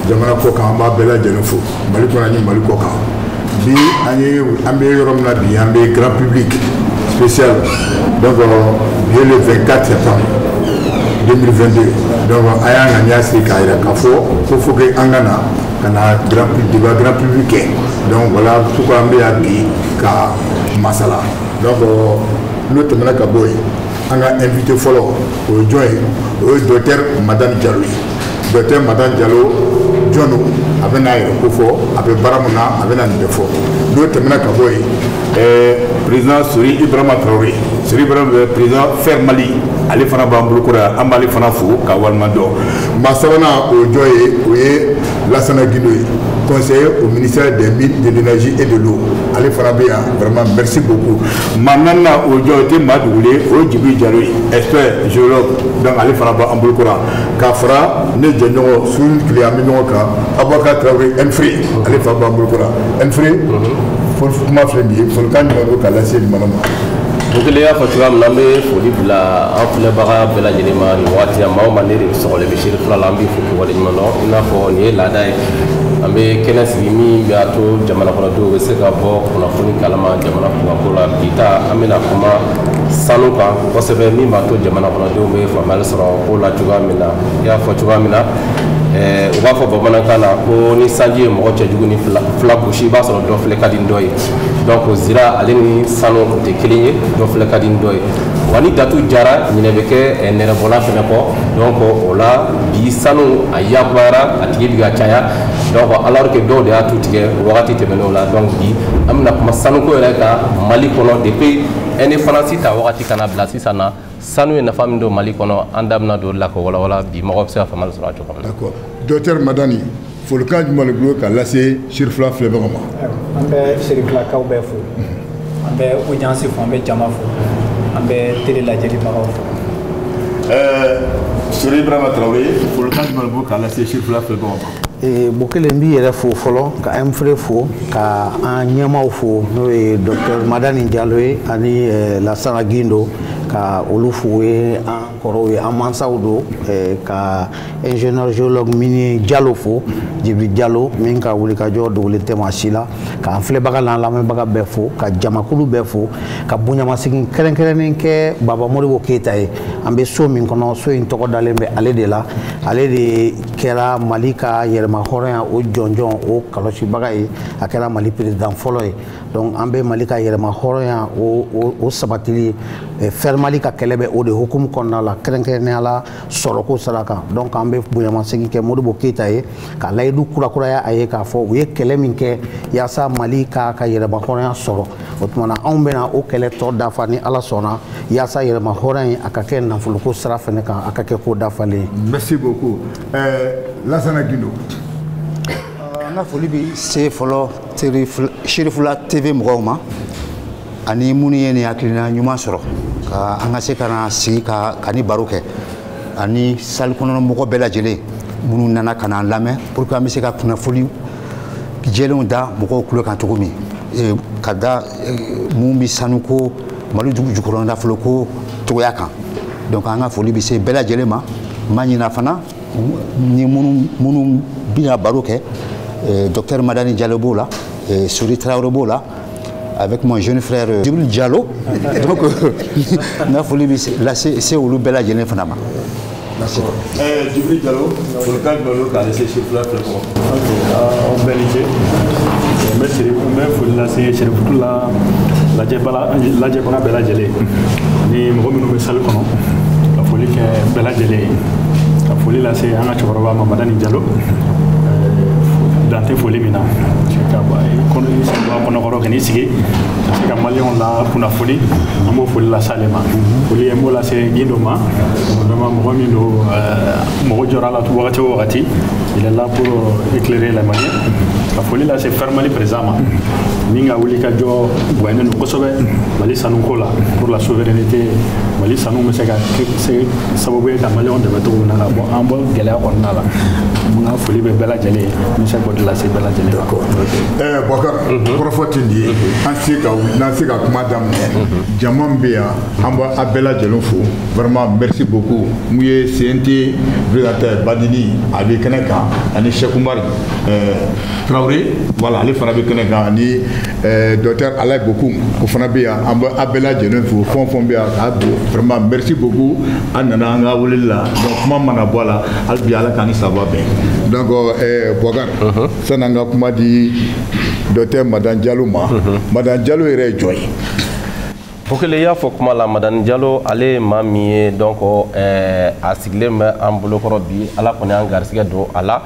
jamana ko kan an b'a bɛɛ lajɛlen fo Mali kɔnɔ ani Mali kɔ kan bi an bɛ yɔrɔ min na bi an bɛ grand public spécial donc bi le 24 septembre 2022 donc a y'an ŋaniya sigi k'a jira k'a fɔ ko faut que an ka na débat grand public kɛ donc voilà pourquoi an bɛ yan bi ka masala donc n'o tɛmɛna ka bɔ yen an ka invité fɔlɔ o ye jɔn ye o ye docteur Madani Diallo ye docteur Madani Diallo jɔn don a bɛ n'a yɛrɛ ko fɔ a bɛ baara mun na a bɛ na nin bɛɛ fɔ n'o tɛmɛna ka bɔ yen président Sori Ibrahima Traoré Sori Ibrahima président Faire Mali ale fana b'an bolo kɔrɔ yan an b'ale fana fo ka walima dɔn maa sabanan o jɔn ye o ye Lassana Guindo ye conseiller au ministère des Mines, de l'énergie et de l'eau ale fana bɛ yan vraiment merci beaucoup maa naaninan o jɔn o tɛ maa dogolen o ye Djibril Diallo ye expert géologue donc ale fana b'an bolo kɔrɔ yan k'a fara ne jɛɲɔgɔn su ni tile an bɛ ɲɔgɔn kan Aboubacar Traoré Enfré ale fana b'an bolo kɔrɔ yan Enfré kuma filɛ nin ye folikan jumɛn bɛ k'a lase nin mana ma. Bukele y'a fɔ cogoya min na an bɛ foli bila an filɛbaga bɛɛ lajɛlen ma nin waati la maa o maa ne de sɔgɔlen bɛ seeri fila la an bɛ fo k'i waleɲuman dɔn i n'a fɔ nin ye laada ye an bɛ kɛnɛ sigi min b'a to jamana kɔnɔdenw bɛ se ka bɔ kunnafoni kalama jamana kunkanko la bi ta an bɛna kuma sanu kan kosɛbɛ min b'a to jamana kɔnɔdenw bɛ faamuyali sɔrɔ ko la cogoya min na i y'a fɔ cogoya min na u b'a fɔ bamanankan na ko ni sanji ye mɔgɔ cɛjugu ni fila gosi i b'a sɔrɔ dɔ filɛ ka di dɔ ye donc zira ale ni sanu o tɛ kelen ye dɔ filɛ ka di dɔ ye wa ni datu jara ɲinɛ bɛ kɛ nɛrɛbɔla fɛnɛ kɔ donc o la bi sanu a yakubara a tigi bɛ ka caya donc alors que dɔw de y'a tu tigɛ wagati tɛmɛn'o la donc bi an bɛna kuma sanuko yɛrɛ kan Mali kɔnɔ depuis indépendance ta wagati kana bila sisan na sanu ye nafa min don Mali kɔnɔ an da bɛna don o la k'o walawala bi mɔgɔ bɛ se ka faamuyali sɔrɔ a cogo min na. D'accord docteur Madani folikan jumɛn de bolo k'a lase sirifila filɛbagaw ma. An bɛ sirifilakaw bɛɛ fo an bɛ audience fo an bɛ jama fo an bɛ télé lajɛlibagaw fo. Sori Ibrahima Traoré folikan jumɛn de bolo k'a lase sirifila filɛbagaw ma. Bukele n b'i yɛrɛ fo fɔlɔ ka Enfré fo ka an ɲɛmaaw fo n'o ye docteur Madani Diallo ye ani Lassana Guindo ka olu fo ye an kɔrɔw ye an mansaw don ka ingénieur géologue minier Diallo fo Djibril Diallo min ka wulikajɔ dogolen tɛ maa si la k'an filɛbaga n'an lamɛnbaga bɛɛ fo ka jamakulu bɛɛ fo ka bonyamasegin kɛrɛnkɛrɛnnen kɛ Baba Modibo Keyita ye an bɛ so min kɔnɔ so in tɔgɔ dalen bɛ ale de la ale de kɛra Mali ka yɛrɛma hɔrɔnya o jɔnjɔn o kɔlɔsibaga ye a kɛra Mali président fɔlɔ ye donc an bɛ Mali ka yɛrɛma hɔrɔnya o sabatili Faire Mali ka kɛlɛ bɛ o de hukumu kɔnɔna la kɛrɛnkɛrɛnnenya la sɔrɔko sira kan donc an bɛ bonyamasegin kɛ Modibo Keyita ye ka layidu kurakuraya a ye k'a fɔ u ye kɛlɛ min kɛ yaasa Mali ka yɛrɛma hɔrɔnya sɔrɔ o tuma na anw bɛna o kɛlɛ tɔ dafa ni Ala sɔnna yaasa yɛrɛma hɔrɔnya in a ka kɛ nafoloko sira fɛnɛ kan a ka kɛ ko dafalen ye. Merci beaucoup Lassana Guindo. An ka foli bɛ se fɔlɔ Sirifula TV mɔgɔw ma ani minnu ye nin hakilina ɲuman sɔrɔ ka an ka se ka na sigi ka ni baro kɛ ani salle kɔnɔ mɔgɔ bɛɛ lajɛlen minnu nana ka n'an lamɛn pour que an bɛ se ka kunnafoni jɛlenw da mɔgɔw tulo kan cogo min ka da mun bɛ sanuko Mali jukɔrɔ nafoloko cogoya kan donc an ka foli bɛ se bɛɛ lajɛlen ma n ma ɲinɛ fana ni minnu bɛna baro kɛ docteur Madani Diallo b'o la Sori Traoré b'o la avec mon jeune frère Djibril Diallo donc n ka foli bɛ lase olu bɛɛ lajɛlen fana ma. D'accord. Djibril Diallo folikan jumɛn bolo k'a lase sirifila filɛbagaw ma. Aw bɛɛ ni ce n bɛ foli lase Sirifula lajɛbaga bɛɛ lajɛlen ani mɔgɔ minnu bɛ salle kɔnɔ ka foli kɛ bɛɛ lajɛlen ye ka foli lase an ka cɛkɔrɔba ma Madani Diallo dan tɛ foli min na ka kɔnɔkɔrɔ kɛ n'i sigi ka se ka maliyɛnw la kunnafoni an b'o foli lase ale ma foli n b'o lase Guindo ma vraiment mɔgɔ min don mɔgɔ jɔra la wagati o wagati il est là pour éclairer les Maliens ka foli lase Fermali président ma min ka wuli ka jɔ bonyalen don kosɛbɛ Mali sanuko la pour la souveraineté Mali sanu bɛ se ka sababu ye ka maliyɛnw dɛmɛ cogo min na ka bɔ an bɔ gɛlɛya kɔnɔna la n ka foli bɛ bɛɛ lajɛlen ye n bɛ se k'o de lase bɛɛ lajɛlen ma. Bokar kɔrɔfɔ tɛ nin ye n'an se ka kuma daminɛ jama min bɛ yan an b'a bɛɛ lajɛlen fo vraiment merci beaucoup mun ye CNT président Badini a bɛ kɛnɛ kan ani Cheikh Oumar Traoré voilà ale fana bɛ kɛnɛ kan ani docteur Alain Bokoum o fana bɛ yan an b'a bɛɛ lajɛlen fo fɛn o fɛn bɛ yan k'a don vraiment merci beaucoup an nana an ka weleli la donc kuma mana bɔ a la hali bi Ala k'an ni sababa bɛn donc Bokar sanni an ka kuma di docteur Madame Diallo ma Madame Diallo yɛrɛ ye jɔn ye. Bokele y'a fɔ kuma la Madame Diallo ale ye maa min ye donc a sigilen bɛ an bolokɔrɔ bi Ala kɔni y'an garisɛgɛ don a la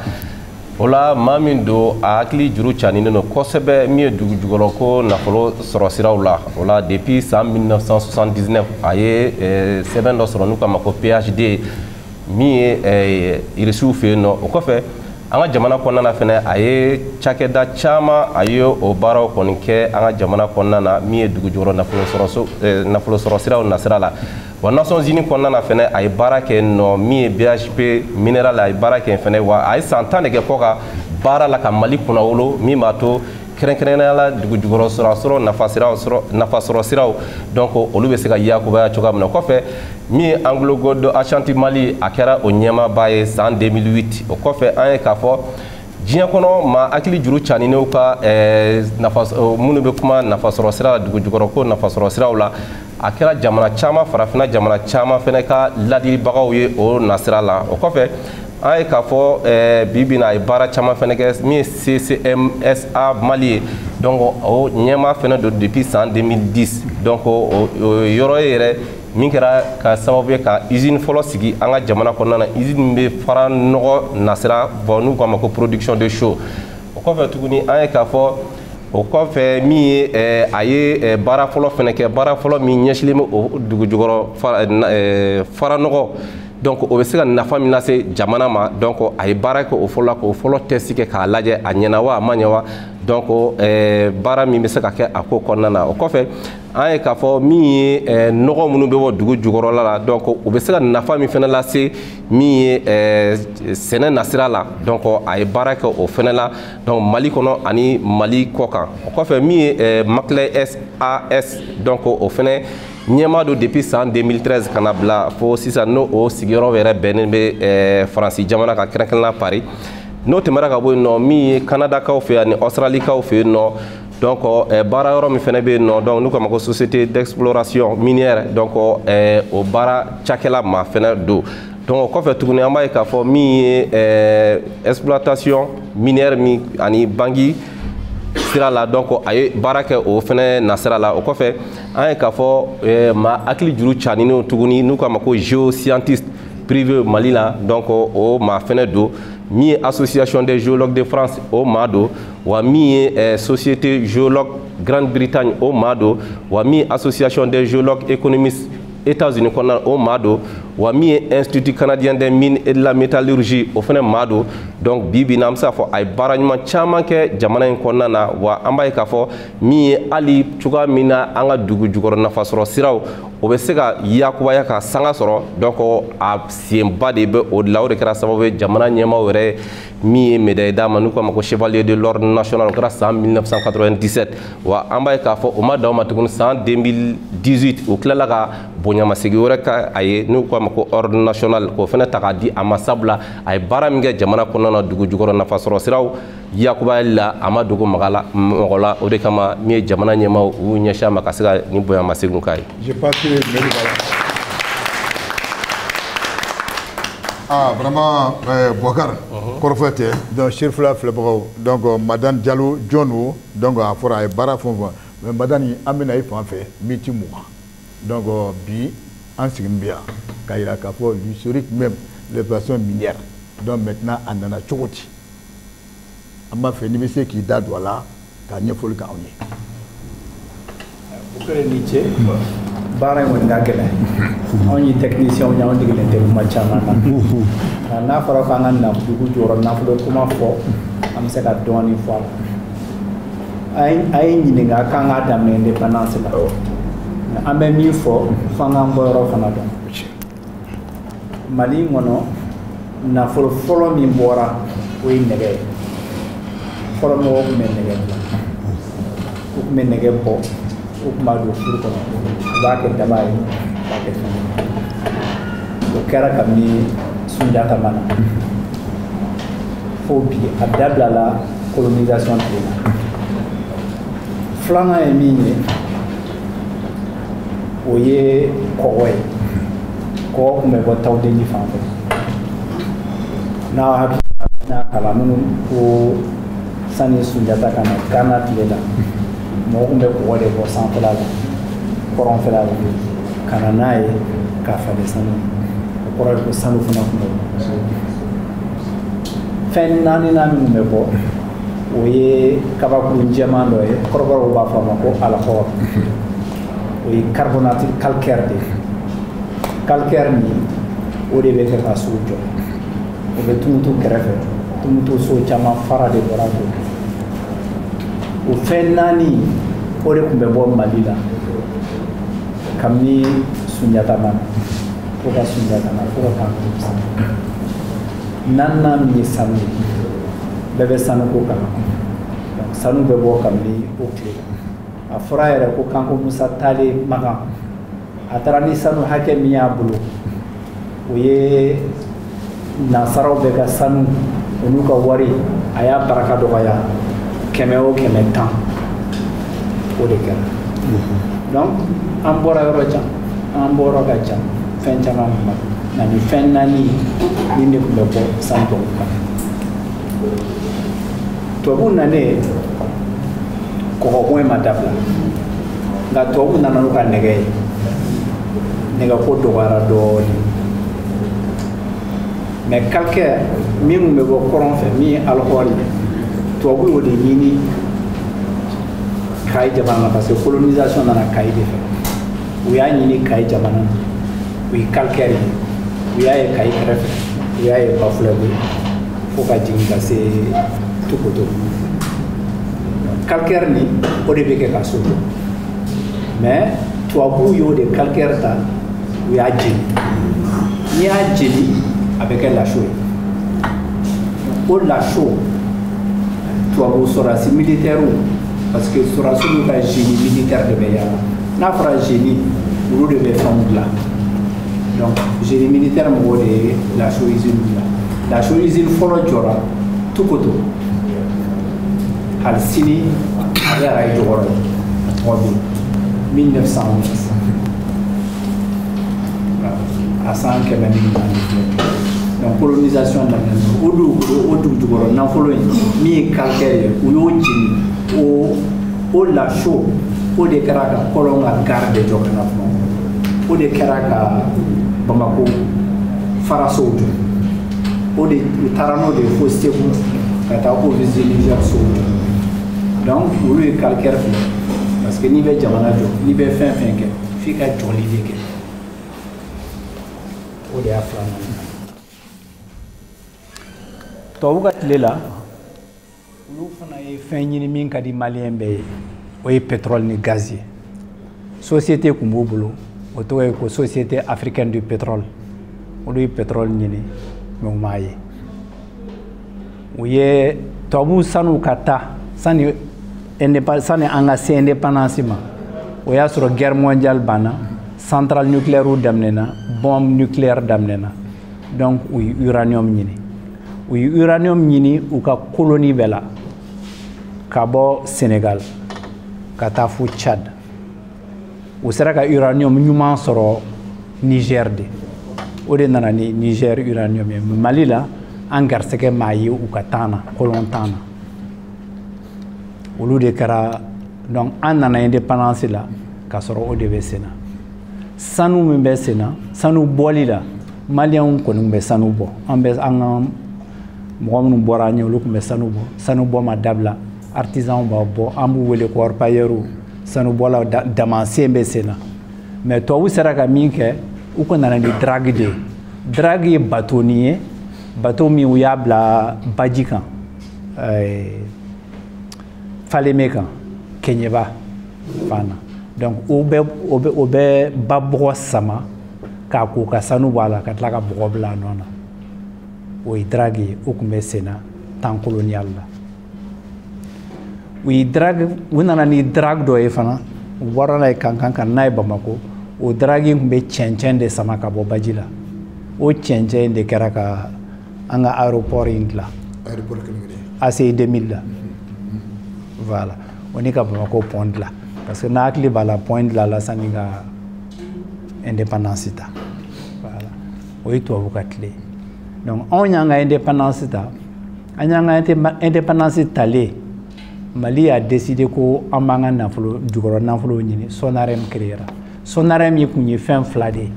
o la maa min don a hakili juru caninen don kosɛbɛ min ye dugu jukɔrɔ ko nafolo sɔrɔ siraw la o la depuis san 1979 a ye sɛbɛn dɔ sɔrɔ n'u k'a ma ko PhD min ye irisiw fɛ yen nɔ o kɔfɛ an ka jamana kɔnɔna na fɛnɛ a ye cakɛda caman a ye o baaraw kɔni kɛ an ka jamana kɔnɔna na min ye dugu jukɔrɔ nafolo sɔrɔ siraw nasira la wa Nations Unies kɔnɔna na fɛnɛ a ye baara kɛ nɔ min ye BHP minéral a ye baara kɛ fɛnɛ wa a ye san 10 de kɛ kɔ ka baara la ka Mali kunnawolo min b'a to kɛrɛnkɛrɛnnenya la dugu jukɔrɔ nafa sɔrɔ siraw donc olu bɛ se ka yakubaya cogoya min na kɔfɛ min ye Anglo Gold Ashanti Mali a kɛra o ɲɛmaaba ye san 2008 o kɔfɛ an ye k'a fɔ diɲɛ kɔnɔ maa hakili juru caninenw ka minnu bɛ kuma nafa sɔrɔ sira la dugu jukɔrɔ ko nafa sɔrɔ siraw la a kɛra jamana caman farafinna jamana caman fɛnɛ ka ladilibagaw ye o nasira la o kɔfɛ an ye k'a fɔ bi na a ye baara caman fɛnɛ kɛ min ye CCMSA Mali ye donc o ɲɛmaa fɛnɛ don depuis san 2010 donc o yɔrɔ ye yɛrɛ min kɛra ka sababu ye ka usine fɔlɔ sigi an ka jamana kɔnɔna na usine bɛ fara nɔgɔ nasira bon n'u k'a ma ko production de chaux o kɔfɛ tuguni an ye k'a fɔ o kɔfɛ min ye a ye baara fɔlɔ fɛnɛ kɛ baara fɔlɔ min ɲɛsilen bɛ o dugu jukɔrɔ fara nɔgɔ donc o bɛ se ka nafa min lase jamana ma donc a ye baara kɛ o fɔlɔ la k'o fɔlɔ test kɛ k'a lajɛ a ɲɛna wa a ma ɲɛ wa donc baara min bɛ se ka kɛ a ko kɔnɔna na o kɔfɛ an ye k'a fɔ min ye nɔgɔ minnu bɛ bɔ dugu jukɔrɔla la donc o bɛ se ka nafa min fɛnɛ lase min ye sɛnɛ nasira la donc a ye baara kɛ o fɛnɛ la donc Mali kɔnɔ ani Mali kɔ kan o kɔfɛ min ye Maclay SAS donc o fɛnɛ ɲɛmaa don depuis san 2013 ka na bila fo sisan n'o o sigiyɔrɔ yɛrɛ bɛnnen bɛ Faransi jamana ka kɛrɛnkɛrɛnnenya Paris n'o tɛmɛra ka bɔ yen nɔ min ye Kanadakaw fɛ ani Australikaw fɛ yen nɔ donc baara yɔrɔ min fɛnɛ bɛ yen nɔ donc n'u k'a ma ko société d'exploration minière donc o baara cakɛla ma fɛnɛ don donc o kɔfɛ tuguni an b'a ye k'a fɔ min ye exploitation minière min ani bangi sira la donc a ye baara kɛ o fɛnɛ nasira la o kɔfɛ an ye k'a fɔ maa hakili juru caninenw tuguni n'u k'a ma ko géoscientiste privé Mali la donc o maa fɛnɛ don min ye association des géologues de France o maa don wa min ye société géologue Grande-Bretagne o maa don wa min ye association des géologues économistes États-Unis kɔnɔna o maa don wa min ye institut canadien des mines et de la métallurgie o fɛnɛ maa don donc bi bi na an bɛ se k'a fɔ a ye baara ɲuman caman kɛ jamana in kɔnɔna na wa an b'a ye k'a fɔ min ye hali cogoya min na an ka dugu jukɔrɔ nafasɔrɔ siraw o bɛ se ka yakubaya ka sanga sɔrɔ donc a senba de bɛ o de la o de kɛra sababu ye jamana ɲɛmaaw yɛrɛ min ye médaille d'a ma n'u k'a ma ko chevalier de l'ordre national o kɛra san 1997 wa an b'a ye k'a fɔ o ma dan o ma tuguni san 2018 o tilala ka bonyamasegin wɛrɛ ka a ye n'u k'a ma ko ordre national k'o fɛnɛ ta k'a di a ma sabula a ye baara min kɛ jamana kɔnɔna na dugu jukɔrɔ nafasɔrɔ siraw yakubayali la a ma dogo mɔgɔ la o de kama min ye jamana ɲɛmaaw u y'u ɲɛsin a ma ka se ka nin bonyamasegin k'a ye. Je pense que vraiment Bokar kɔrɔfɔ tɛ donc Sherifula filɛbagaw donc Madame Diallo jɔn don donc a fɔra a ye baara fɛn o fɛn mais Madame an bɛna i fan fɛ miniti 20 donc bi an sigilen bɛ yan k'a jira k'a fɔ l'historique même l'exploitation minière donc maintenant a nana cogo di an b'a fɛ n'i bɛ se k'i da don a la ka ɲɛfɔli k'anw ye. O kɛlen ni cɛ baara in kɔni ka gɛlɛn anw ye technicien ye anw degelen tɛ kuma caman na n'a fɔra k'an ka dugu jɔyɔrɔ nafolo kuma fɔ an bɛ se ka dɔɔnin fɔ a ye ɲininka k'an k'a daminɛ indépendance la an bɛ min fɔ f'an k'an bɔyɔrɔ fana dɔn Mali kɔnɔ nafolo fɔlɔ min bɔra o ye nɛgɛ ye fɔlɔ mɔgɔw tun bɛ nɛgɛ dilan u tun bɛ nɛgɛ bɔ u tun b'a don furu kɔnɔ u b'a kɛ daba ye u b'a kɛ fɛn o kɛra kabini Sunjata ma na fo bi a dabilala colonisation tile la filanan ye min ye o ye kɔgɔ ye kɔgɔ tun bɛ bɔ Tawudenji fan fɛ n'a hakili n'a kalan minnu ko sani Sunjata ka na Gana tile la mɔgɔ tun bɛ kɔgɔ de bɔ sanfɛla la kɔrɔnfɛla la ka na n'a ye k'a falen sanu o kɔrɔ ye ko sanu fana tun bɛ bɔ fɛn naaninan minnu bɛ bɔ o ye kabakurun jɛman dɔ ye kɔrɔbɔrɔw b'a fɔ a ma ko alakɔrɔ o ye carbonate calcaire de calcaire nin o de bɛ kɛ ka sow jɔ o bɛ tumutu kɛrɛfɛ tumutu so caman fara de bɔra o fɛn naani o de tun bɛ bɔ Mali la kabini Sunjata ma na fo ka Sunjata na fo ka kan naaninan min ye sanu ye bɛɛ bɛ sanuko kan sanu bɛ bɔ kabini o tile a fɔra yɛrɛ ko Kanko Musa Tale Magan a taara ni sanu hakɛ min y'a bolo o ye nansaraw bɛ ka sanu o n'u ka wari a y'a baraka dɔgɔya 100 o 100 10 o de kɛra donc an bɔra yɔrɔ jan an bɔra ka jan fɛn caman ma na ni fɛn naani min de tun bɛ bɔ sanu tɔw kan tubabuw nanen kɔgɔbɔn ma dabila nka tubabuw nana n'u ka nɛgɛ ye nɛgɛko dɔgɔyara dɔɔnin mais calcaire min tun bɛ bɔ kɔrɔn fɛ min ye alcool ye tubabuw y'o de ɲini Kayi jamana na parce que colonisation nana Kayi de fɛ u y'a ɲini Kayi jamana na o ye calcaire ye u y'a ye Kayi kɛrɛfɛ u y'a ye Bafulabe fo ka jigin ka se Tokoto calcaire ni o de bɛ kɛ ka so jɔ mais tubabuw y'o de calcaire ta u y'a jeni n'i y'a jeni a bɛ kɛ laso ye o laso tubabu sɔrɔdasi militaire parce que sɔrɔdasi n'u ka génie militaire de bɛ yaala n'a fɔra génie olu de bɛ fɛnw dilan donc génie militaire mɔgɔw de ye laso usine dilan laso usine fɔlɔ jɔra Tokoto hali sini a bɛ arajo jɔyɔrɔ ye mɔgɔ bɛ 1911 a san 100 ni donc colonisation daminɛ o dugu jukɔrɔ nafolo in min ye calcaire ye u y'o jeni o laso o de kɛra ka kɔlɔn ka gare de jɔ ka na fɔ o de kɛra ka Bamako farasow jɔ o de u taara n'o de fo Segu ka taa ko visiter Niger sow jɔ donc olu ye calcaire filɛ parce que n'i bɛ jamana jɔ n'i bɛ fɛn fɛn kɛ f'i ka jɔli de kɛ o de y'a filanan tubabu ka tile la olu fana ye fɛn ɲini min ka di maliyɛn bɛɛ ye o ye pétrole ni gaz ye société tun b'u bolo o tɔgɔ ye ko société africaine du pétrole olu ye pétrole ɲini mais u m'a ye u ye tubabu sanu ka taa sani an ka se indépendance ma o y'a sɔrɔ guerre mondiale banna centrale nucléaire daminɛna bombe nucléaire daminɛna donc u ye uranium ɲini u ye uranium ɲini u ka colonie bɛɛ la ka bɔ Sénégal ka taa fo Tchad u sera ka uranium ɲuman sɔrɔ Niger de o de nana ni Niger uranium ye Mali la an garisɛgɛ m'a ye u ka temps na kolon temps na olu de kɛra donc an nana indépendance la ka sɔrɔ o de bɛ sen na sanu min bɛ sen na sanu bɔli la maliyɛnw kɔni bɛ sanu bɔ an ka mɔgɔ minnu bɔra an ɲɛ olu tun bɛ sanu bɔ sanu bɔ ma dabila artisanw b'a bɔ an b'u wele ko orpailleurs sanubɔlaw damasen bɛ sen na mais tubabu sera ka min kɛ u ko nana ni drague de ye drague ye bateau ni ye bateau min u y'a bila baji kan Falémé kan Keɲeba fana donc o bɛ ba bɔgɔ sama k'a ko ka sanu bɔ a la ka tila ka bɔgɔ bila a nɔ na o ye drague ye o tun bɛ sen na temps colonial la u nana ni drague dɔ ye fana u bɔra n'a ye kankan ka n'a ye Bamako o drague in tun bɛ cɛncɛn de sama ka bɔ baji la o cɛncɛn in de kɛra ka an ka aéroport in dilan ACI 2000 la voilà o ni ka Bamako pont dilan parce que n'a hakili b'a la pont dilan la sani ka indépendance ta voilà o ye tubabu ka tile donc anw y'an ka indépendance ta an y'an ka indépendance talen Mali a décidé ko an b'an ka nafolo jukɔrɔ nafolo ɲini Sonarem créera Sonarem ye kun ye fɛn fila de ye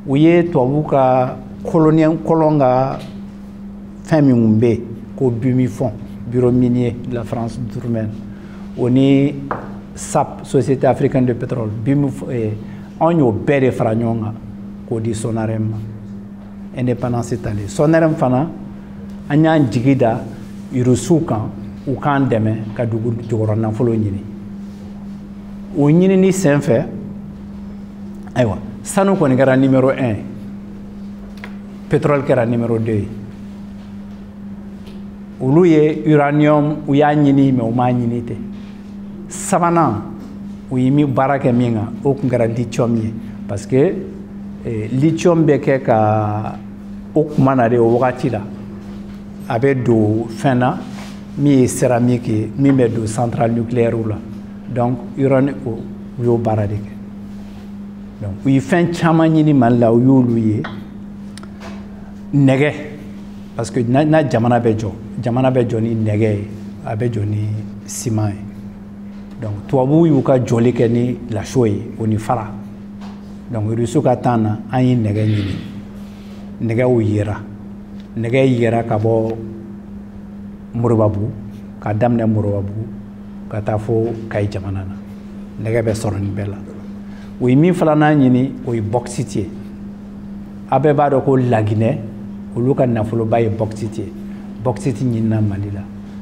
u ye tubabu ka colon ka fɛn min kun bɛ yen ko Bumifond bureau minier de la France d'outre-mer o ni SAP Société africaine de pétrole anw y'o bɛɛ de fara ɲɔgɔn kan k'o di Sonarem ma indépendance talen Sonarem fana an y'an jigi da Irisiw kan u k'an dɛmɛ ka dugu jukɔrɔ nafolo ɲini o ɲinini sen fɛ ayiwa sanu kɔni kɛra numéro 1 pétrole kɛra numéro 2 ye olu ye uranium u y'a ɲini mais u m'a ɲini ten sabanan u ye min baara kɛ min kan o tun kɛra lithium ye parce que lithium bɛ kɛ ka o kuma na de o wagati la a bɛ don fɛn na min ye céramique ye min bɛ don centrale nucléaire la donc uranium u y'o baara de kɛ donc u ye fɛn caman ɲini Mali la u y'olu ye nɛgɛ parce que na jamana bɛ jɔ ni nɛgɛ ye a bɛ jɔ ni ciment ye donc tubabuw y'u ka jɔli kɛ ni laso ye o ni fara donc Irisiw ka temps na an ye nɛgɛ ɲini nɛgɛw yera nɛgɛ yera ka bɔ Moribabugu ka daminɛ Moribabugu ka taa fo Kayi jamana na nɛgɛ bɛ sɔrɔ nin bɛɛ la o ye min filanan ɲini o ye bauxite ye a bɛɛ b'a dɔn ko Laginɛ olu ka nafoloba ye bauxite ye bauxite ɲinina Mali la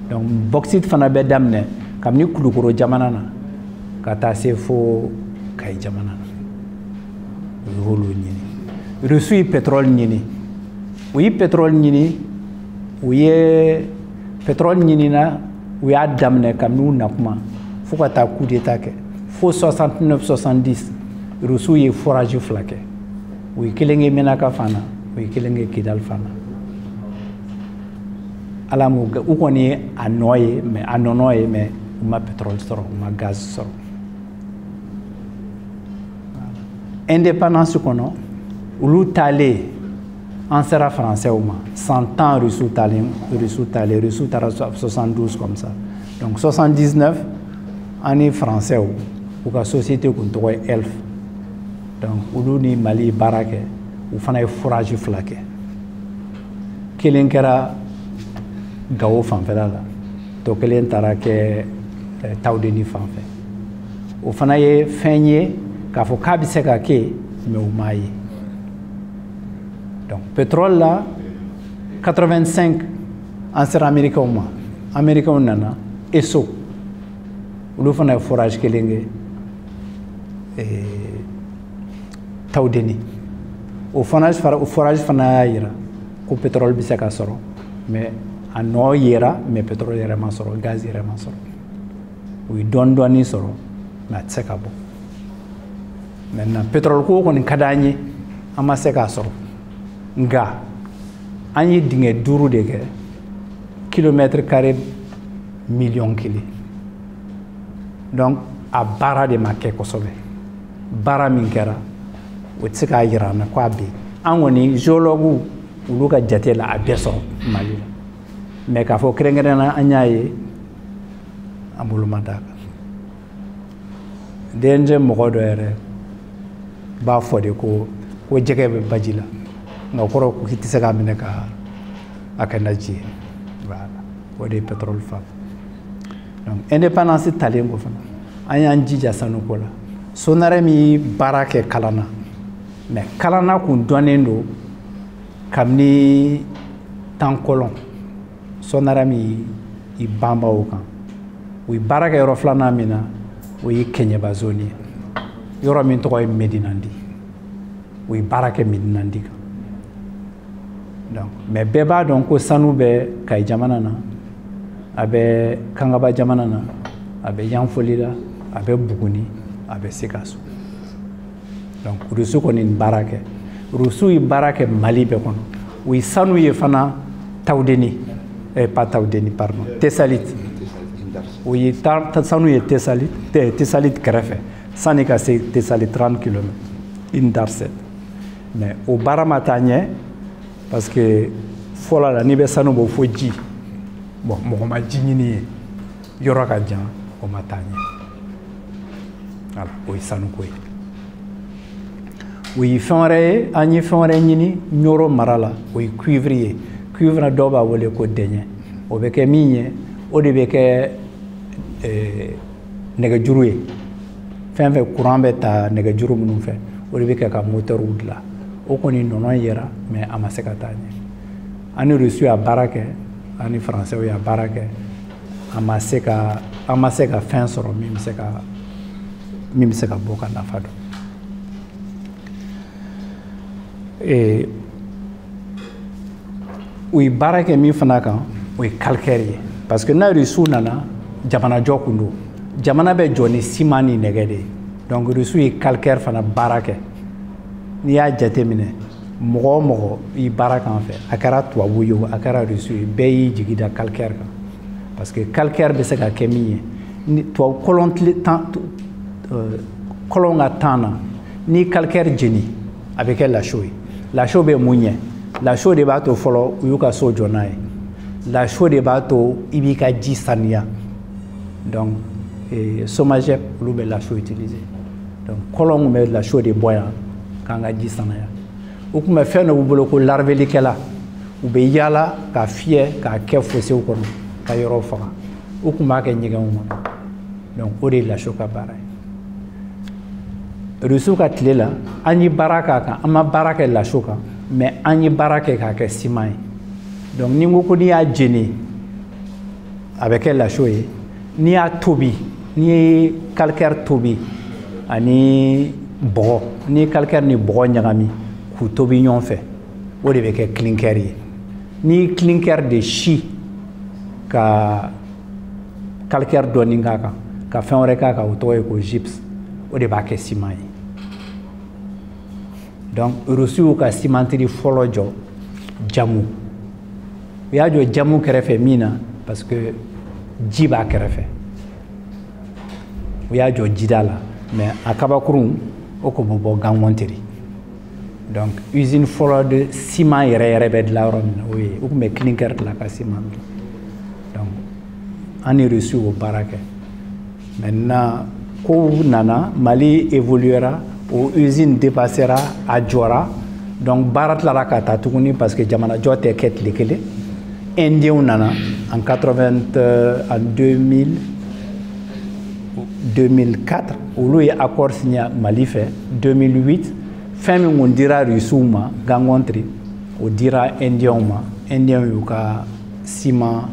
donc bauxite fana bɛ daminɛ kabini Kulukoro jamana na ka taa se fo Kayi jamana na o y'olu ɲini Irisiw ye pétrole ɲini u ye pétrole ɲini u ye pétrole ɲinina u y'a daminɛ kabini u nakuma fo ka taa coup d'état kɛ fo 69-70 Irisiw ye forage fila kɛ u ye kelen kɛ Menaka fan na u ye kelen kɛ Kidal fan na Ala m'u kɔni ye a nɔ ye mais a nɔnɔ ye mais u ma pétrole sɔrɔ u ma gaz sɔrɔ indépendance kɔnɔ olu taalen an sera français ma 100 ans Irisiw taara 72 comme ça donc 79 an ni français u ka société kun tɔgɔ ye Elf donc olu ni Mali baara kɛ u fana ye forage fila kɛ kelen kɛra Gao fanfɛla la tɔ kelen taara kɛ Tawudeni fanfɛ o fana ye fɛn ye k'a fɔ k'a bɛ se ka kɛ mais u m'a ye donc pétrole la 85 an sera américains ma américains nana Esso olu fana ye forage kelen kɛ Tawudeni o forage fana y'a yira ko pétrole bɛ se ka sɔrɔ mais a nɔ yera mais pétrole yɛrɛ ma sɔrɔ gaz yɛrɛ ma sɔrɔ u ye dɔɔni dɔɔni sɔrɔ mais a tɛ se ka bɔ maintenant pétrole ko kɔni ka d'an ye an ma se k'a sɔrɔ nka an ye dingɛ 5 de kɛ kilomètre carré miliyɔn 1 donc a baara de ma kɛ kosɛbɛ baara min kɛra o tɛ se k'a yira an na ko a bɛ yen an kɔni géologues olu ka jate la a bɛɛ sɔrɔ Mali la mais k'a fɔ kɛrɛnkɛrɛnnenya an y'a ye an bolo ma d'a kan DNG mɔgɔ dɔ yɛrɛ b'a fɔ de ko jɛgɛ bɛ baji la nka o kɔrɔ ko k'i tɛ se k'a minɛ ka a kɛ na ji ye voilà o de ye pétrole fa donc indépendance talen ko fana an y'an jija sanuko la Sonaremi baara kɛ kalan na mais kalan na kun dɔnnen don kabini temps colon Sonaremi i banba o kan u ye baara kɛ yɔrɔ filanan min na o ye Kɛɲɛba zone ye yɔrɔ min tɔgɔ ye Medinandi u ye baara kɛ Medinandi kan donc mais bɛɛ b'a dɔn ko sanu bɛ Kayi jamana na a bɛ Kangaba jamana na a bɛ Yanfɔli la a bɛ Buguni a bɛ Sikaso donc Rusu kɔni baara kɛ Rusu ye baara kɛ Mali bɛɛ kɔnɔ u ye sanu ye fana Tawudeni pas Tawudeni pardon Tesalit u ye sanu ye Tesalit kɛrɛfɛ sani ka se Tesalit 30 km Indarset mais o baara ma taa ɲɛ parce que fɔlɔ la n'i bɛ sanu bɔ fo ji bon mɔgɔ ma ji ɲini ye yɔrɔ ka jan o ma taa ɲɛ voilà o ye sanuko ye o ye fɛn wɛrɛ ye an ye fɛn wɛrɛ ɲini Ɲoro mara la o ye cuivre ye cuivre dɔw b'a wele ko dɛɲɛ o bɛ kɛ min ye o de bɛ kɛ nɛgɛjuru ye fɛn fɛn courant bɛ ta nɛgɛjuru minnu fɛ o de bɛ kɛ ka moteurw dilan o kɔni nɔnɔ yera mais a ma se ka taa ɲɛ an ni Rusu y'a baara kɛ an ni Faransɛw y'a baara kɛ an ma se ka fɛn sɔrɔ min bɛ se ka bɔ ka nafa dɔn u ye baara kɛ min fana kan o ye calcaire ye parce que n'a Rusu nana jamanajɔ kun don jamana bɛ jɔ ni ciment ni nɛgɛ de ye donc Rusu ye calcaire fana baara kɛ n'i y'a jateminɛ mɔgɔ o mɔgɔ i baara kan fɛ a kɛra tubabu ye a kɛra Rusu ye bɛɛ y'i jigi da calcaire kan parce que calcaire bɛ se ka kɛ min ye ni tubabu kɔlɔn ka temps na ni calcaire jeni a bɛ kɛ laso ye laso bɛ mun ɲɛ laso de b'a to fɔlɔ u y'u ka so jɔ n'a ye laso de b'a to i b'i ka ji saniya donc Somagep olu bɛ laso utiliser donc kɔlɔn kun bɛ laso de bɔ yan k'an ka ji sanaya u tun bɛ fɛn dɔ b'u bolo ko larvelikɛla u bɛ yaala ka fiyɛ k'a kɛ fosew kɔnɔ ka yɔrɔ faga u tun b'a kɛ ɲɛgɛnw kɔnɔ donc o de ye laso ka baara ye Rusu ka tile la an ye baara k'a kan an ma baara kɛ laso kan mais an ye baara kɛ k'a kɛ ciment ye donc ni n ko n'i y'a jeni a bɛ kɛ laso ye n'i y'a tobi n'i ye calcaire tobi ani bɔgɔ n'i ye calcaire ni bɔgɔ ɲagami k'u tobi ɲɔgɔn fɛ o de bɛ kɛ clinker ye n'i ye clinker de si ka calcaire dɔɔni k'a kan ka fɛn wɛrɛ k'a kan o tɔgɔ ye ko gypse o de b'a kɛ ciment ye donc Rusu y'u ka cimenterie fɔlɔ jɔ Jamu u y'a jɔ Jamu kɛrɛfɛ min na parce que ji b'a kɛrɛfɛ u y'a jɔ jida la mais a kabakurun o ko bɛ bɔ Gangonteri donc usine fɔlɔ de ciment yɛrɛ bɛ dilan yɔrɔ min na o ye u tun bɛ clinker dilan ka ciment donc an ni Rusu y'o baara kɛ maintenant kow nana Mali évoluera o usine dépassera a jɔra donc baara tilara ka taa tuguni parce que jamanajɔ tɛ kɛ tile kelen Indienw nana en 2004 olu ye accord signé Mali fɛ 2008 fɛn min kun dira Rusuw ma Gangonteri o dira Indienw ma Indienw y'u ka ciment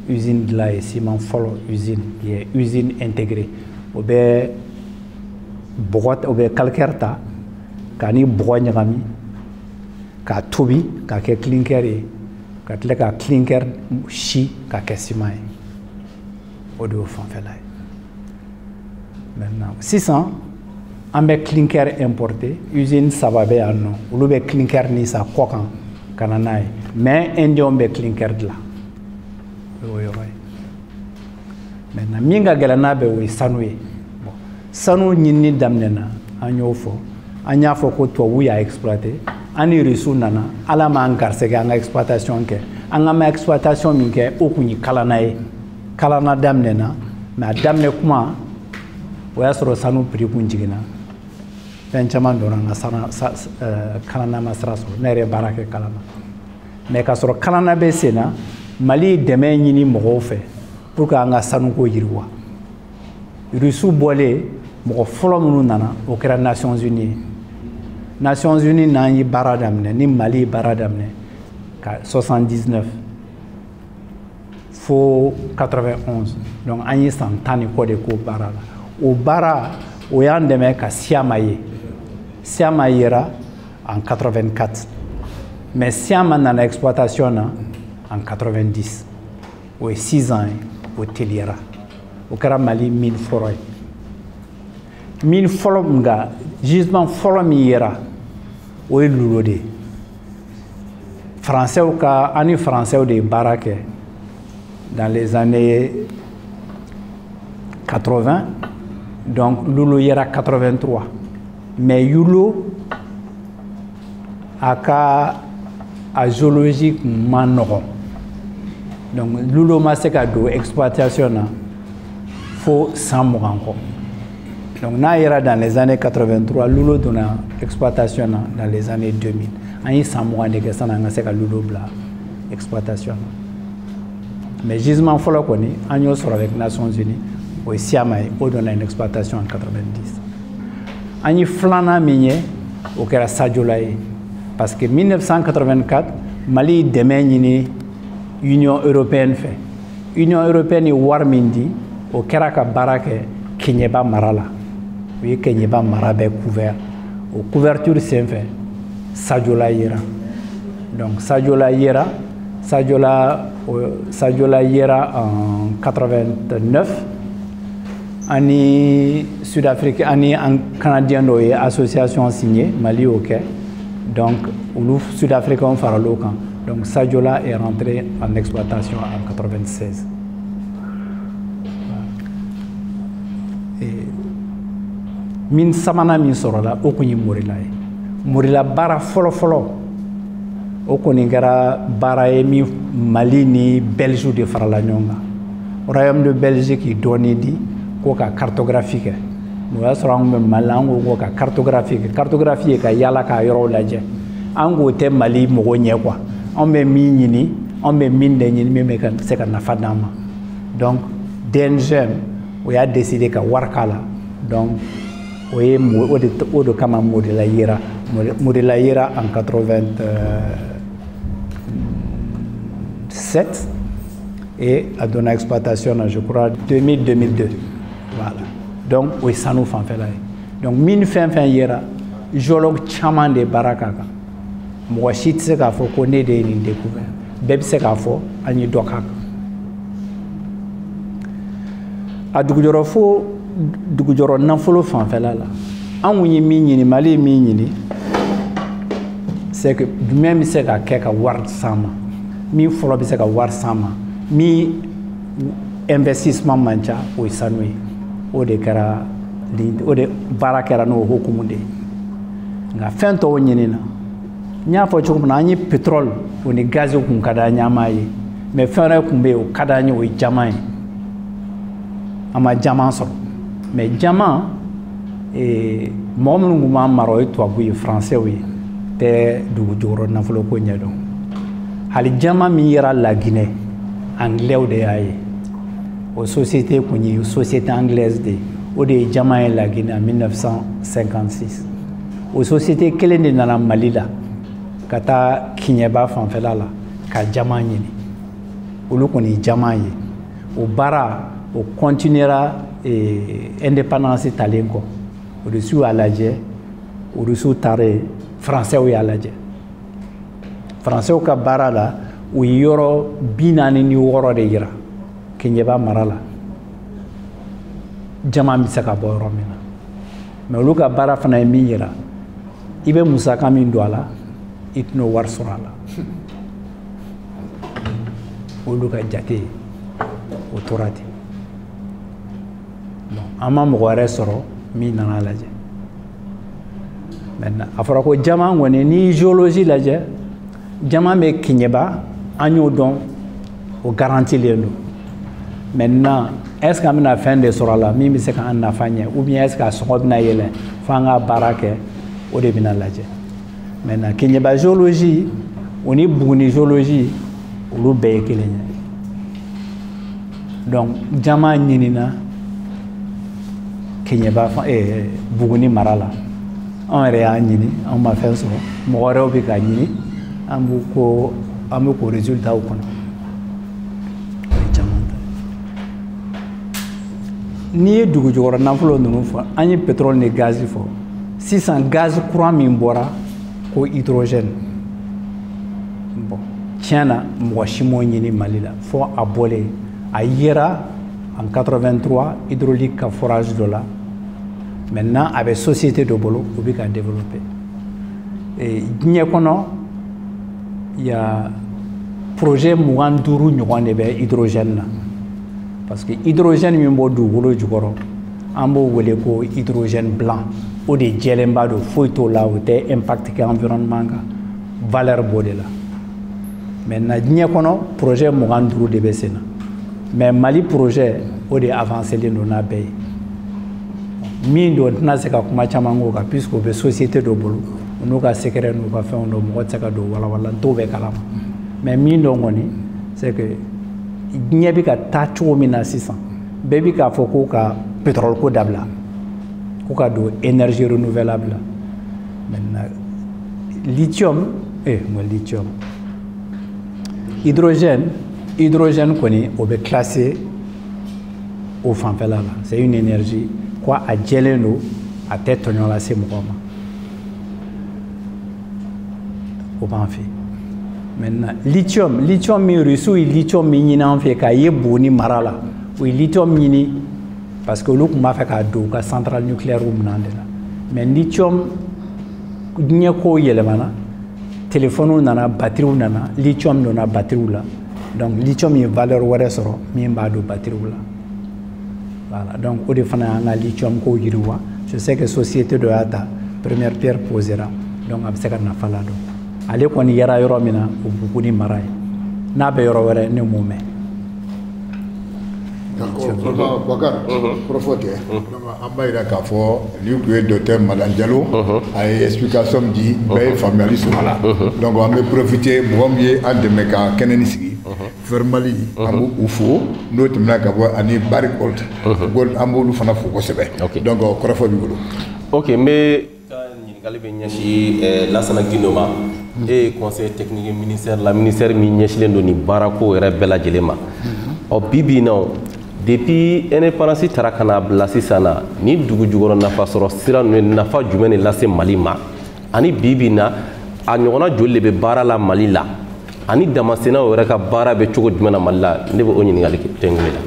usine dilan ye ciment fɔlɔ usine ye usine intégrée o bɛ calcaire ta k'a ni bɔgɔ ɲagami k'a tobi k'a kɛ clinker ye ka tila ka clinker si k'a kɛ ciment ye o de y'o fanfɛla ye maintenant sisan an bɛ clinker importé usine saba bɛ yan nɔ olu bɛ clinker ni sa kɔ kan ka na n'a ye mais Indienw bɛ clinker dilan o y'o yɔrɔ ye maintenant min ka gɛlɛn n'a bɛɛ o ye sanu ye sanu ɲinini daminɛna an y'o fɔ an y'a fɔ ko tubabu y'a exploité an ni Rusu nana ala m'an garisɛgɛ an ka exploitation kɛ an ka ma exploitation min kɛ o kun ye kalanna ye kalanna daminɛna mais a daminɛ kuma o y'a sɔrɔ sanu prix kun jiginna fɛn caman dɔnna an ka kalanna ma sira sɔrɔ ne yɛrɛ ye baara kɛ kalanna mais k'a sɔrɔ kalanna bɛ sen na Mali ye dɛmɛ ɲini mɔgɔw fɛ pour que an ka sanuko yiriwa Rusu bɔlen mɔgɔ fɔlɔ minnu nana o kɛra Nations Unies. Nations Unies n'an ye baara daminɛ ni Mali ye baara daminɛ ka 79 fo 91 donc an ye san 10 ni kɔ de k'o baara la. O baara o y'an dɛmɛ ka Siama ye. Siama yera en 84 mais Siama nana exploitation na en 90 o ye 6 ans ye o teliyara o kɛra Mali mine fɔlɔ ye. Mine fɔlɔ min ka gisement fɔlɔ min yera o ye Lulo de ye. Français ka ani Français de ye baara kɛ dans les années 80 donc Lulo yera 83 mais Lulo a géologie ma nɔgɔn donc Lulo ma se ka don exploitation na fo 120 kɔ. Donc, dans les années 83, Lulo donna exploitation dans les années 2000. On y a 100 mois de gestion dans la Lulo bla exploitation. Mais gisement follow qu'on est, on y a sur avec les Nations Unies, au Siamaï, on donne une exploitation en 90. On y a flana minier au Kera Sadjolaï. Parce que 1984, Mali démène l'Union européenne fait. L'Union européenne est warmindi au Kera Barake Kenyeba Marala. Oui, Kenyeba Marabe couvert. Au couverture c'est fait Sadjola Yera. Donc Sadjola Yera en 89. Ani Sud-Afrique, ani Canadien doye association signée Mali OK. Donc le Sud-Africain faralokan. Donc Sadjola est rentré en exploitation en 96. Min samana min sorola o kun ye morila ye morila baara fɔlɔ o kɔni kɛra baara ye min Mali ni Belgique de farala ɲɔgɔn kan Royaume de Belgique dɔɔni di ko ka cartographie kɛ o y'a sɔrɔ an bɛ Mali la an ko ka cartographie kɛ cartographie ye ka yaala k'a yɔrɔw lajɛ an k'o tɛ Mali mɔgɔ ɲɛ quoi an bɛ min ɲini an bɛ min de ɲini min bɛ se ka nafa d'an ma donc DNGM o y'a décidé ka wari k'a la donc o de kama Modela Yera en 87 et a donné exploitation je crois 2000-2002 voilà donc o ye sanu fanfɛla ye donc mine fɛn yera géologue caman de baara ka kan mɔgɔ si tɛ se k'a fɔ ko ne de ye nin découvert bɛɛ bɛ se k'a fɔ an ye dɔ k'a kan a dugujɔrɔ fo dugujɔrɔ nafolo fanfɛla la an ye min ɲini Mali ye min ɲini c'est que jumɛn bɛ se ka kɛ ka wari s'an ma min fɔlɔ bɛ se ka wari s'an ma min investissement man ca o ye sanu ye o de kɛra o de baara kɛra n'o hokumu de ye nka fɛn tɔw ɲinina n y'a fɔ cogo min na an ye pétrole o ni gaz kun ka d'an ye an m'a ye mais fɛn wɛrɛ kun bɛ yen o ka d'an ye o ye jama ye an ma jama sɔrɔ mais jama mɔgɔ minnu tun b'an mara o ye tubabu ye français ye tɛ dugu jukɔrɔ nafolo ko ɲɛdɔn hali jama min yera Laginɛ anglais de y'a ye o société kun ye société anglaise de o de ye jama ye Laginɛ en 1956 o société kelen de nana Mali la ka taa Kiɲɛba fanfɛla la ka jama ɲini olu kɔni ye jama ye o baara o continuera indépendance talen kɔ Rusiw y'a lajɛ Rusiw taara yen Français y'a lajɛ Français ka baara la u ye yɔrɔ 46 de yira Kiɲɛba mara la jama bɛ se ka bɔ yɔrɔ min na mais olu ka baara fana ye min yira i bɛ musaka min don a la i tɛn'o wari sɔrɔ a la olu ka jate o tora ten bon an ma mɔgɔ wɛrɛ sɔrɔ min nana lajɛ maintenant a fɔra ko jama kɔni ni géologie lajɛ jama bɛ Kiɲɛba an y'o dɔn o garantilen don maintenant est ce que an bɛna fɛn de sɔrɔ a la min bɛ se k'an nafa ɲɛ ou bien est ce que a sɔngɔ bɛna yɛlɛ fo an ka baara kɛ o de bɛna lajɛ maintenant Kiɲɛba géologie o ni Buguni géologie olu bɛɛ ye kelen ye donc jama ɲinina Kenyaba Buguni mara la an yɛrɛ y'a ɲini an ma fɛn sɔrɔ mɔgɔ wɛrɛw bɛ k'a ɲini an bɛ ko résultat kɔnɔ o ye caman ta n'i ye dugu jukɔrɔ nafolo ninnu fɔ an ye pétrole ni gaz fɔ sisan gaz courant min bɔra ko hydrogène bon tiɲɛ na mɔgɔ si m'o ɲini Mali la fo a bɔlen a yera en 83 hydraulique ka forage dɔ la maintenant avec société dɔ bolo o bɛ ka développer diɲɛ kɔnɔ il y a projet 25 ɲɔgɔn de bɛ hydrogène na parce que hydrogène min bɔ dugukolo jukɔrɔ an b'o wele ko hydrogène blanc o de jɛlenba don foyi t'o la o tɛ impact kɛ environnement kan valeur b'o de la maintenant diɲɛ kɔnɔ projet 25 de bɛ sen na mais Mali projet o de avancé len don n'a bɛɛ ye min don tɛna se ka kuma caman k'o kan puisque o bɛ société dɔ bolo o n'u ka secret n'u ka fɛnw dɔn mɔgɔ tɛ se ka don walawala n t'o bɛɛ kalama mais min dɔn kɔni c'est que diɲɛ bɛ ka taa cogo min na sisan bɛɛ bɛ k'a fɔ ko ka pétrole ko dabila ko ka don énergie renouvelable la maintenant lithium lithium hydrogène kɔni o bɛ classé o fanfɛla la c'est une énergie quoi a jɛlen don a tɛ tɔɲɔ lase mɔgɔ ma o b'an fɛ maintenant lithium min Rusiw ye lithium min ɲini an fɛ k'a ye Buguni mara la o ye lithium ɲini parce que olu tun b'a fɛ k'a don u ka centrale nucléaire minɛn de la mais lithium diɲɛ kow yɛlɛmana téléphone nana batterie nana lithium donna batterie la donc lithium ye valeur wɛrɛ sɔrɔ min b'a don batterie la voilà donc o de fana y'an ka lithium ko yiriwa je sais que société dɔ y'a ta première pierre posera donc a bɛ se ka nafa la dɔn ale kɔni yera yɔrɔ min na o Buguni mara ye n'a bɛ yɔrɔ wɛrɛ ne m'o mɛn. D'accord, Bakar, kɔrɔfɔ tɛ an b'a yira k'a fɔ ni tun ye docteur Madani Jalo a ye explication di bɛɛ ye faamuyali sɔrɔ a la donc an bɛ profiter mɔgɔ min ye an dɛmɛ ka kɛnɛ ni sigi Fer Mali an b'u fo n'o tɛmɛna ka bɔ ani Bari Gold an b'olu fana fo kosɛbɛ donc kɔrɔfɔ b'i bolo. Ok n bɛ ka ɲininkali bɛ ɲɛsin Lansana Gindo ma e ye conseil technique ministère la ministère min ɲɛsinnen don nin baarako yɛrɛ bɛɛ lajɛlen ma ɔ bi bi in na depuis indépendance taara ka na bila sisan na ni dugu jukɔrɔ nafa sɔrɔ sira ninnu nafa jumɛn de lase Mali ma ani bi bi in na a ɲɔgɔnna joli de bɛ baara la Mali la ani damasɛnɛw yɛrɛ ka baara bɛ cogo jumɛn na Mali la ne bɛ o ɲininkali kɛ tɛnkelen la.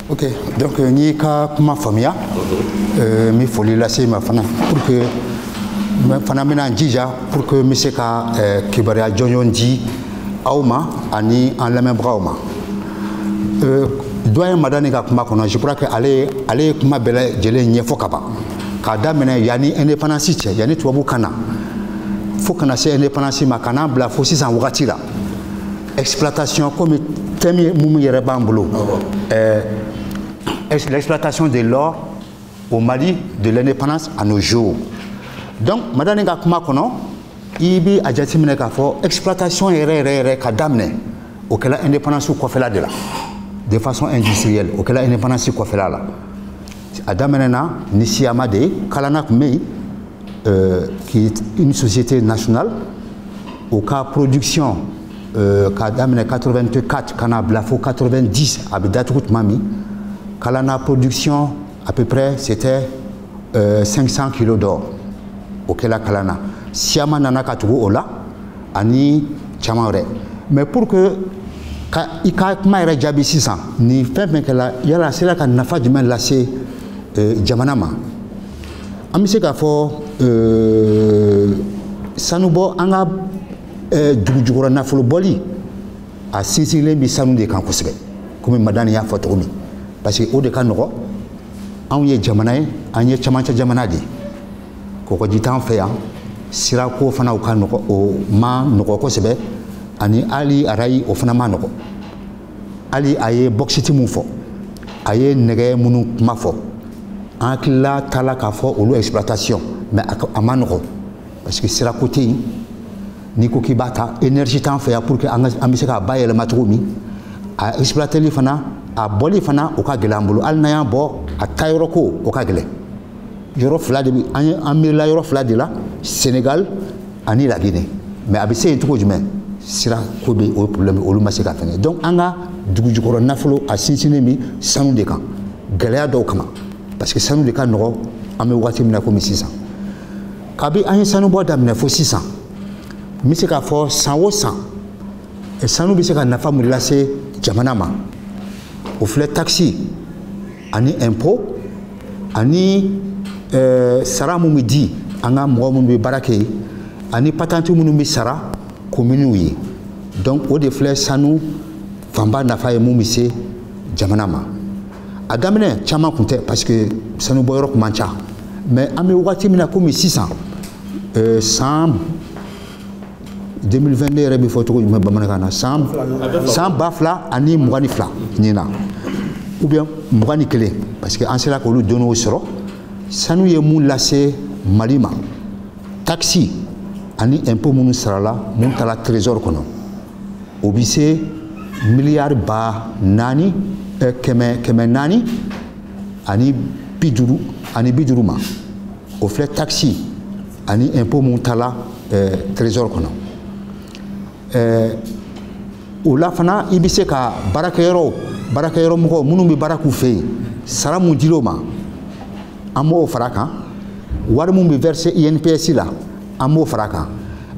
Ok, donc n y'i ka kuma faamuya n bɛ foli lase i ma fana pour que fana bɛna n jija pour que n bɛ se ka kibaruya jɔnjɔn di aw ma ani an lamɛnbagaw ma. Doyen Madani ka kuma kɔnɔ je crois que ale ye kuma bɛɛ lajɛlen ɲɛfɔ ka ban k'a daminɛ yanni indépendance cɛ yanni tubabu ka na fo kana se indépendance ma ka n'an bila fo sisan wagati la exploitation comme thème mun yɛrɛ b'an bolo l'exploitation de l'or au Mali de l'indépendance à nos jours donc Madani ka kuma kɔnɔ i bɛ a jateminɛ k'a fɔ exploitation yɛrɛ ka daminɛ o kɛla indépendance kɔfɛla de la de façon industrielle o kɛla indépendance kɔfɛla la a daminɛna ni Siyama de ye Kalana tun bɛ yen qui est une société nationale au cas production k'a daminɛ 84 ka na bila fo 90 a bɛ datugu tuma min Kalana production à peu près c'était 500 kilos d'or o kɛla Kalana Siyama nana ka tugu o la ani caman wɛrɛ mais pour que i ka kuma yɛrɛ jaabi sisan ni fɛn fɛn kɛla yala a sera ka nafa jumɛn lase jamana ma an bɛ se k'a fɔ sanubɔ an ka dugu jukɔrɔ nafolo bɔli a sinsinlen bɛ sanu de kan kosɛbɛ komi Madani y'a fɔ cogo min parce que o de ka nɔgɔ anw ye jamana ye an ye camancɛ jamana de ye kɔgɔji t'an fɛ yan sirako fana o ka nɔgɔ o ma nɔgɔ kosɛbɛ ani hali arayi o fana ma nɔgɔ hali a ye bɔkisiti mun fɔ a ye nɛgɛ minnu kuma fɔ an hakilila taala k'a fɔ olu exploitation mais a ma nɔgɔ parce que sirako tɛ yen n'i ko k'i b'a ta énergie t'an fɛ yan pour que an bɛ se k'a bayɛlɛma cogo min a exploiteli fana a bɔli fana o ka gɛlɛn an bolo hali n'an y'a bɔ a taa yɔrɔ ko o ka gɛlɛn yɔrɔ fila de an miirila yɔrɔ fila de la Sénégal ani la Guinée mais a bɛ se yen cogo jumɛn sira ko bɛ o problème olu ma se ka fɛngɛ donc an ka dugu jukɔrɔ nafolo a sinsinnen bɛ sanu de kan gɛlɛya dɔw kama parce que sanu de ka nɔgɔ an bɛ waati min na komi sisan kabi an ye sanu bɔ daminɛ fo sisan n bɛ se k'a fɔ san o san sanu bɛ se ka nafa mun lase jamana ma o filɛ taxi ani impôt ani sara mun bɛ di an ka mɔgɔ minnu bɛ baara kɛ yen ani patente minnu bɛ sara communes ye donc o de filɛ sanu fanba nafa ye mun bɛ se jamana ma a daminɛ caman tun tɛ parce que sanu bɔyɔrɔ tun man ca mais an bɛ wagati min na komi sisan san 2022 yɛrɛ bɛ fɔ cogo jumɛn bamanankan na san 2022 nin na ou bien 21 parce que an sera k'olu donnew sɔrɔ sanu ye mun lase Mali ma taxi ani impôt minnu sarala mun taara trésor kɔnɔ o bɛ se miliyari ba 4 kɛmɛ 4 ani 50 ma o filɛ taxi ani impôt mun taara trésor kɔnɔ o la fana i bɛ se ka baarakɛyɔrɔ mɔgɔw minnu bɛ baara k'u fɛ yen sara mun dir'o ma an b'o fara kan wari mun bɛ verser INPS la an b'o fara kan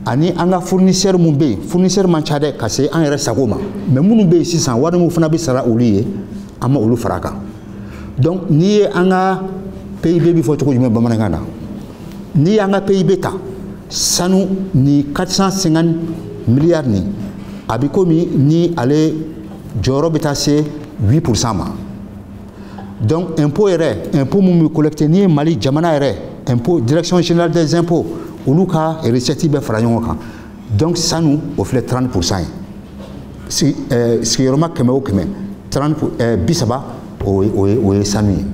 ani an ka fournisseur mun bɛ yen fournisseur man ca dɛ ka se an yɛrɛ sago ma mais minnu bɛ yen sisan wari mun fana bɛ sara olu ye an ma olu fara kan donc n'i ye an ka PIB bɛ fɔ cogo jumɛn bamanankan na n'i y'an ka PIB ta sanu ni 450 miliyari ni a bɛ komi ni ale jɔyɔrɔ bɛ taa se 8% ma donc impôt mun bɛ collecté n'i ye Mali jamana yɛrɛ impôt direction générale des impôts olu ka recette bɛ fara ɲɔgɔn kan donc sanu o filɛ 30% ye sigiyɔrɔma 100 o 100 30 o ye sanu ye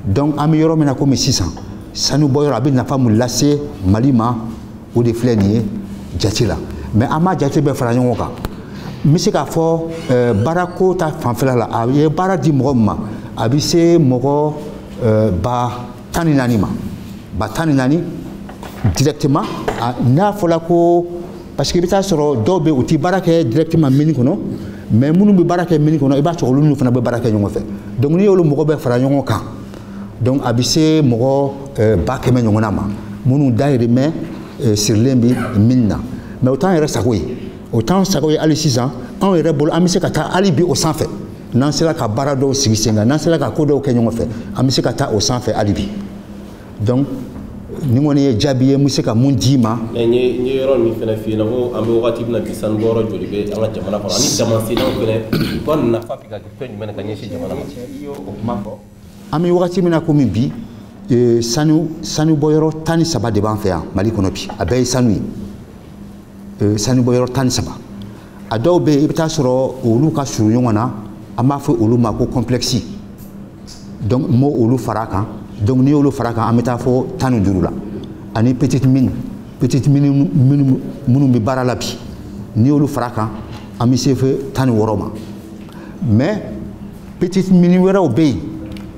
donc an bɛ yɔrɔ min na komi sisan sanu bɔyɔrɔ a bɛ nafa mun lase Mali ma o de filɛ nin ye jate la mais an m'a jate bɛɛ fara ɲɔgɔn kan n bɛ se k'a fɔ baarako ta fanfɛla la a ye baara di mɔgɔ min ma a bɛ se mɔgɔ ba 14 ma ba 14 directement n'a fɔra ko parce que i bɛ taa sɔrɔ dɔw bɛ yen u tɛ baara kɛ directement mairie kɔnɔ mais minnu bɛ baara kɛ mairie kɔnɔ i b'a sɔrɔ olu fana bɛ baara kɛ ɲɔgɔn fɛ donc n'i y'olu mɔgɔ bɛɛ fara ɲɔgɔn kan donc a bɛ se mɔgɔ ba 100 ɲɔgɔnna ma minnu dayirimɛ sirilen bɛ mine na mais o t'an yɛrɛ sago ye o t'an sago ye hali sisan anw yɛrɛ bolo an bɛ se ka taa hali bi o sanfɛ n'an sera ka baara dɔw sigi sen kan n'an sera ka ko dɔw kɛ ɲɔgɔn fɛ an bɛ se ka taa o sanfɛ hali bi donc ni kɔni ye jaabi ye n bɛ se ka mun d'i ma. n ye yɔrɔ min fana f'i ɲɛna ko an bɛ wagati min na bi sanu bɔyɔrɔ joli bɛ an ka jamana kɔnɔ ani damansennaw fana ko nafa bɛ ka kɛ fɛn jumɛn ka ɲɛsin jamana ma. i y'o kuma fɔ. an bɛ wagati min na komi bi sanu bɔyɔrɔ 13 de b'an fɛ yan Mali kɔnɔ bi a bɛɛ ye sanu ye sanu bɔyɔrɔ 13 a dɔw bɛ yen i bɛ taa sɔrɔ olu ka surun ɲɔgɔn na an b'a fɔ olu ma ko complexe donc n m'o olu fara a kan donc n'i y'olu fara a kan an bɛ taa fɔ 15 la ani petite mine minnu bɛ baara la bi n'i y'olu fara a kan an bɛ se fɔ 16 ma mais petite mine wɛrɛw bɛ yen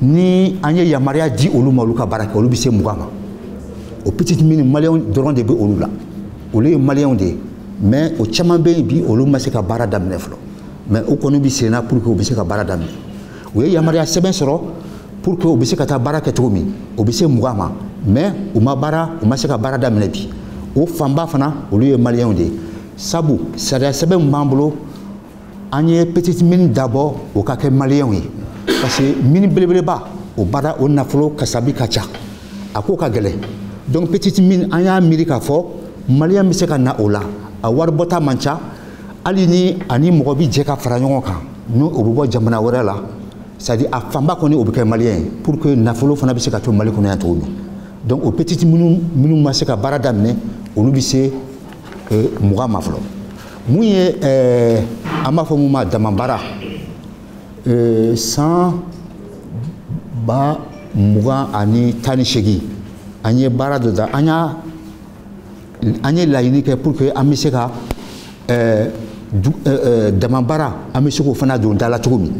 ni an ye yamaruya di olu ma olu ka baara kɛ olu bɛ se 20 ma o petite mine maliyɛnw dɔrɔn de bɛ olu la olu ye maliyɛnw de ye mais o caman bɛ yen bi olu ma se ka baara daminɛ fɔlɔ mais o kɔni bɛ senna pour que u bɛ se ka baara daminɛ u ye yamaruya sɛbɛn sɔrɔ pour que u bɛ se ka taa baara kɛ cogo min o bɛ se 20 ma mais u ma se ka baara daminɛ bi o fanba fana olu ye maliyɛnw de ye sabu sariya sɛbɛn min b'an bolo an ye petite mine dabɔ o ka kɛ maliyɛnw ye parce que mine belebeleba o baara o nafolo kasabi ka ca a ko ka gɛlɛn donc petite mine an y'a miiri k'a fɔ maliyɛn bɛ se ka na o la a wari bɔta man ca hali ni ani mɔgɔ bɛ jɛ ka fara ɲɔgɔn kan n'o bɛ bɔ jamana wɛrɛ la c'est à dire a fanba kɔni o bɛ kɛ maliyɛn ye pour que nafolo fana bɛ se ka to Mali kɔnɔ yan cogo min donc o petite minnu ma se ka baara daminɛ olu bɛ se 20 ma fɔlɔ mun ye an b'a fɔ mun ma dama baara 128 an ye baara dɔ da an ye laɲini kɛ pour que an bɛ se ka dama baara an bɛ se k'o fana don da la cogo min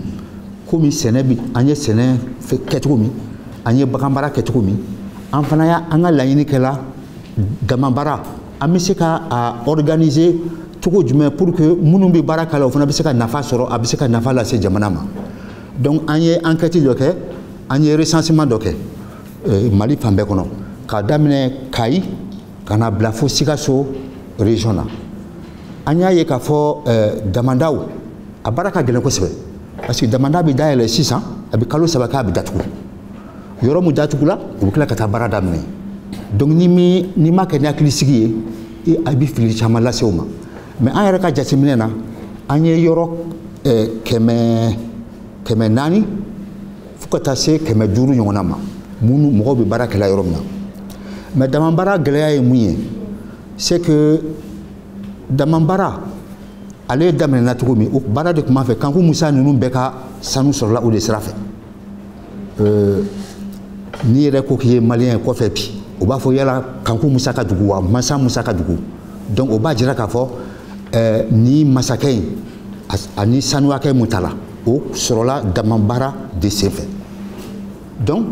ko komi sɛnɛ bi an ye sɛnɛ kɛ cogo min an ye bagan mara kɛ cogo min an fana y'a an ka laɲini kɛla dama baara an bɛ se ka organiser cogo jumɛn pour que minnu bɛ baara kɛ la o fana bɛ se ka nafa sɔrɔ a bɛ se ka nafa lase jamana ma donc an ye enquête dɔ kɛ an ye recensement dɔ kɛ Mali fan bɛɛ kɔnɔ k'a daminɛ Kayi ka na bila fo Sikaso région na an y'a ye k'a fɔ damandaw a baara ka gɛlɛn kosɛbɛ parce que damanda bɛ dayɛlɛ sisan a bɛ kalo 3 kɛ a bɛ datugu yɔrɔ min datugula u bɛ tila ka taa baara daminɛ donc ni ma kɛ ni hakilisigi ye a bɛ fili caman lase o ma mais an yɛrɛ ka jateminɛ na an ye yɔrɔ 400 fo ka taa se 500 ɲɔgɔnna ma minnu mɔgɔw bɛ baara kɛla yɔrɔ min na mais damabara gɛlɛya ye mun ye c'est que damabara ale daminɛna cogo min o baara de tun b'a fɛ Kanku Musa ninnu bɛɛ ka sanu sɔrɔla o de sira fɛ n'i yɛrɛ ko k'i ye maliyɛn ye kɔfɛ bi o b'a fɔ yala Kanku Musa ka dugu wa Masa Musa ka dugu donc o b'a jira k'a fɔ ni masakɛ in ani sanuyakɛ mun ta la o sɔrɔla damabara de senfɛ donc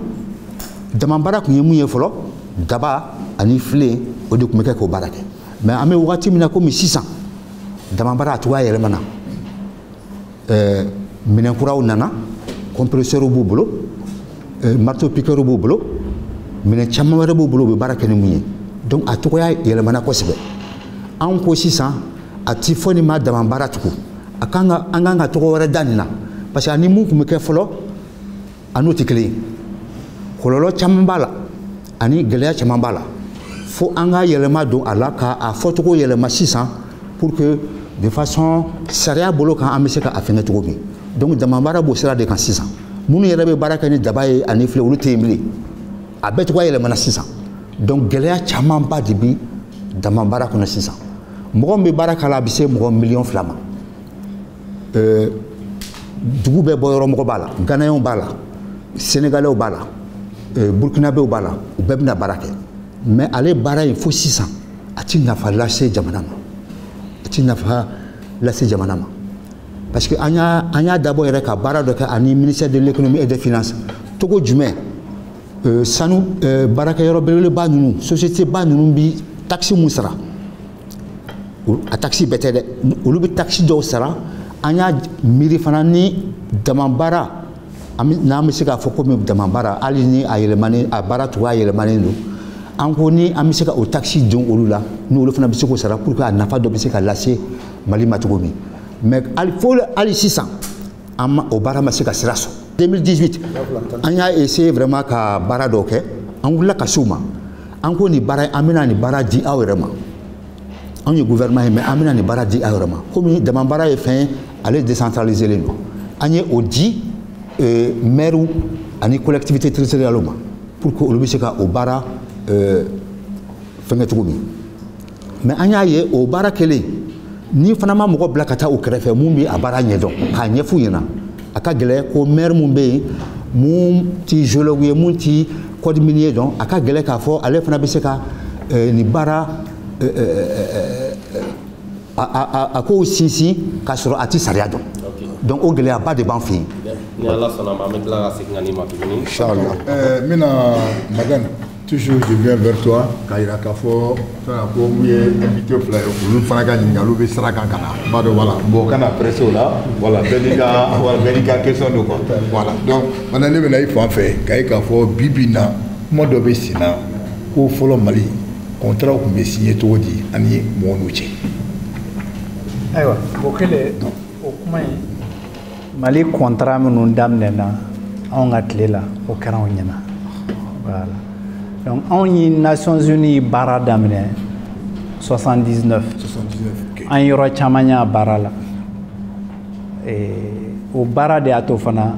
damabara tun ye mun ye fɔlɔ daba ani filen o de tun bɛ kɛ k'o baara kɛ mais an bɛ wagati min na komi sisan damabara a cogoya yɛlɛmana minɛn kuraw nana compresseur b'u bolo marteau piqueur b'u bolo minɛn caman wɛrɛ b'u bolo u bɛ baara kɛ ni mun ye donc a cogoya yɛlɛmana kosɛbɛ anw ko sisan a ti fɔ nin ma damabara tugun a kan ka an kan ka tɔgɔ wɛrɛ da nin na parce que ani mun tun bɛ kɛ fɔlɔ a n'o tɛ kelen ye kɔlɔlɔ caman b'a la ani gɛlɛya caman b'a la fo an ka yɛlɛma don a la k'a fɔcogo yɛlɛma sisan pour que de façon sariya bolo kan an bɛ se ka a fɛngɛ cogo min donc damabara b'o sira de kan sisan minnu yɛrɛ bɛ baara kɛ ni daba ye ani filɛ olu tɛ yen bilen a bɛɛ cogoya yɛlɛmana sisan donc gɛlɛya camanba de bi damabara kɔnɔ sisan mɔgɔ min bɛ baara k'a la a bɛ se mɔgɔ 2 ma dugu bɛɛ bɔyɔrɔmɔgɔ b'a la ganayɛnw b'a la sénégalais b'a la burkinabéw b'a la u bɛɛ bɛna baara kɛ mais ale baara in fo sisan a ti nafa lase jamana ma a ti nafa lase jamana ma parce que an y'a dabɔ yɛrɛ ka baara dɔ kɛ ani ministère de l'économie et des finances togo jumɛn sanu baarakɛyɔrɔ belebeleba ninnu société ba ninnu bi taxe mun sara a taxe bɛɛ tɛ dɛ olu bɛ taxe dɔw sara an y'a miiri fana ni damabara n'an bɛ se k'a fɔ komi damabara hali ni a yɛlɛmanen a baara cogoya yɛlɛmanen don an ko ni an bɛ se ka o taxe don olu la ni olu fana bɛ se k'o sara pour que a nafa dɔ bɛ se ka lase Mali ma cogo min mais hali sisan an ma o baara ma se ka sira sɔrɔ 2018 an y'a essayer vraiment ka baara dɔw kɛ an wulila ka se o ma an ko nin baara an bɛna nin baara di aw yɛrɛ ma anw ye gouvernement ye mais an bɛna nin baara di aw yɛrɛ ma komi damabara ye fɛn ye ale décentralisé len don an ye o di maires ani collectivités territoriales ma pour que olu bɛ se ka o baara fɛngɛ cogo min mais an y'a ye o baara kɛlen ni fana ma mɔgɔ bila ka taa o kɛrɛfɛ mun bɛ a baara ɲɛdɔn k'a ɲɛf'u ɲɛna a ka gɛlɛn ko maire mun bɛ yen mun ti géologue ye mun ti code minier dɔn a ka gɛlɛn k'a fɔ ale fana bɛ se ka nin baara a k'o sinsin k'a sɔrɔ a ti sariya dɔn donc o gɛlɛyaba de b'an fɛ yen. ni ala sɔnna ma an bɛ tila ka segin ka n'i ma tuguni. Inchallah. Mina madame toujours je viens vers toi k'a yira k'a fɔ ko mun ye invité fila ye olu fana ka ɲininkaliw bɛ sira kan ka na n b'a dɔn voilà bon kana presse o la voilà bɛɛ n'i ka question don quoi voilà donc maintenant ne bɛna i fan fɛ k'a ye k'a fɔ bi bi in na kuma dɔ bɛ sen na ko fɔlɔ Mali contrat tun bɛ signé cogo di ani mɔgɔw n'u cɛ. ayiwa o kɛlen o kuma in Mali contrat minnu daminɛna anw ka tile la o kɛra anw ɲɛna voilà donc anw ye Nations Unies baara daminɛ 79 an yɔrɔ caman y'a baara la o baara de y'a to fana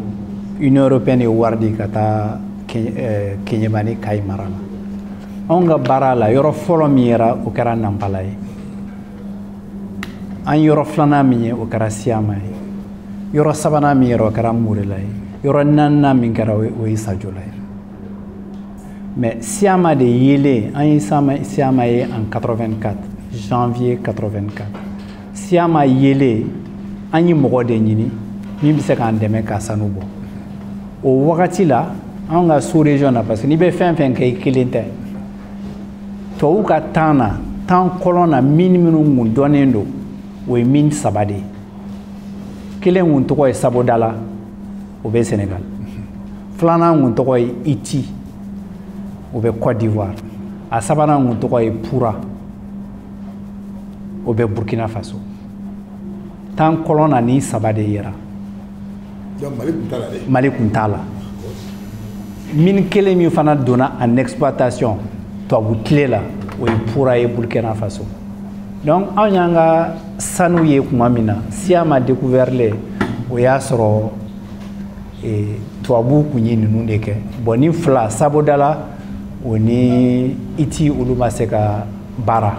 Union européenne ye wari di ka taa Keɲeba ni Kayi mara la anw ka baara la yɔrɔ fɔlɔ min yɛra o kɛra Nampala ye an yɔrɔ filanan min ye o kɛra Siama ye yɔrɔ sabanan min yɛra o kɛra Murela ye yɔrɔ naaninan min kɛra o ye Sajola ye mais Siama de yelen an ye Siama ye en 84 janvier 84 Siama yelen an ye mɔgɔ de ɲini min bɛ se k'an dɛmɛ ka sanu bɔ o wagati la an ka sous région na parce que n'i bɛ fɛn fɛn kɛ i kelen tɛ tubabuw ka temps na temps colon na min minnu kun dɔnnen don o ye mine 3 de ye kelen kun tɔgɔ ye Sabodala o bɛ Sénégal filanan kun tɔgɔ ye Iti o bɛ Côte d'Ivoire a sabanan kun tɔgɔ ye Pura o bɛ Burkina Faso temps colon na ni 3 de yera Mali kun t'a la mine kelen min fana donna en exploitation tubabu tile la o ye Pura ye Burkina Faso donc anw y'an ka sanu ye kuma min na siya ma découvert le o y'a sɔrɔ tubabu kun ye ninnu de kɛ bon ni fila Sabodala o ni Iti olu ma se ka baara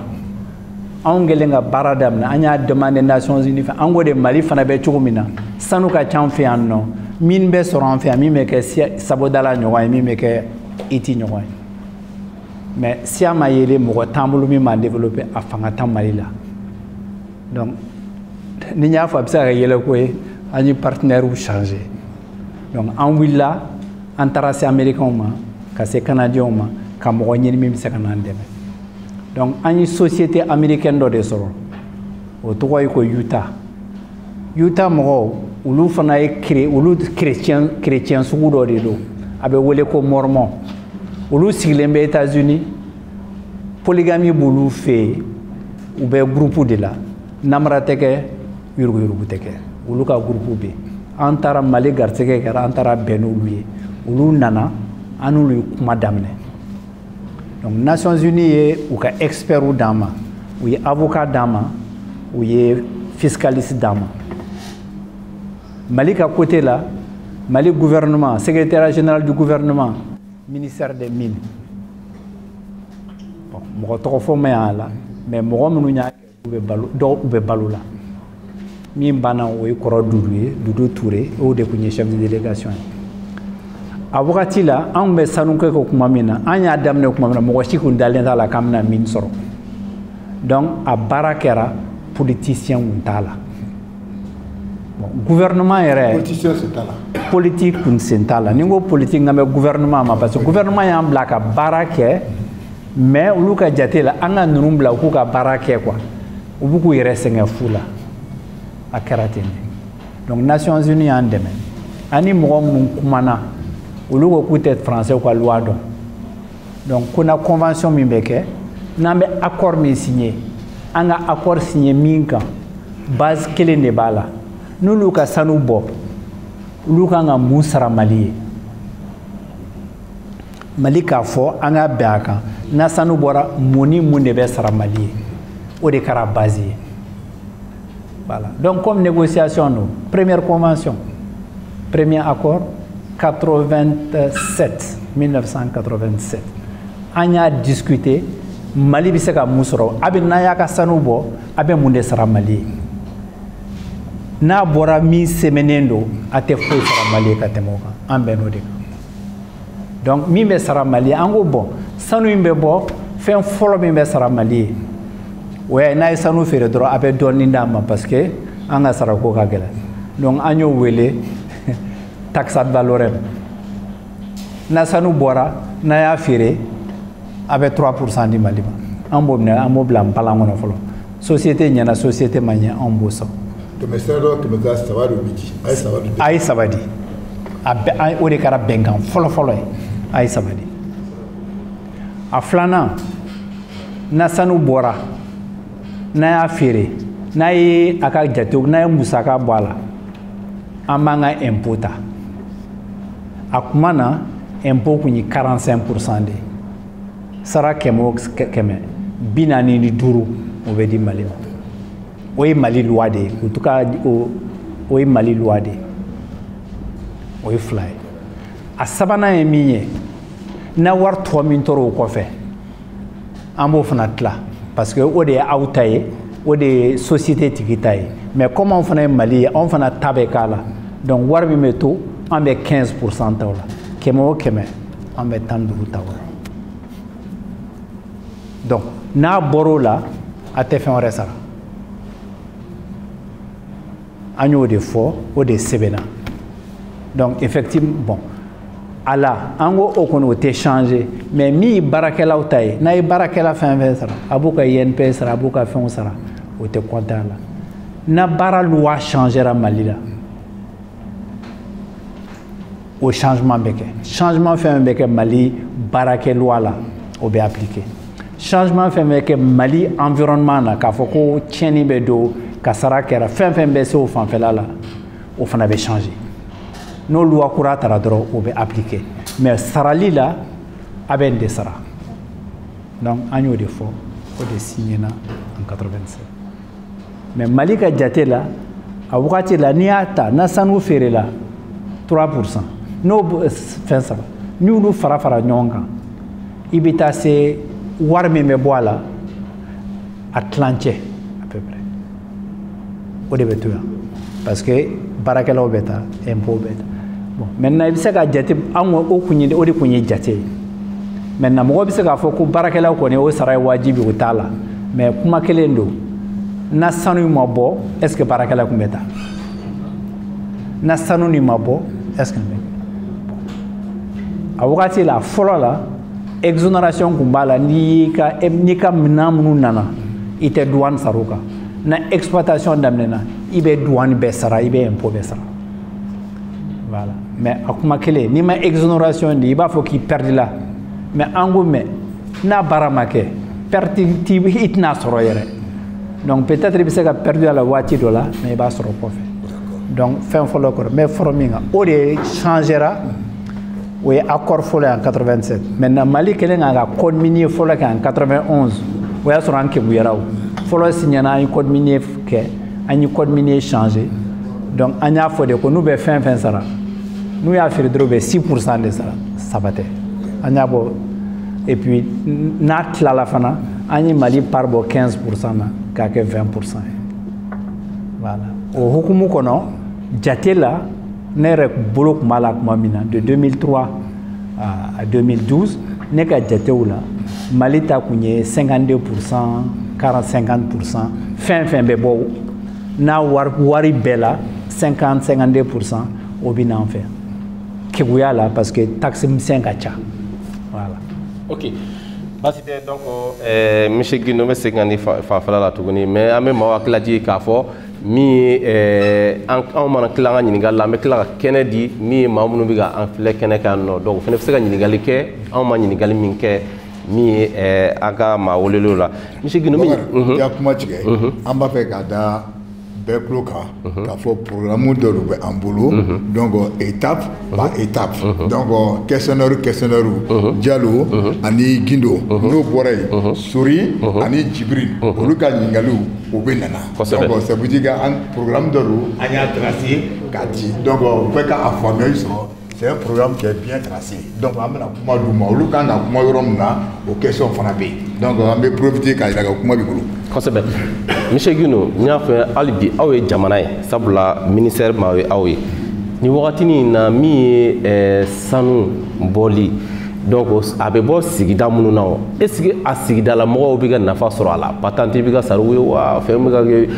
anw kɛlen ka baara daminɛ an y'a demandé Nations Unies fɛ an ko de Mali fana bɛ cogo min na sanu ka ca an fɛ yan nɔ min bɛ sɔrɔ an fɛ yan min bɛ kɛ Sabodala ɲɔgɔn ye min bɛ kɛ Iti ɲɔgɔn ye mais siya ma yele mɔgɔ t'an bolo min m'a développé a fanga ta Mali la donc ni y'a fɔ a bɛ se ka kɛ yɛlɛ ko ye an ye partenaires changé donc an wulila an taara se américains ma ka se canadiens ma ka mɔgɔ ɲini min bɛ se ka n'an dɛmɛ donc an ye société américaine dɔ de sɔrɔ o tɔgɔ ye ko Utah mɔgɔw olu fana ye olu chrétien sugu dɔ de don a bɛ wele ko mormon olu sigilen bɛ États-Unis polygamie b'olu fɛ yen u bɛ groupe de la namara tɛ kɛ yuruguyurugu tɛ kɛ olu ka groupe bɛ yen an taara Mali garisɛgɛ kɛra an taara bɛn n'olu ye olu nana an n'olu ye kuma daminɛ donc Nations Unies ye u ka experts d'an ma u ye avocat d'an ma u ye fiscaliste d'an ma Mali ka côté la Mali gouvernement secrétaire général du gouvernement ministère des mines bon mɔgɔ tɔgɔ fɔ ma y'a la mais mɔgɔ minnu y'a kɛ u bɛ balo la min banna o ye kɔrɔ Dudu ye Dudu Touré o de kun ye chef de délégation ye a wagati la an bɛ sanu kɛ kuma min na an y'a daminɛ kuma min na mɔgɔ si kun dalen t'a la k'an bɛna mine sɔrɔ donc a baara kɛra politicien kun t'a la bon gouvernement yɛrɛ politicien sen t'a la politique kun sen t'a la ni n ko politique n ka bɛ gouvernement ma parce que gouvernement y'an bila ka baara kɛ mais olu ka jate la an ka ninnu bila u k'u ka baara kɛ quoi u b'u k'u yɛrɛ sɛgɛn fu la a kɛra ten de donc Nations Unies y'an dɛmɛ ani mɔgɔ minnu kumana olu ko k'u tɛ français ka loi dɔn donc ko na convention min bɛ kɛ n'an bɛ accord min signé an ka accord signé min kan base kelen de b'a la n'olu ka sanu bɔ olu kan ka mun sara Mali ye Mali k'a fɔ an ka bɛn a kan na sanu bɔra mun ni mun de bɛ sara Mali ye o de kɛra base ye voilà donc comme négociation don première convention premier accord 1987 an y'a discuté Mali bɛ se ka mun sɔrɔ a bɛ n'a y'a ka sanu bɔ a bɛ mun de sara Mali ye n'a bɔra min sɛmɛnen don a tɛ foyi sara Mali ye ka tɛmɛ o kan an bɛn n'o de kan donc min bɛ sara Mali ye an ko bon sanu in bɛ bɔ fɛn fɔlɔ min bɛ sara Mali ye o ye n'a ye sanu feere dɔrɔn a bɛ dɔɔnin d'a ma parce que an ka sarako ka gɛlɛn donc an y'o wele taxe ad valorem na sanu bɔra n'a y'a feere a bɛ 3% di Mali ma an b'o minɛ an b'o bila npalan kɔnɔ fɔlɔ société ɲɛna société ma ɲɛ an b'o sɔrɔ kɛmɛ sira dɔ kɛmɛ taa saba de bi di a ye saba di o de kɛra bɛnkan fɔlɔ ye a ye saba di a filanan na sanu bɔra n'a y'a feere n'a ye a ka jatew n'a ye musaka bɔ a la an b'an ka impôt ta a kuma na impôt kun ye 45% de sara kɛmɛ o kɛmɛ 45 o bɛ di Mali ma o ye Mali loi de ye en tout cas o ye Mali loi de ye o ye fila ye a sabanan ye min ye na wari tɔ min tora o kɔfɛ an b'o fana tila parce que o de ye aw ta ye o de ye société tigi ta ye mais comme anw fana ye Mali ye anw fana ta bɛ k'a la donc wari min bɛ to an bɛ 15% ta o la kɛmɛ o kɛmɛ an bɛ 15 ta o la donc n'a bɔra o la a tɛ fɛn wɛrɛ sara an y'o de fɔ o de sɛbɛnna donc effectivement bon a la an ko o kɔni o tɛ changer mais min ye baarakɛlaw ta ye n'a ye baarakɛla fɛn fɛn sara a b'u ka INP sara a b'u ka fɛnw sara o tɛ compter a la na baara loi changera Mali la o changement bɛ kɛ changement fɛn bɛ kɛ Mali baarakɛ loi la o bɛ appliquer changement fɛn bɛ kɛ Mali environnement na k'a fɔ ko tiɲɛni bɛ don ka sara kɛra fɛn fɛn bɛ se o fanfɛla la o fana bɛ changer n'o loi kura tara dɔrɔn o bɛ appliquer mais sarali la a bɛ nin de sara donc an y'o de fɔ o de signé na en 87 mais Mali ka jate la a wagati la n'i y'a ta na sanu feere la 3% n'o fɛn saba n'i y'olu fara fara ɲɔgɔn kan i bɛ taa se wari min bɛ bɔ a la a tilancɛ à peu près o de bɛ to yan parce que baarakɛlaw bɛ taa impôt bɛ taa bon maintenant i bɛ se ka jate an ko o kun ye o de kun ye jate ye maintenant mɔgɔ bɛ se k'a fɔ ko baarakɛlaw kɔni o sara ye wajibi o t'a la mais kuma kelen don na sanu ma bɔ est ce que baarakɛla kun bɛ taa na sanu ni ma bɔ est ce que a wagati la fɔlɔ la exonération kun b'a la n'i ka minɛn minnu nana i tɛ douane sara o kan na exploitation daminɛna i bɛ douane bɛɛ sara i bɛ impôt bɛɛ sara voilà mais a kuma kelen n'i ma exonération di i b'a fɔ k'i perdre la mais an ko mɛ n'a baara ma kɛ perte i tɛna sɔrɔ yɛrɛ donc peut-être i bɛ se ka perdre a la waati dɔ la mais i b'a sɔrɔ kɔfɛ donc fɛn fɔlɔ kɔrɔ mais fɔlɔ min kan o de changera o ye accord fɔlɔ ye en 87 maintenant Mali kɛlen k'a ka code minier fɔlɔ kɛ en 91 o y'a sɔrɔ an kekuyara o fɔlɔ signana an ye code minier kɛ an ye code minier changer donc an y'a fɔ de ko n'u bɛ fɛn fɛn sara n'u y'a feere dɔrɔn u bɛ 6% de sara saba tɛ an y'a bɔ et puis n'a tilala fana an ye Mali part bɔ 15% na k'a kɛ 20% ye voilà o hukumu kɔnɔ jate la ne yɛrɛ bolo tun b'a la tuma min na de 2003 à 2012 ne ka jatew la Mali ta kun ye 52% 40-50% fɛn fɛn bɛ bɔ n'a wari bɛɛ la 50-52% o bɛ n'an fɛ keguya la parce que taxe misɛn ka ca voilà. Ok baasi tɛ donc monsieur Guindo n bɛ segin ka ni fanfɛla la tuguni mais an bɛ maaw hakili lajigin k'a fɔ min ye anw mana tila an ka ɲininkali la an bɛ tila ka kɛnɛ di min ye maa minnu bɛ ka an filɛ kɛnɛ kan nɔ donc o fana bɛ se ka ɲininkali kɛ anw ma ɲininkali min kɛ min ye an ka maa welelenw la monsieur Guindo min i y'a kuma tigɛ an b'a fɛ k'a da bɛɛ tulo kan k'a fɔ programme dɔ de bɛ an bolo donc étape par étape donc questionnaire Diallo ani Guindo n'o bɔra yen Sori ani Djibril olu ka ɲininkaliw o bɛ nana donc ça veut dire que an programme dɔ don an y'a tracé k'a di donc bɛɛ ka a faamuyali sɔrɔ c'est un programme qui est bien tracé donc an bɛna kuma d'u ma olu kan ka kuma yɔrɔ min na o question fana bɛ yen donc an bɛ profiter k'a jira ka kuma b'i bolo kosɛbɛ monsieur Guindo n y'a fɛ hali bi aw ye jamana ye sabula ministère ma ye aw ye ni wagatinin na min ye sanu bɔli donc a bɛ bɔ sigida minnu na o est ce que a sigidala mɔgɔw bɛ ka nafa sɔrɔ a la patente bɛ ka sara u ye wa fɛn bɛ ka kɛ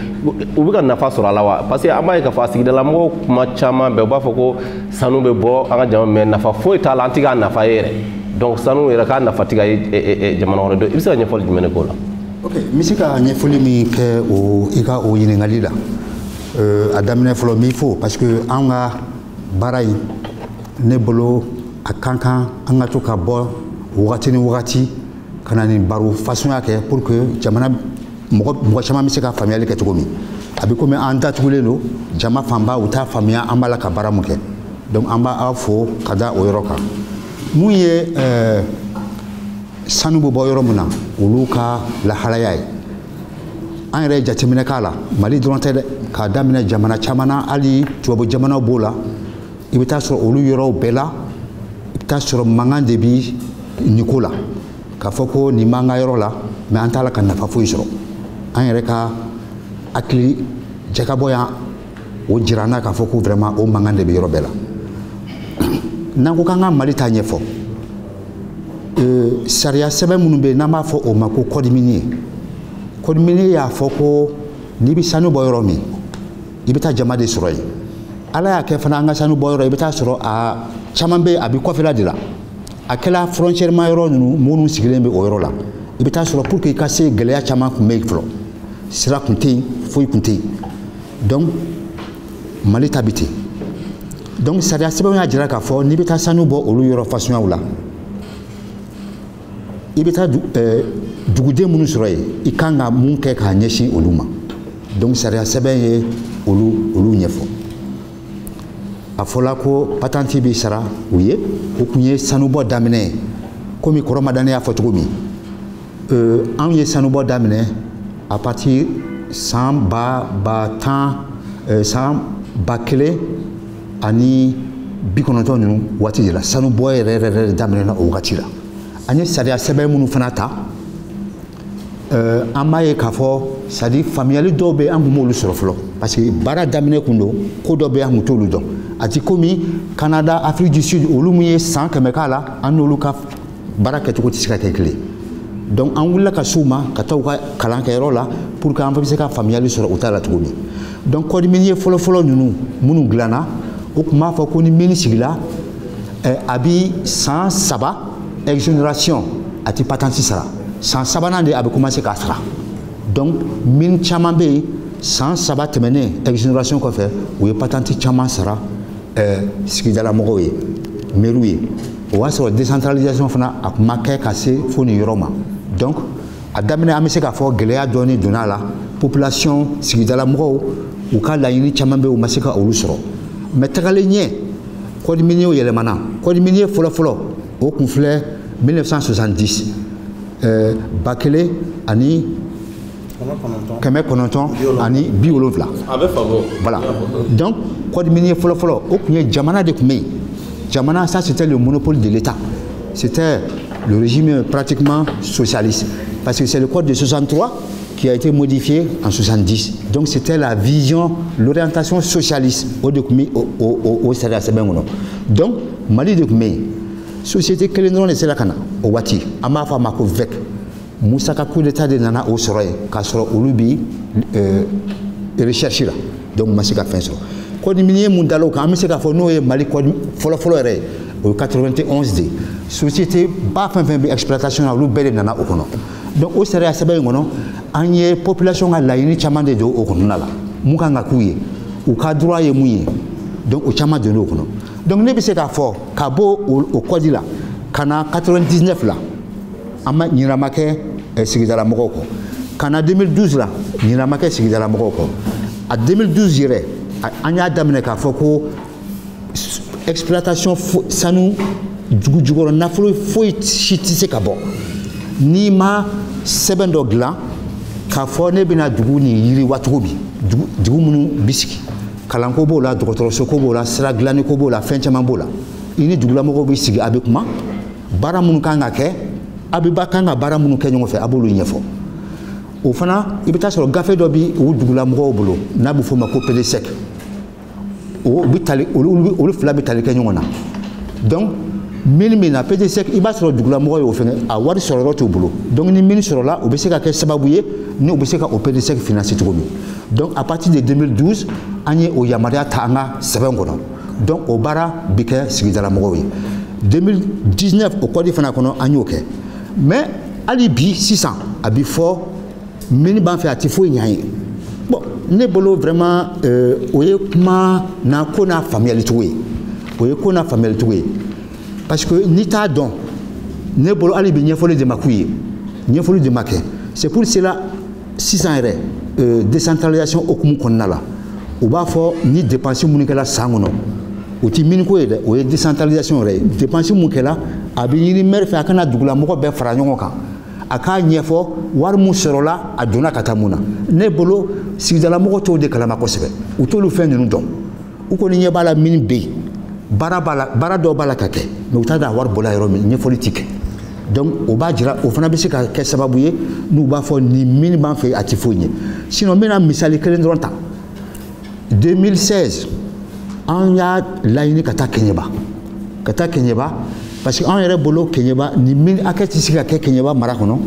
u bɛ ka nafa sɔrɔ a la wa parce que an b'a ye k'a fɔ a sigidala mɔgɔw kuma caman bɛɛ u b'a fɔ ko sanu bɛ bɔ an ka jama mais nafa foyi t'a la an tɛ k'a nafa ye yɛrɛ donc sanu yɛrɛ k'a nafa tɛ ka ye jamana wɛrɛ dɔn i bɛ se ka ɲɛfɔli jumɛn de k'o la. ok n bɛ se ka ɲɛfɔli min kɛ o i ka o ɲininkali la a daminɛ fɔlɔ n b'i fo parce que an ka baara in ne bolo a kan kan an ka to ka bɔ wagati ni wagati ka na nin baro fasuguya kɛ pour que jamana mɔgɔ caman bɛ se ka faamuyali kɛ cogo min a bɛ komi an datugulen don jama fanba u t'a faamuya an b'a la ka baara mun kɛ donc an b'a fo ka da o yɔrɔ kan mun ye sanu bɛ bɔ yɔrɔ min na olu ka lahalaya ye an yɛrɛ ye jateminɛ k'a la mali dɔrɔn tɛ dɛ k'a daminɛ jamana caman na hali tubabu jamanaw b'o la i bɛ taa sɔrɔ olu yɔrɔw bɛɛ la i bɛ taa sɔrɔ mankan de bi nin ko la k'a fɔ ko nin b'an ka yɔrɔ la mais an t'a la ka nafa foyi sɔrɔ an yɛrɛ ka hakili jakabɔ yan o jira n na k'a fɔ ko vraiment o mankan de bɛ yɔrɔ bɛɛ la n'an ko k'an ka mali ta ɲɛfɔ sariya sɛbɛn minnu bɛ yen n'an b'a fɔ o ma ko code minier y'a fɔ ko n'i bɛ sanu bɔ yɔrɔ min i bɛ taa jama de sɔrɔ yen ala y'a kɛ fana an ka sanu bɔ yɔrɔ i bɛ taa sɔrɔ a caman bɛ a bɛ kɔfɛla de la a kɛla frontière ma yɔrɔ ninnu minnu sigilen bɛ o yɔrɔ la i bɛ taa sɔrɔ pour que i ka se gɛlɛya caman tun bɛ yen fɔlɔ sira tun tɛ yen foyi tun tɛ yen donc Mali ta bɛ ten donc sariya sɛbɛnw y'a jira k'a fɔ n'i bɛ taa sanu bɔ olu yɔrɔ fasuguyaw la i bɛ taa duguden minnu sɔrɔ yen i kan ka mun kɛ k'a ɲɛsin olu ma donc sariya sɛbɛn ye olu ɲɛfɔ a fɔla ko patenti bɛ sara u ye o tun ye sanubɔ daminɛ ye komi kɔrɔmadani y'a fɔ cogo min anw ye sanubɔ daminɛ à partir san ba kelen ani 90 ninnu waati de la sanubɔ yɛrɛ daminɛna o wagati la an ye sariya sɛbɛn minnu fana ta an b'a ye k'a fɔ c'est à dire faamuyali dɔw bɛ an tun m'olu sɔrɔ fɔlɔ parce que baara daminɛ kun don ko dɔ bɛ an tun t'olu dɔn a ti komi Canada Afrique du Sud olu min ye san 100 k'a la an n'olu ka baara kɛcogo tɛ se ka kɛ kelen donc an wulila ka s'u ma ka taa u ka kalan kɛyɔrɔ la pour que an bɛ se ka faamuyali sɔrɔ u ta la cogo min donc code minier fɔlɔfɔlɔ ninnu minnu dilanna o tun b'a fɔ ko ni mini sigila a bi san 3 exonération a ti patenti sara san 3nan de a bɛ commencer k'a sara donc mini caman bɛ yen san 3 tɛmɛnen exonération kɔfɛ u ye patenti caman sara sigidala mɔgɔw ye mairie ye o y'a sɔrɔ décentralisation fana a tun ma kɛ ka se fo nin yɔrɔ ma donc a daminɛ an bɛ se k'a fɔ gɛlɛya dɔɔni donna a la population sigidala mɔgɔw u ka laɲini caman bɛ u ma se ka olu sɔrɔ mais tagalen ɲɛ code minier yɛlɛmana code minier fɔlɔfɔlɔ o tun filɛ 1970 ba kelen ani 900 ani 70 voilà donc code minier fɔlɔfɔlɔ o tun ye jamana de tun bɛ yen jamana ça c'était le monopole de l'État c'était le régime pratiquement socialiste parce que c'est le code de 63 qui a été modifié en 70 donc c'était la vision l'orientation socialiste au sariya sɛbɛn kɔnɔ donc Mali de tun bɛ yen société kelen dɔrɔn de sera ka na o waati an b'a fɔ a ma ko VEC Musa ka coup d'état de nana o sɔrɔ yen k'a sɔrɔ olu bi recherche la donc ma se ka fɛn sɔrɔ code minier mun dala o kan an bɛ se k'a fɔ n'o ye Mali code fɔlɔfɔlɔ yɛrɛ ye o ye 91 de société ba fɛn fɛn bɛ exploitation na olu bɛɛ de nana o kɔnɔ donc o sariya sɛbɛn in kɔnɔ an ye population ka laɲini caman de don o kɔnɔna la mun kan ka k'u ye u ka droit ye mun ye donc o caman donn'o kɔnɔ donc ne bɛ se k'a fɔ ka bɔ o code la ka na 99 la an ma ɲinɛ ma kɛ sigidala mɔgɔw kɔ ka na 2012 la ɲinɛ ma kɛ sigidala mɔgɔw kɔ a 2012 yɛrɛ an y'a daminɛ k'a fɔ ko exploitation sanu jugujugɔrɔ nafolo foyi si tɛ se ka bɔ n'i ma sɛbɛn dɔ dilan k'a fɔ ne bɛna dugu nin yiriwa cogo min dugu minnu bi sigi kalanko b'o la dɔgɔtɔrɔsoko b'o la sira dilaniko b'o la fɛn caman b'o la i ni dugulamɔgɔw bɛ sigi a bɛ kuma baara minnu kan ka kɛ a bɛ kan ka baara minnu kɛ ɲɔgɔn fɛ a b'olu ɲɛfɔ o fana i bɛ taa sɔrɔ gafe dɔ bɛ o dugulamɔgɔw bolo n'a bɛ f'o ma ko PDSEC o bɛ tali olu fila bɛ tali kɛ ɲɔgɔn na donc mini min na PDSEC i b'a sɔrɔ dugulamɔgɔ ye o fɛngɛ a wari sɔrɔ yɔrɔ t'u bolo donc ni mini sɔrɔla o bɛ se ka kɛ sababu ye ni o bɛ se ka o PDSEC financer cogo min donc à partir de 2012 an ye o yamaruya ta an ka sɛbɛn kɔnɔ donc o baara bɛ kɛ sigidalamɔgɔw ye 2019 o code fana kɔnɔ an y'o kɛ mais hali bi sisan a bɛ fɔ mini b'an fɛ a tɛ foyi ɲɛ ye bon ne bolo vraiment o ye kuma na ko n'a faamuyali cogo ye o ye ko n'a faamuyali cogo ye parce que n'i t'a dɔn ne bolo hali bi ɲɛfɔli de ma k'u ye ɲɛfɔli de ma kɛ c'est pour cela sisan yɛrɛ décentralisation hokumu kɔnɔna la u b'a fɔ ni dépense minnu kɛla san kɔnɔ o ti mini ko ye dɛ o ye décentralisation yɛrɛ ye dépense mun kɛla a bɛ ɲini maire fɛ a kana dugulamɔgɔ bɛɛ fara ɲɔgɔn kan a k'a ɲɛfɔ wari mun sɔrɔla a donna ka taa mun na ne bolo sigidalamɔgɔ t'o de kalama kosɛbɛ u t'olu fɛn ninnu dɔn u kɔni ɲɛ b'a la mini bɛ yen baara dɔw b'a la ka kɛ mais u t'a dɔn a wari bɔla yɔrɔ min ɲɛfɔli ti kɛ donc o b'a jira o fana bɛ se ka kɛ sababu ye n'u b'a fɔ nin mini b'an fɛ a ti foyi ɲɛ sinon n bɛna misali kelen dɔrɔn ta 2016 an y'a laɲini ka taa Kɛɲɛba parce que an yɛrɛ bolo Kɛɲɛba nin mini hakɛ tɛ se ka kɛ Kɛɲɛba mara kɔnɔ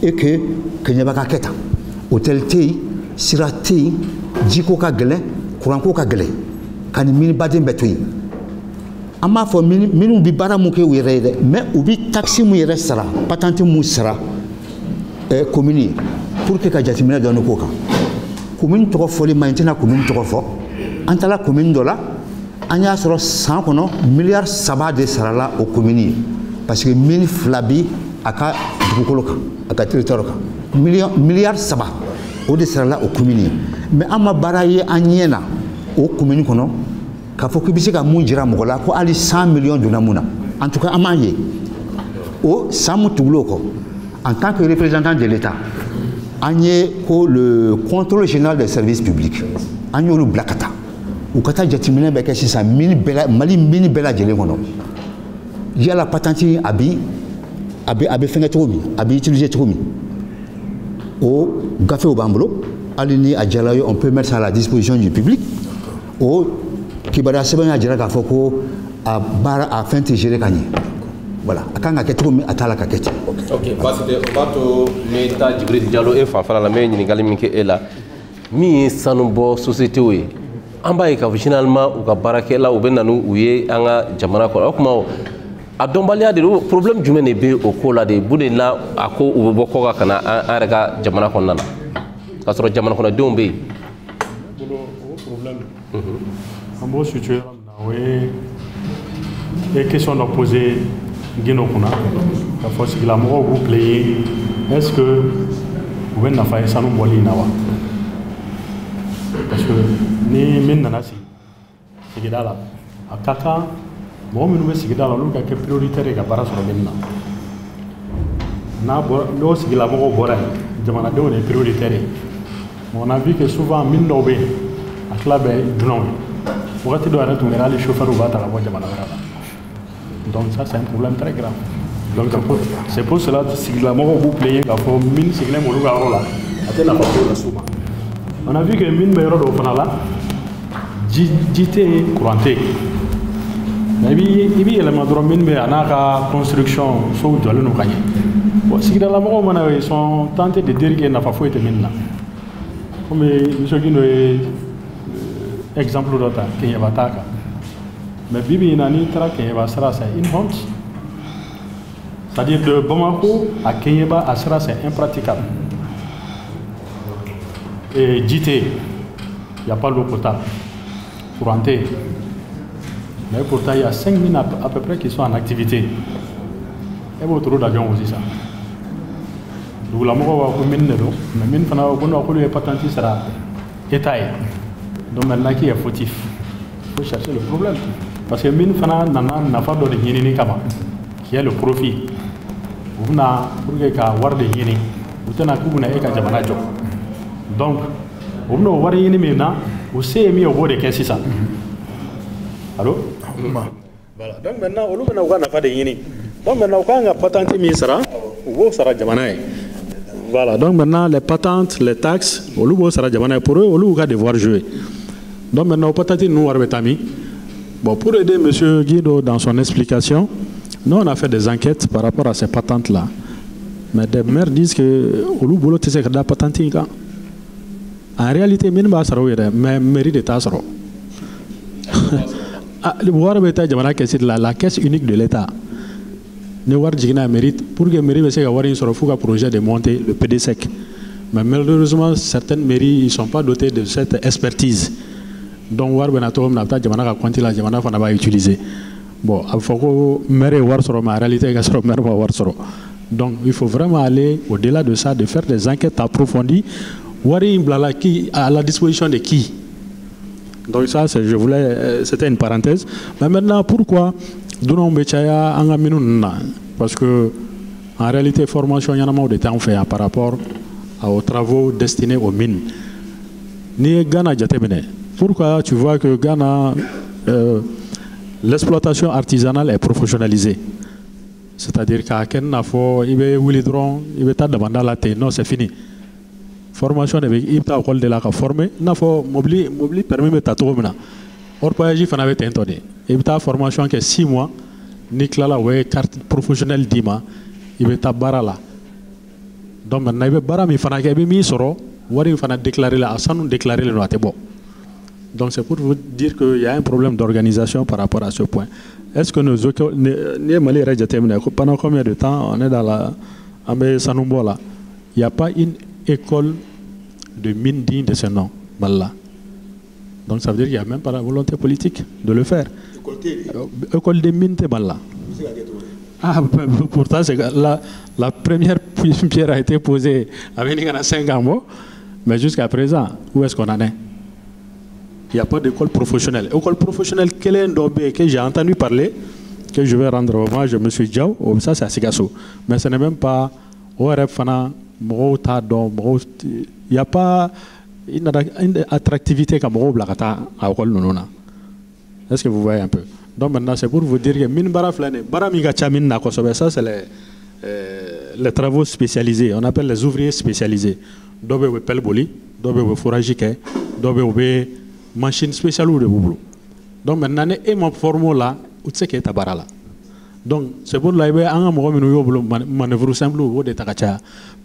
et que Kɛɲɛba ka kɛ tan hôtel tɛ yen sira tɛ yen jiko ka gɛlɛn courant ko ka gɛlɛ ka ni mini baden bɛɛ to yen an b'a fɔ minnu bɛ baara mun kɛ u yɛrɛ ye dɛ mais u bɛ taxe mun yɛrɛ sara patente mun sara commune ye pour que ka jateminɛ dɔɔni k'o kan commune tɔgɔ fɔli man ɲi n tɛna commune tɔgɔ fɔ an taara commune dɔ la an y'a sɔrɔ san kɔnɔ miliyari 3 de sarala o commune ye parce que mille 2 bi a ka dugukolo kan a ka territoire kan miliyari 3 o de sarala o commune ye mais an ma baara ye an ɲɛ na o commune kɔnɔ k'a fɔ k'i bɛ se ka mun jira mɔgɔ la ko hali 100 millions donna mun na en tout cas an m'a ye o san mun tugul'o kɔ en tant que représentant de l'État an ye ko le contrôle général des services publics an y'olu bila ka taa u ka taa jateminɛ bɛ kɛ sisan mali mini bɛɛ lajɛlen kɔnɔ yala patente a bɛ fɛngɛ cogo min a bɛ utiliser cogo min o gafew b'an bolo hali ni a diyara ye on peut mettre ça à la disposition du public o kibaruya sɛbɛn y'a jira k'a fɔ ko a baara a fɛn tɛ gérer ka ɲɛ voilà a kan ka kɛ cogo min a t'a la ka kɛ ten. ok baasi tɛ o b'a to n bɛ taa Jibril Jalo e fanfɛla la n bɛ ɲininkali min kɛ e la min ye sanubɔ société ye an b'a ye k'a fɔ généralement u ka baarakɛla u bɛ na n'u ye an ka jamana kɔnɔ o tuma a dɔnbaliya de don problème jumɛn de bɛ o ko la de mun de la a ko u bɛ bɔ kɔ kan ka na an yɛrɛ ka jamana kɔnɔna na k'a sɔrɔ jamana kɔnɔdenw bɛ yen. o problème an b'o situé yɔrɔ min na o ye question dɔ posé Guinée kunna k'a fɔ sigilamɔgɔw b'u plaigner est-ce que u bɛ nafa ye sanu bɔli in na wa parce que ni min nana sigi sigida la a ka kan mɔgɔ minnu bɛ sigida la olu ka kɛ prioritaire ye ka baara sɔrɔ min na n'o sigilamɔgɔw bɔra yen jamanadenw de ye prioritaire ye mais on a vu que souvent min dɔw bɛ yen a tila bɛ dunanw ye wagati dɔ yɛrɛ tun kɛra hali chauffeur b'a ta ka bɔ jamana wɛrɛ la donc ça c'est un problème très grave donc c'est pour cela sigilamɔgɔw b'u plaigner k'a fɔ min sigilen b'olu ka yɔrɔ la a tɛ nafa foyi las'u ma on a vu que min bɛ yɔrɔ dɔw fana la ji tɛ yen courant tɛ yen mais i bɛ yɛlɛma dɔrɔn min bɛ a n'a ka construction sow jɔlen don ka ɲɛ bon sigidalamɔgɔw mana ils sont tentés de dire que nafa foyi tɛ min na komi monsieur Guindo ye exemple dɔ ta Keɲeba t'a kan mais bibi in na n'i taara Keɲeba sira c'est une honte c'est-à-dire de Bamako à Keɲeba a sira c'est impraticable et ji tɛ yen il n'y a pas d'eau potable courant tɛ yen mais pourtant il y a 5 000 à peu près qui sont en activité e b'o toro da jɔn sisan dugulamɔgɔw b'a fɔ min de don mais min fana b'a fɔ ko non k'olu ye patente sara état ye donc maintenant qui est fautif il faut chercher le problème parce que min fana nana nafa dɔ de ɲinini kama qui est le profit u bɛna pour que ka wari de ɲini u tɛna k'u bɛna e ka jamana jɔ donc u bɛna o wari ɲini min na u se ye min ye o b'o de kɛ sisan allo voilà donc maintenant olu bɛna u ka nafa de ɲini donc maintenant u kan ka patente min sara u b'o sara jamana ye voilà donc maintenant les patentes les taxes olu b'o sara jamana ye pour eux olu y'u ka devoir jouer donc maintenant o patente ninnu wari bɛ taa min bon pour aider monsieur Guido dans son explication nous on a fait des enquêtes par rapport à ces patentes là mais des maires disent que olu bolo tɛ se ka da patente in kan en réalité min b'a sara o yɛrɛ mais mairie de t'a sɔrɔ wari bɛ taa jamana kɛsi de la la caisse unique de l'État ni wari jiginna mairie pour que mairie bɛ se ka wari in sɔrɔ f'u ka projet de monter le PDSEC mais malheureusement certaines mairies ils sont pas dotés de cette expertise donc wari bɛ na cogo min na a bɛ taa jamana ka compte la jamana fana b'a utiliser bon a bɛ fɔ ko maire ye wari sɔrɔ mais en réalité ka sɔrɔ maire ma wari sɔrɔ donc il faut vraiment aller au-delà de ça de faire des enquêtes approfondies wari in bilala qui à la disposition de qui. Donc ça, c'était une parenthèse. Mais maintenant, pourquoi nous parce que en réalité, formation, il y en a de temps fait par rapport aux travaux destinés aux mines. Ni Ghana, pourquoi tu vois que Ghana, l'exploitation artisanale est professionnalisée? C'est-à-dire qu'à Ken il va demander la terre, non, c'est fini. Formation avec ibta école de la ka former n'a fɔ mobili permis bɛ ta cogo min na orpaillage fana bɛ ten tɔ de i bɛ taa formation kɛ 6 mois ni tilala o ye carte professionnelle d'i ma i bɛ taa baara la donc maintenant i bɛ baara min fana kɛ i bɛ min sɔrɔ wari in fana déclaré la a sanu déclaré le don a tɛ bɔ Donc c'est pour vous dire qu'il y a un problème d'organisation par rapport à ce point. Est-ce que pendant combien de temps on est dans la Sanumbola, il n'y a pas une école de mine digne de ce nom, Malla. Donc ça veut dire qu'il n'y a même pas la volonté politique de le faire. École de mine de Malla. Ah, pourtant, la première pierre a été posée avec 5 ans, mais jusqu'à présent, où est-ce qu'on en est? Il n'y a pas d'école professionnelle. École professionnelle, quel est un dobé que j'ai entendu parler, que je vais rendre hommage, je me suis dit, ça c'est à Sigasso. Mais ce n'est même pas il n'y a pas une attractivité comme à l'école. Est-ce que vous voyez un peu? Donc maintenant, c'est pour vous dire que ça c'est les travaux spécialisés. On appelle les ouvriers spécialisés. Dobe pelboli, dobe fourragike, dobe machine spéciale de boulot. Donc maintenant, et mon forme là, où c'est que tu as là. Donc c'est pour la manœuvre simple ou de takacha.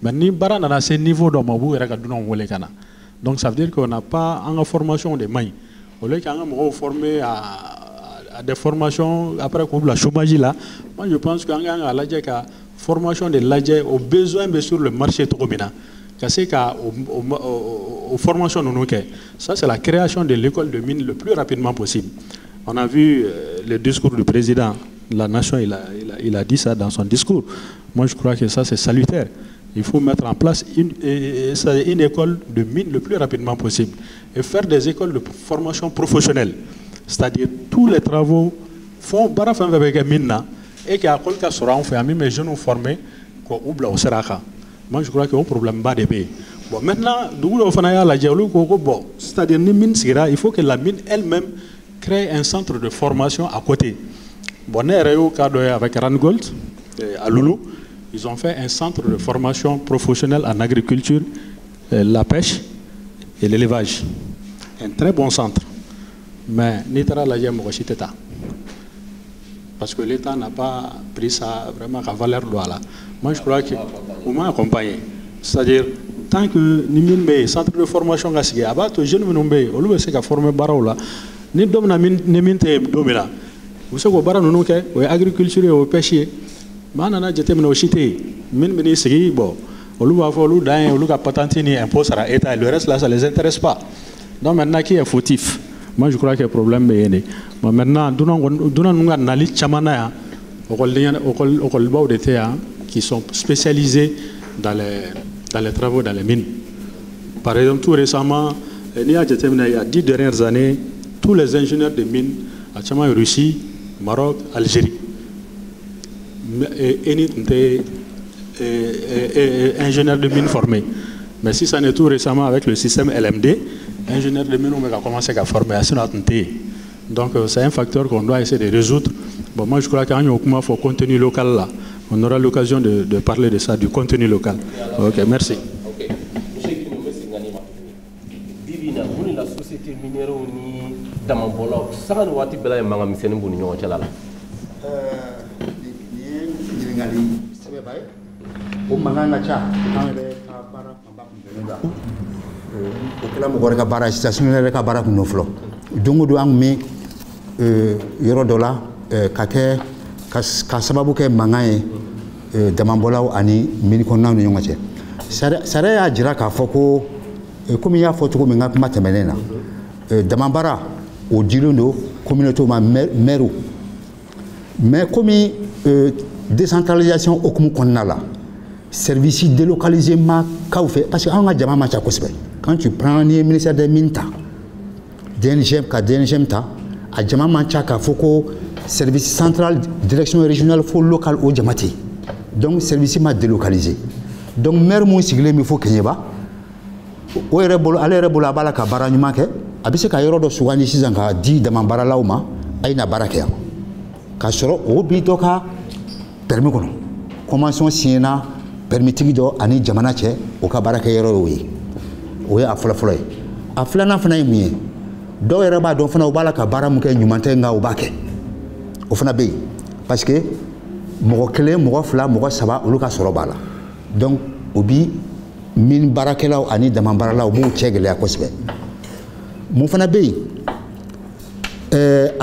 Mais ni bara na ce niveau de mabu era kaduna wole kana. Donc ça veut dire qu'on n'a pas en formation de main. Au lieu qu'on formé à des formations après qu'on la chômage là, moi je pense qu'on a la formation de l'adje aux besoins sur le marché trobina. C'est aux formations non. Ça c'est la création de l'école de mine le plus rapidement possible. On a vu le discours du président de la nation, il a dit ça dans son discours. Moi je crois que ça c'est salutaire. Il faut mettre en place une école de mine le plus rapidement possible et faire des écoles de formation professionnelle. C'est-à-dire tous les travaux font barafan avec mine et qu'il y a quelqu'un qui sera fait mais jeunes formés qu'on oublie au Seraka. Moi je crois qu'il y a un problème bas de pays. Bon maintenant, c'est-à-dire il faut que la mine elle-même crée un centre de formation à côté. Bon, avec Rangold à Loulou, ils ont fait un centre de formation professionnelle en agriculture, la pêche et l'élevage. Un très bon centre. Mais Nitara l'a dit parce que l'État n'a pas pris ça vraiment à valeur là. Moi je crois qu'on m'a accompagné. C'est-à-dire, tant que nous centre de formation, nous avons jeune nous avons formé Barola. Ni domina ni minte domina. Vous savez que nous avons agriculture et pêche. Manana jete mino chité min mini sigi bo olu va olu dan olu ka patente ni impôt sera état le reste là ça les intéresse pas. Donc maintenant qui est fautif? Moi je crois que le problème est né. Mais maintenant duna nunga nali chamana ya okol baw de terre qui sont spécialisés dans les travaux dans les mines. Par exemple tout récemment il y a 10 dernières années tous les ingénieurs de mines à Chama Russie, Maroc, Algérie ingénieur de mine formé. Mais si ça n'est tout récemment avec le système LMD, ingénieur de mine on a commencé à former à donc c'est un facteur qu'on doit essayer de résoudre. Bon, moi je crois qu'il y a un contenu local là. On aura l'occasion de parler de ça, du contenu local. Ok, merci. Ok. La société minière ni Damambola, ça nous a dit que nous avons mis en place. O mangana cha amere ka bara pamba kunga o kala mo gore ka bara station le ka bara kuno flo dongo do angmi yoro dola ka ke ka sababu ke mangaye Damambola ani mini ko nanu nyonga sare ya jira ka foko comme ya foto ko minga kuma temenena Damambara o dilondo communauté ma meru mais comme décentralisation okumu konnala service délocalisé ma fait parce que on a jama matcha kosbe quand tu prends le ministère des mines DNGM ka DNGM ta a jama matcha ka foko service central direction régionale fo local au jamati donc service ma délocalisé donc maire mo sigle mi fo kenyeba o rebolo ale rebolo bala ka baranyuma ke abise ka yoro do sugani sizanga di Damambara lauma ayina barake ya ka soro o bi to ka permis kono convention signé permis do ani jamana che o ka baraka yero wi o ya afla flo afla na fana mi do yero ba do fana o bala ka bara mu ke nyumante nga o bake o fana be parce que mo kele mo fla mo saba o ka soro bala donc obi min baraka law ani Damambara law mo chegele akosbe mo fana be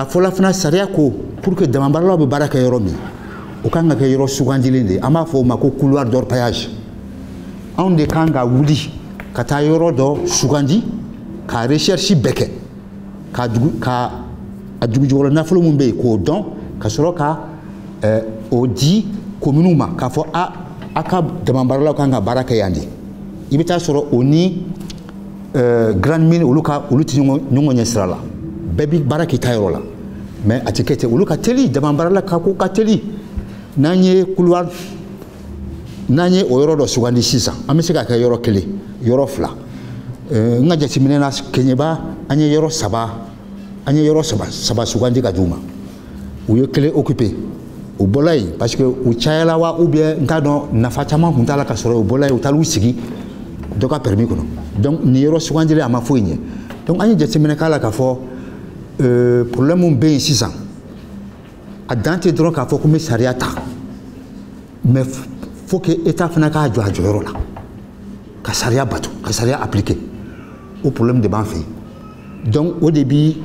a fɔla fana sariya ko pour que damabaaralaw bɛ baara kɛ yɔrɔ min o kan ka kɛ yɔrɔ sugandilen de an b'a fɔ o ma ko couloir d'orpaillage anw de kan ka wuli ka taa yɔrɔ dɔ sugandi ka recherche bɛɛ kɛ ka a dugujukɔrɔ nafolo min bɛ yen k'o dɔn ka sɔrɔ ka o di communes ma k'a fɔ a ka damabaaralaw kan ka baara kɛ yan de i bɛ taa sɔrɔ o ni grande mine olu tɛ ɲɔgɔn ɲɛ sira la bɛɛ bɛ baara k'i ta yɔrɔ la mais a tɛ kɛ ten olu ka teli damabaarala ka ko ka teli n'an ye couloir n'an ye o yɔrɔ dɔ sugandi sisan an bɛ se ka kɛ yɔrɔ kelen yɔrɔ fila n ka jateminɛ na Keɲeba an ye yɔrɔ saba sugandi ka d'u ma u ye kelen occupé u bɔla yen parce que u cayala wa ou bien n t'a dɔn nafa caman tun t'a la ka sɔrɔ u bɔla yen u taar'u sigi dɔ ka permis kɔnɔ donc nin yɔrɔ sugandilen a ma foyi ɲɛ donc an ye jateminɛ k'a la k'a fɔ problème min bɛ yen sisan a dan tɛ dɔrɔn k'a fɔ ko n bɛ sariya ta mais faut que état fana k'a jɔ a jɔyɔrɔ la ka sariya bato ka sariya appliquer o problème de b'an fɛ yen donc o de bi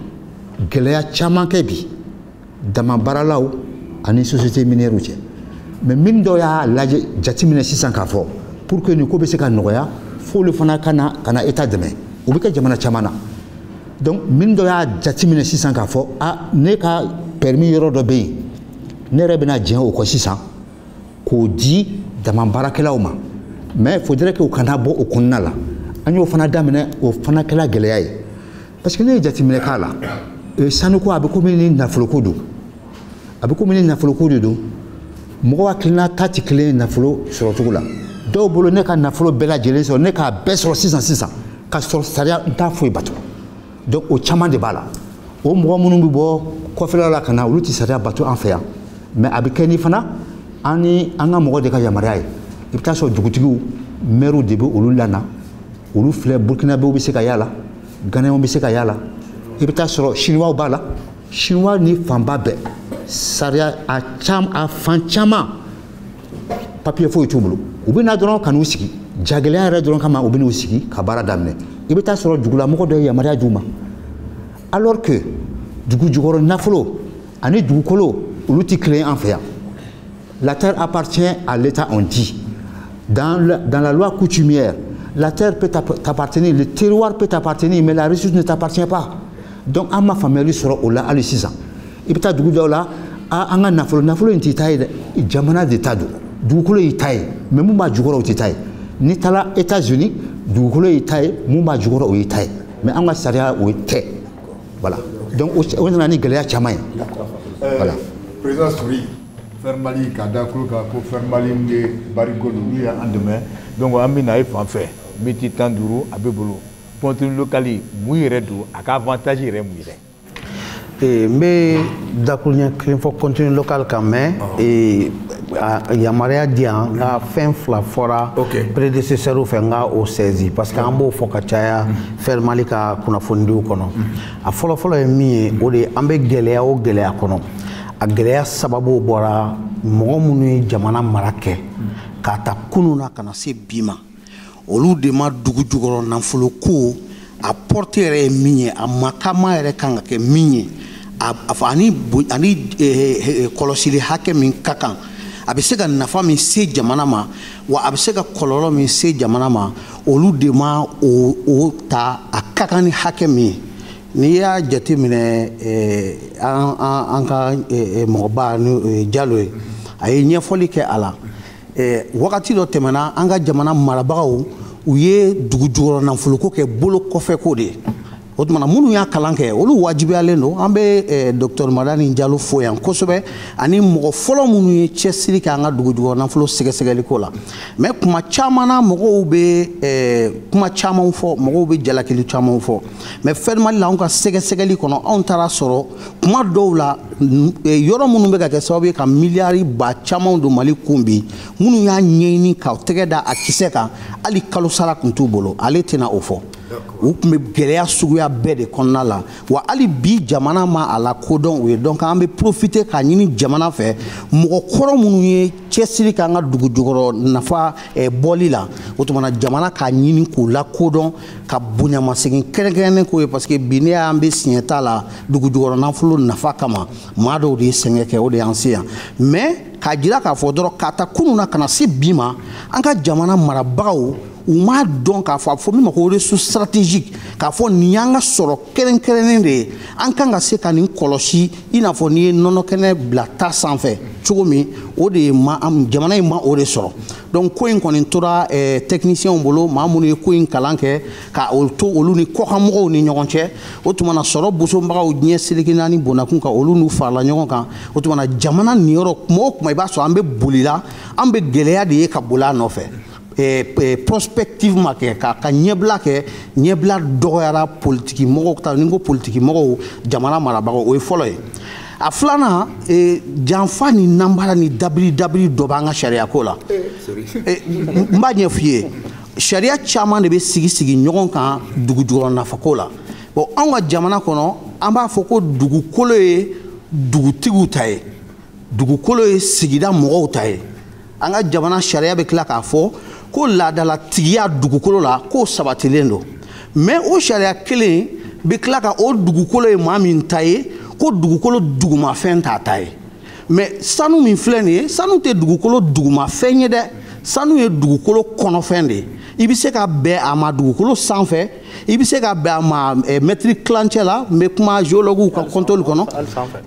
gɛlɛya caman kɛ bi damabaaralaw ani société minière cɛ mais min dɔ y'a lajɛ jateminɛ sisan k'a fɔ pour que nin ko bɛ se ka nɔgɔya f'olu fana ka na état dɛmɛ o bɛ kɛ jamana caman na donc min dɔ y'a jateminɛ sisan k'a fɔ ne ka permis yɔrɔ dɔ bɛ yen ne yɛrɛ bɛna diɲɛ o kɔ sisan k'o di damabaarakɛlaw ma mais faudrait que u kana bɔ o kɔnɔna la an y'o fana daminɛ o fana kɛla gɛlɛya ye parce que ne ye jateminɛ k'a la sanuko a bɛ komi ni nafoloko don mɔgɔw hakilina ta tɛ kelen ye nafolo sɔrɔcogo la dɔw bolo ne ka nafolo bɛɛ lajɛlen sɔrɔ ne k'a bɛɛ sɔrɔ sisan ka sɔrɔ sariya n t'a foyi bato donc o caman de b'a la o mɔgɔ minnu bɛ bɔ kɔfɛlaw la ka na olu tɛ sariya bato an fɛ yan mais a bɛ kɛ ni fana an ka mɔgɔ de ka yamaruya ye i bɛ taa sɔrɔ dugutigiw maires de bɛ olu lana olu filɛ burkinabɛw bɛ se ka y'a la ganayɛnw bɛ se ka y'a la i bɛ taa sɔrɔ chinois b'a la chinois ni fanba bɛɛ sariya a fan caman papier foyi t'u bolo u bɛ na dɔrɔn ka n'u sigi jagɛlɛya yɛrɛ dɔrɔn kama u bɛ n'u sigi ka baara daminɛ i bɛ taa sɔrɔ dugulamɔgɔ dɔ ye yamaruya d'u ma alors que dugu jukɔrɔ nafolo ani dugukolo olu tɛ kelen ye an fɛ yan la terre appartient à l'État on dit dans la loi coutumière la terre peut t'appartenir le terroir peut t'appartenir mais la ressource ne t'appartient pas donc an ma faamuyali sɔrɔ o la hali sisan i bɛ taa dugu dɔw la an ka nafolo in t'i ta ye dɛ jamana de ta don dugukolo y'i ta ye mais mun b'a jukɔrɔ o t'i ta ye n'i taara États-Unis dugukolo y'i ta ye mun b'a jukɔrɔ o y'i ta ye mais an ka sariya o tɛ voilà donc o nana ni gɛlɛya caman ye voilà. président Souri faire Mali k'a da kulo kan ko faire Mali ye barigo n'u ye an dɛmɛ donc an bɛ na ye fan fɛ miniti 15 a bɛ bolo contenu local mun yɛrɛ don a ka avantage yɛrɛ mun yɛrɛ. n bɛ dakuruɲɛ kelen fɔ contenu local kan mais yamaruya di yan n ka fɛn fila fɔra prédécesseur fɛ n ka o saisi parce que an b'o fɔ ka caya faire Mali ka kunnafonidiw kɔnɔ a fɔlɔfɔlɔ ye min ye o de ye an bɛ gɛlɛya o gɛlɛya kɔnɔ a gɛlɛya sababu bɔra mɔgɔ minnu ye jamana mara kɛ k'a ta kunun na ka na se bi ma olu de ma dugu jukɔrɔ nafolo ko a porte yɛrɛ ye min ye a makama yɛrɛ kan ka kɛ min ye a fɔ ani kɔlɔsili hakɛ min ka kan a bɛ se ka nafa min se jamana ma wa a bɛ se ka kɔlɔlɔ min se jamana ma olu de ma o ta a ka kan ni hakɛ min ye n'i y'a jateminɛ an ka mɔgɔba ni Jalo ye a ye ɲɛfɔli kɛ a la wagati dɔ tɛmɛna an ka jamana marabagaw u ye dugu jukɔrɔ nafoloko kɛ bolo kɔfɛ ko de ye o tuma minnu y'a kalan kɛ olu wajibiyalen don an bɛ Dr Madani Jalo fo yan kosɛbɛ ani mɔgɔ fɔlɔ minnu ye cɛsiri kɛ an ka dugu jukɔrɔ nafolo sɛgɛsɛgɛli ko la mais kuma caman na mɔgɔw bɛ kuma caman fɔ mɔgɔw bɛ jalakili caman fɔ mais faire Mali la anw ka sɛgɛsɛgɛli kɔnɔ anw taara sɔrɔ kuma dɔw la yɔrɔ minnu bɛ ka kɛ sababu ye ka miliyari ba caman don Mali kun bi minnu y'a ɲɛɲini k'aw tɛgɛ da a kisɛ kan hali kalo sara tun t'u bolo ale tɛna o fɔ u tun bɛ gɛlɛya suguya bɛɛ de kɔnɔna la wa hali bi jamana ma a la kodɔn o ye donc an bɛ profiter k'a ɲini jamana fɛ mɔgɔ kɔrɔ minnu ye cɛsiri k'an ka dugu jukɔrɔ nafa bɔli la o tuma na jamana k'a ɲini k'u lakodɔn ka bonyamasegin kɛrɛnkɛrɛnnen k'o ye parce que bi ne y'an bɛ siɲɛ t'a la dugu jukɔrɔ nafolo nafa kama maa dɔw de ye sɛgɛn kɛ o de y'an se yan mais k'a jira k'a fɔ dɔrɔn k'a ta kunun na ka na se bi ma an ka jamana marabagaw u m'a dɔn k'a fɔ a fɔ min ma ko ressource stratégique k'a fɔ nin y'an ka sɔrɔ kɛrɛnkɛrɛnnen de ye an kan ka se ka nin kɔlɔsi i n'a fɔ n'i ye nɔnɔkɛnɛ bila ta sanfɛ cogo min o de ye jamana in ma o de sɔrɔ donc ko in kɔni tora techniciens bolo maa minnu ye ko in kalan kɛ ka o to olu ni kɔkanmɔgɔw ni ɲɔgɔn cɛ o tuma na sɔrɔ bosonbagaw diɲɛ seleke naani bonnakun kan olu n'u farala ɲɔgɔn kan o tuma na jamana nin yɔrɔ kuma o kuma i b'a sɔrɔ an bɛ bolila an bɛ gɛlɛya de ye ka boli a nɔfɛ prospectivement kɛ ka ɲɛbila kɛ ɲɛbila dɔgɔyara politiki mɔgɔw ta ni ko politiki mɔgɔw jamana marabagaw o ye fɔlɔ ye a filanan janfa ni nanbara ni dabiri dɔ b'an ka sariya ko la n b'a ɲɛ f'i ye sariya caman de bɛ sigi ɲɔgɔn kan dugu jukɔrɔ nafako la bon anw ka jamana kɔnɔ an b'a fɔ ko dugukolo ye dugutigiw ta ye dugukolo ye sigida mɔgɔw ta ye an ka jamana sariya bɛ tila k'a fɔ ko laadalatigiya dugukolo la k'o sabatilen don mais o sariya kelen bɛ tila ka o dugukolo ye maa min ta ye ko dugukolo dugumafɛn t'a ta ye mais sanu min filɛ nin ye sanu tɛ dugukolo dugumafɛn ye dɛ sanu ye dugukolo kɔnɔfɛn de ye i bɛ se ka bɛn a ma dugukolo sanfɛ i bɛ se ka bɛn a ma mètre kilancɛ la n bɛ kuma géologues ka contrôle kɔnɔ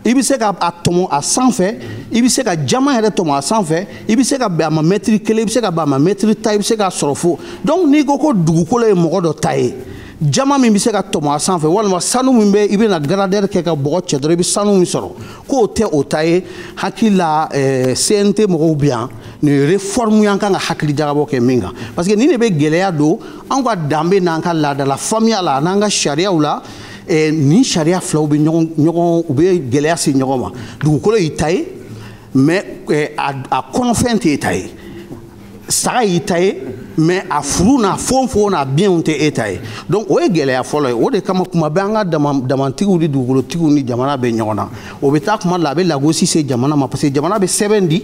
i bɛ se ka a tɔmɔ a sanfɛ i bɛ se ka jama yɛrɛ tɔmɔ a sanfɛ i bɛ se ka bɛn a ma mètre kelen i bɛ se ka bɛn a ma mètre tan i bɛ se k'a sɔrɔ fo donc n'i ko ko dugukolo ye mɔgɔ dɔ ta ye jama min bɛ se ka tɔmɔ a sanfɛ walima sanu min bɛ i bɛna gradɛri kɛ ka bɔgɔ cɛ dɔrɔn i bɛ sanu min sɔrɔ k'o tɛ o ta ye hakili la CNT mɔgɔw bɛ yan nin réforme y'an kan ka hakili jagabɔ kɛ min kan parce que nin de bɛ gɛlɛya don anw ka danbe n'an ka laadala faamuya la n'an ka sariyaw la nin sariya filaw bɛ ɲɔgɔn u bɛ gɛlɛya se ɲɔgɔn ma dugukolo y'i ta ye mais a kɔnɔfɛn t'e ta ye saga y'i ta ye mais a furu n'a fɔn n'a biɛnw tɛ e ta ye donc o ye gɛlɛya fɔlɔ ye o de kama kuma bɛ an ka damantigiw ni dugukolotigiw ni jamana bɛ ɲɔgɔn na o bɛ taa kuma la a bɛ lagosi se jamana ma parce que jamana bɛ sɛbɛn di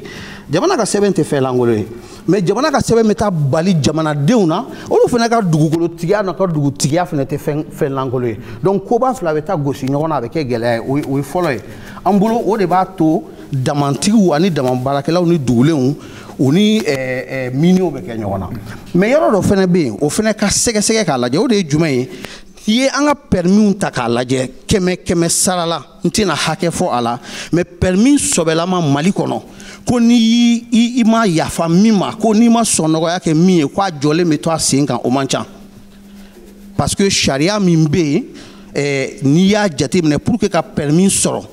jamana ka sɛbɛn tɛ fɛn lankolon ye mais jamana ka sɛbɛn bɛ taa bali jamanadenw na olu fana ka dugukolotigiya n'a ka dugutigiya fana tɛ fɛn lankolon ye donc koba fila bɛ taa gosi ɲɔgɔn na a bɛ kɛ gɛlɛya ye o ye fɔlɔ ye an bolo o de b'a to damantigiw ani damabaarakɛlaw ni dugulenw u ni miniw bɛ kɛ ɲɔgɔn na mais yɔrɔ dɔ fana bɛ yen o fana ka sɛgɛsɛgɛ k'a lajɛ o de ye jumɛn ye i ye an ka permis ta k'a lajɛ kɛmɛ sara la n tɛna hakɛ fɔ a la mais permis sɔbɛlama Mali kɔnɔ ko n'i i ma yafa min ma ko n'i ma sɔn nɔgɔya kɛ min ye k'a jɔlen bɛ to a sen kan o man ca parce que sariya min bɛ yen n'i y'a jateminɛ pour que ka permis sɔrɔ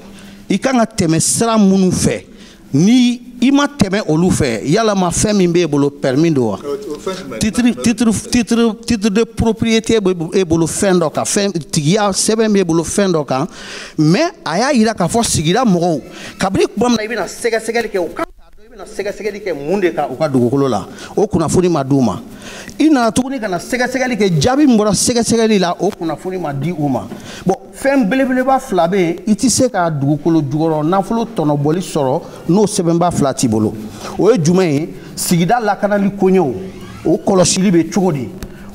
i kan ka tɛmɛ sira minnu fɛ ni i ma tɛmɛ olu fɛ yalama fɛn min b'e bolo permis don wa titre de propriété b'e bolo fɛn dɔ kan fɛn tigiya sɛbɛn b'e bolo fɛn dɔ kan mais a y'a yira k'a fɔ sigida mɔgɔw kabini tuma min na i bɛna sɛgɛsɛgɛli kɛ o kan k'a dɔn i bɛna sɛgɛsɛgɛli kɛ mun de kan u ka dugukolo la o kunnafoni ma d'u ma i nana tuguni ka na sɛgɛsɛgɛli kɛ jaabi min bɔra sɛgɛsɛgɛli la o kunnafoni ma di u ma bon fɛn belebeleba fila bɛ yen i tɛ se ka dugukolo jukɔrɔ nafolo tɔnɔbɔli sɔrɔ n'o sɛbɛnba fila t'i bolo o ye jumɛn ye sigida lakanali koɲɛw o kɔlɔsili bɛ cogo di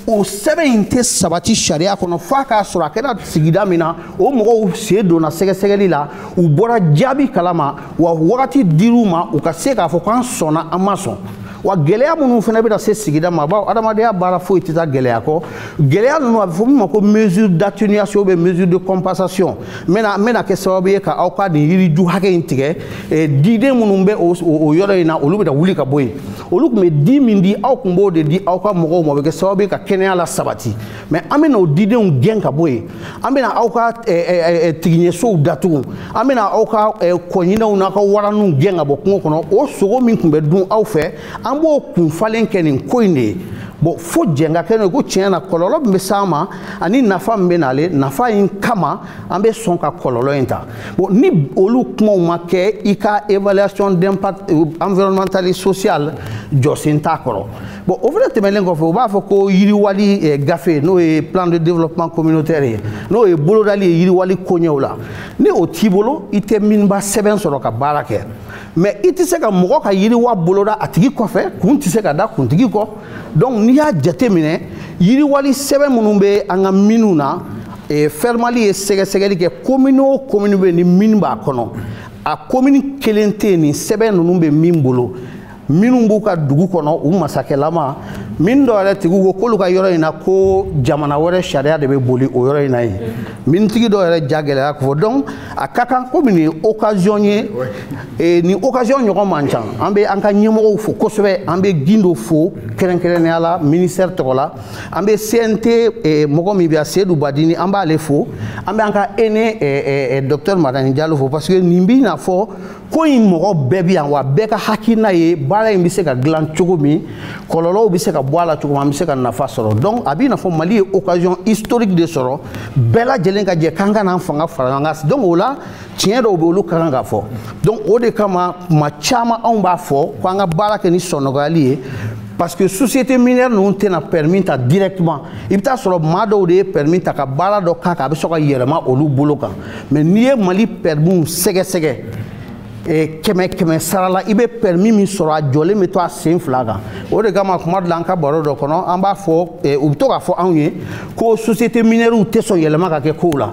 o sɛbɛn in tɛ sabati sariya kɔnɔ f'a k'a sɔrɔ a kɛra sigida min na o mɔgɔw sen donna sɛgɛsɛgɛli la u bɔra jaabi kalama wa wagati dir'u ma u ka se k'a fɔ k'an sɔnna an ma sɔn wa gɛlɛya minnu fana bɛna se sigida ma bawo adamadenya baara foyi tɛ taa gɛlɛya kɔ gɛlɛya ninnu a bɛ fɔ min ma ko mesure d'atténuation ou mesure de compensation n bɛna kɛ sababu ye ka aw ka nin yiriju hakɛ in tigɛ diden minnu bɛ o yɔrɔ in na olu bɛ wuli ka bɔ yen olu tun bɛ di min di aw tun b'o de di aw ka mɔgɔw ma o bɛ kɛ sababu ye ka kɛnɛya la sabati mais an bɛna o didenw gɛn ka bɔ yen an bɛna aw ka tigiɲɛsow datugu an bɛna aw ka kɔɲinɛw n'a ka waraninw gɛn ka bɔ kungo kɔnɔ o sogo min tun bɛ dun aw fɛ an b'o kunfalen kɛ nin ko in de ye bon fo jɛn ka kɛ n'o ye ko tiɲɛ na kɔlɔlɔ min bɛ s'an ma ani nafa min bɛ n'ale nafa in kama an bɛ sɔn ka kɔlɔlɔ in ta bon ni olu kumaw ma kɛ i ka évaluation d'impact environnemental et social jɔsen t'a kɔrɔ bon o fana tɛmɛnen kɔfɛ u b'a fɔ ko yiriwali gafe n'o ye plan de développement communautaire ye n'o ye bolodali ye yiriwali koɲɛw la ni o t'i bolo i tɛ minba sɛbɛn sɔrɔ ka baara kɛ mais i tɛ se ka mɔgɔ ka yiriwa boloda a tigi kɔfɛ kun tɛ se ka da kuntigi kɔ donc n'i y'a jateminɛ yiriwali sɛbɛn minnu bɛ an ka miniw na Fermali ye sɛgɛsɛgɛli kɛ commune o commune bɛ ni mine b'a kɔnɔ a commune kelen tɛ yen ni sɛbɛn ninnu bɛ min bolo minnu b'u ka dugu kɔnɔ u masakɛlama min dɔ yɛrɛ tigiw ko k'olu ka yɔrɔ in na ko jamana wɛrɛ sariya de bɛ boli o yɔrɔ in na yen minitigi dɔ yɛrɛ ja gɛlɛya ko fɔ donc a ka kan komi nin occasion ye nin occasion ɲɔgɔn man ca an bɛ an ka ɲɛmɔgɔw fo kosɛbɛ an bɛ Gindo fo kɛrɛnkɛrɛnnenya la ministère tɔgɔ la an bɛ CNT mɔgɔ min bɛ yan Seydou Badini an b'ale fo an bɛ an ka aîné docteur Madani Diallo fo parce que nin bɛ n'a fɔ ko in mɔgɔ bɛɛ bɛ yan wa bɛɛ ka hakilina ye baara in bɛ se ka dilan cogo min kɔlɔlɔw bɛ se ka bɔ a la cogo min an bɛ se ka nafa sɔrɔ donc a bɛ n'a fɔ Mali ye occasion historique de sɔrɔ bɛɛ lajɛlen ka jɛ k'an ka n'an fanga fara ɲɔgɔn kan donc o la tiɲɛ dɔw bɛ olu ka kan ka fɔ donc o de kama kuma caman anw b'a fɔ ko an ka baara kɛ ni sɔnɔgɔyali ye parce que société minière ninnu tɛna permis ta directement i bɛ taa sɔrɔ maa dɔw de ye permis ta ka baara dɔ k'a kan a bɛ sɔn ka yɛlɛma olu bolo kan mais n'i ye Mali permis sɛgɛsɛgɛ kɛmɛ sara la i bɛ permis min sɔrɔ a jɔlen bɛ to a sen fila kan o de kama kuma dɔ la an ka baro dɔ kɔnɔ an b'a fɔ u bɛ to k'a fɔ anw ye ko société minière tɛ sɔn yɛlɛma ka kɛ kow la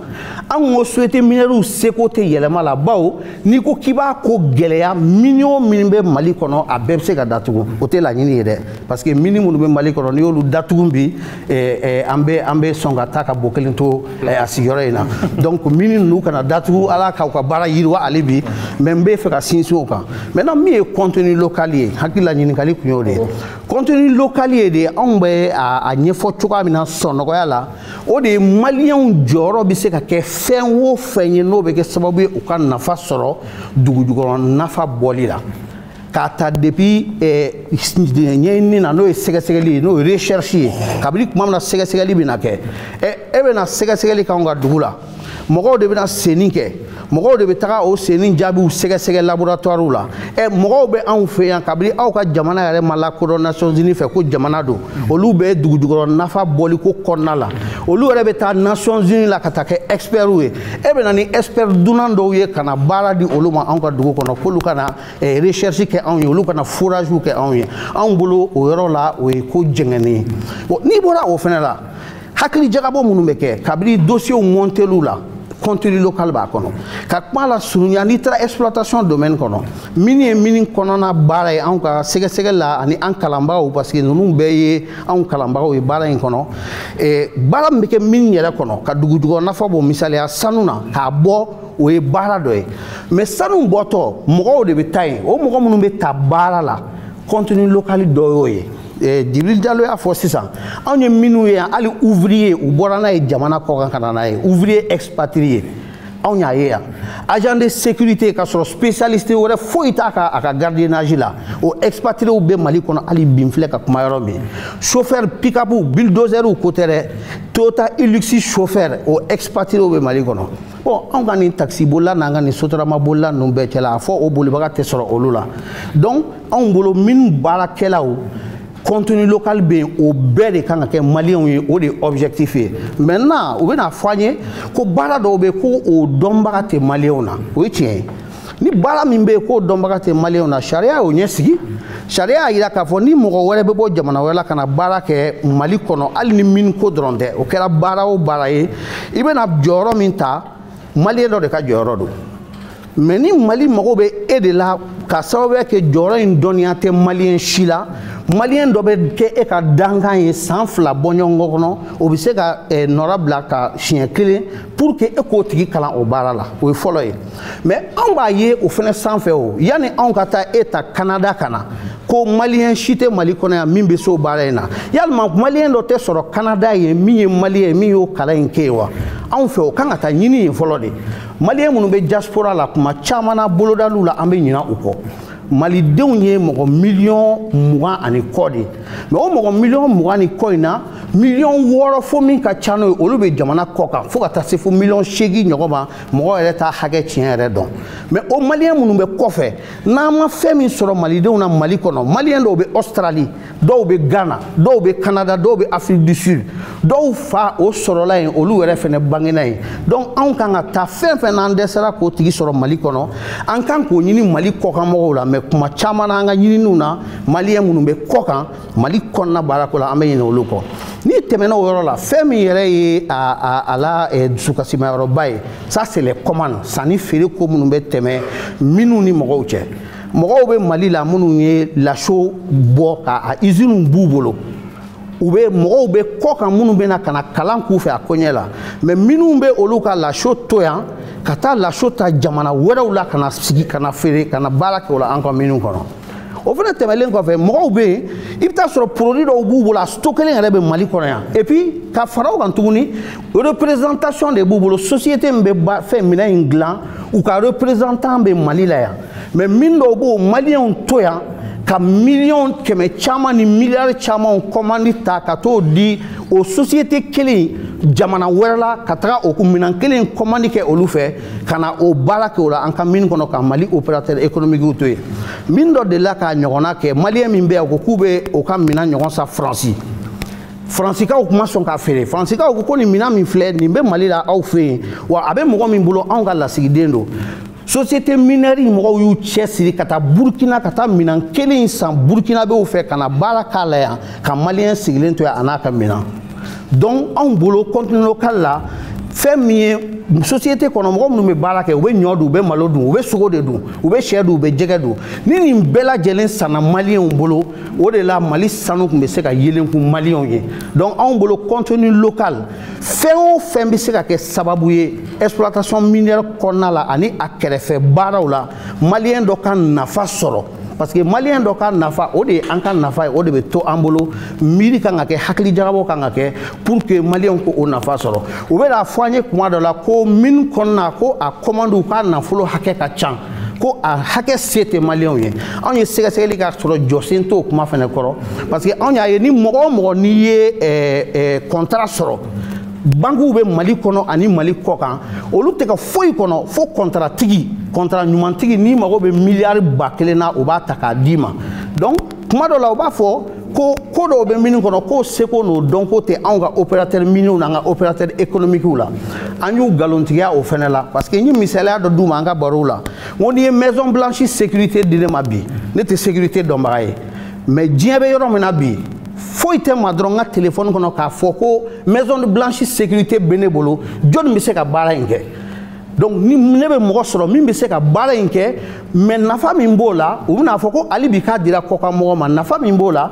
anw ko société minière seko tɛ yɛlɛma la bawo n'i ko k'i b'a ko gɛlɛya million min bɛ Mali kɔnɔ a bɛɛ bɛ se ka datugu o tɛ laɲini ye dɛ parce que mini minnu bɛ Mali kɔnɔ n'i y'olu datugu bi an bɛ sɔn ka taa ka bɔ kelen to a sigiyɔrɔ in na donc mini ninnu kana datugu Ala k'aw ka baara yiriwa ale bi mais n bɛ fɛ ka sinsin o kan maintenant min ye contenu local ye hakili la ɲininkali kun y'o de ye contenu local ye de anw bɛ a ɲɛfɔ cogoya min na sɔnɔgɔya la o de ye maliyɛnw jɔyɔrɔ bɛ se ka kɛ fɛn o fɛn ye n'o bɛ kɛ sababu ye u ka nafa sɔrɔ dugujukɔrɔ nafa bɔli la k'a ta depuis ɲɛɲini na n'o ye sɛgɛsɛgɛli ye n'o ye recherche ye kabini tuma min na sɛgɛsɛgɛli bɛ na kɛ e bɛ na sɛgɛsɛgɛli k'anw ka dugu la mɔgɔw de bɛ na senni kɛ mɔgɔw de bɛ taga o senni jaabiw sɛgɛsɛgɛ laboratoire la mɔgɔw bɛ anw fɛ yan kabini aw ka jamana yɛrɛ ma lakodɔn Nations Unies fɛ ko jamana don olu bɛ dugujukɔrɔ nafa bɔli ko kɔnɔna la olu yɛrɛ bɛ taa Nations Unies la ka taa kɛ experts ye e bɛ na ni expert dunan dɔw ye ka na baara di olu ma anw ka dugu kɔnɔ k'olu ka na recherche kɛ anw ye olu ka na forage kɛ anw ye anw bolo o yɔrɔ la o ye ko jɛngɛnni ye bon n'i bɔra o fana la hakili jagabɔ minnu bɛ kɛ kabini dossiers monteliw la contenu local b'a kɔnɔ ka kuma la surunya n'i taara exploitation domaine kɔnɔ min ye mini kɔnɔna baara ye anw ka sɛgɛsɛgɛ la ani an kalanbagaw parce que ninnu bɛɛ ye anw kalanbagaw ye baara in kɔnɔ baara min bɛ kɛ mini yɛrɛ kɔnɔ ka dugujukɔrɔ nafa bɔ misaliya sanu na k'a bɔ o ye baara dɔ ye mais sanu bɔtɔ mɔgɔw de bɛ taa yen o mɔgɔ minnu bɛ ta baara la contenu local dɔ y'o ye Djibril Diallo y'a fɔ sisan anw ye minnu ye hali ouvrier u bɔra n'a ye jamana kɔkan ka na n'a ye ouvrier expatrié anw y'a ye yan agent de sécurité ka sɔrɔ spécialiste wɛrɛ foyi t'a a ka gardiennage la o expatriés bɛ Mali kɔnɔ hali bin filɛ ka kuma yɔrɔ min chauffeur pick-up bulldozer ko tɛ dɛ Toyota Hilux chauffeur o expatriés bɛ Mali kɔnɔ bon anw ka nin taxi bolila n'an ka nin sotarama bolila ninnu bɛɛ cɛla a fɔ o bolibaga tɛ sɔrɔ olu la donc anw bolo minnu baarakɛlaw contenu local bɛ yen o bɛɛ de kan ka kɛ maliyɛnw ye o de ye objectif ye maintenant u bɛna fɔ an ye ko baara dɔw bɛ yen ko o dɔnbaga tɛ maliyɛnw na o ye tiɲɛ ye ni baara min bɛ yen k'o dɔnbaga tɛ maliyɛnw na sariya y'o ɲɛsigi sariya y'a jira k'a fɔ ni mɔgɔ wɛrɛ bɛ bɔ jamana wɛrɛ la ka na baara kɛ Mali kɔnɔ hali ni mine ko dɔrɔn tɛ o kɛra baara o baara ye i bɛna jɔyɔrɔ min ta maliyɛn dɔ de ka jɔyɔrɔ don mais ni Mali mago bɛ e de la ka sababuya kɛ jɔyɔrɔ in dɔnniya tɛ maliyɛn si la maliyɛn dɔ bɛ kɛ e ka dankan ye san 2 bɔɲɔgɔn kɔnɔ o bɛ se ka nɔra bila ka siɲɛ 1 pour que e k'o tigi kalan o baara la o ye fɔlɔ ye mais anw b'a ye o fana sanfɛ o yanni anw ka taa e ta Canada ka na ko maliyɛn si tɛ Mali kɔnɔ yan min bɛ se o baara in na yalima maliyɛn dɔ tɛ sɔrɔ Canada ye min ye maliyɛn ye min y'o kalan in kɛ ye wa anw fɛ o kan ka taa ɲini yen fɔlɔ de maliyɛn minnu bɛ diaspora la kuma caman na bolodaliw la an bɛ ɲina u kɔ malidenw ye mɔgɔ miliyɔn 20 ani kɔ de mais o mɔgɔ miliyɔn 20 ani kɔ in na miliyɔn 6 fo min ka ca n'o ye olu bɛ jamana kɔ kan fo ka taa se fo miliyɔn 8 ɲɔgɔn ma mɔgɔ yɛrɛ t'a hakɛ tiɲɛ yɛrɛ dɔn mais o maliyɛn minnu bɛ kɔfɛ n'an ma fɛn min sɔrɔ malidenw na Mali kɔnɔ maliyɛn dɔw bɛ Australie dɔw bɛ Ghana dɔw bɛ Canada dɔw bɛ Afrique du Sud dɔw fa o sɔrɔla yen olu yɛrɛ fɛnɛ bangena yen donc anw kan ka taa fɛn fɛn n'an dɛsɛra k'o tigi sɔrɔ Mali kɔnɔ an kan k'o ɲini Mali kɔkanmɔgɔw la mais kuma caman na an ka ɲininiw na maliyɛn minnu bɛ kɔkan Mali kɔnɔna baarako la an bɛ ɲinɛ olu kɔ n'i tɛmɛna o yɔrɔ la fɛn min yɛrɛ ye a la dusukasimayɔrɔba ye ça c'est les commandes sanni feere ko minnu bɛ tɛmɛ minnu ni mɔgɔw cɛ mɔgɔw bɛ Mali la minnu ye laso bɔ ka usine b'u bolo mɔgɔw bɛ kɔ kan minnu bɛ na ka na kalan k'u fɛ a koɲɛ la mais minnu bɛ olu ka laso to yan ka taa laso ta jamana wɛrɛw la ka na sigi ka na feere ka na baara kɛ o la an ka minnu kɔnɔ o fana tɛmɛlen kɔfɛ mɔgɔw bɛ yen i bɛ taa sɔrɔ produit dɔw b'u bolo a stock kelen yɛrɛ bɛ Mali kɔnɔ yan et puis ka fara o kan tuguni représentation de b'u bolo société min bɛ fɛn minɛn in dilan u ka représentant bɛ Mali la yan mais min dɔw b'o maliyɛnw to yan ka miliyɔn kɛmɛ caman ni miliyari caman commande ta ka t'o di o société kelen jamana wɛrɛ la ka taga o minɛn kelen commande kɛ olu fɛ ka na o baara kɛ o la an ka min kɔnɔ ka Mali opérateur économique to yen min dɔ de la k'a ɲɔgɔnna kɛ maliyɛn min bɛ yan ko k'u bɛ o ka minɛn ɲɔgɔn san Fransikaw kuma sɔn k'a feere Fransikaw ko nin minɛn min filɛ nin bɛ Mali la aw fɛ yen wa a bɛ mɔgɔ min bolo anw ka lasigiden don société minière mɔgɔw y'u cɛsiri ka taa Burkina ka taa minɛn kelen san Burkina bɛw fɛ ka na baara k'a la yan ka maliyɛn sigilen to yan a n'a ka minɛn donc anw bolo contenu local la fɛn min ye société kɔnɔ mɔgɔ minnu bɛ baara kɛ u bɛ ɲɔ dun u bɛ malo dun u bɛ sogo de dun u bɛ sɛ dun u bɛ jɛgɛ dun ni nin bɛɛ lajɛlen sanna maliyɛnw bolo o de la Mali sanu tun bɛ se ka yelen kun maliyɛnw ye donc anw bolo contenu local fɛn o fɛn bɛ se ka kɛ sababu ye exploitation minière kɔnɔna la ani a kɛrɛfɛ baaraw la maliyɛn dɔ ka nafa sɔrɔ parce que maliyɛn dɔ ka nafa o de ye an ka nafa ye o de bɛ to an bolo miiri kan ka kɛ hakili jagabɔ kan ka kɛ pour que maliyɛnw ko o nafa sɔrɔ u bɛ fɔ an ye kuma dɔ la ko min kɔnɔna ko a commande ka nafolo hakɛ ka ca ko a hakɛ se tɛ maliyɛnw ye anw ye sɛgɛsɛgɛli ka sɔrɔ jɔsen t'o kuma fana kɔrɔ parce que anw y'a ye ni mɔgɔ o mɔgɔ n'i ye contrat sɔrɔ banques bɛ Mali kɔnɔ ani Mali kɔ kan olu tɛ ka foyi kɔnɔ fo contrat ɲumantigi ni mago bɛ miliyari 1000 na o b'a ta k'a d'i ma donc kuma dɔ la u b'a fɔ ko dɔw bɛ minnu kɔnɔ k'o seko n'o dɔnko tɛ anw ka opérateur miniers n'an ka opérateur économiques la an y'u nkalontigiya o fana la parce que n ye misaliya dɔ d'u ma an ka barow la n ko n'i ye maison blanche sécurité di ne ma bi ne tɛ sécurité dɔnbaga ye mais diɲɛ bɛ yɔrɔ min na bi foyi tɛ ma dɔrɔn n ka téléphone kɔnɔ k'a fɔ ko maison de blanche sécurité bɛ ne bolo jɔnni bɛ se ka baara in kɛ donc ni ne bɛ mɔgɔ sɔrɔ min bɛ se ka baara in kɛ mais nafa min b'o la u bɛna fɔ ko hali bi k'a dira kɔkanmɔgɔ ma nafa min b'o la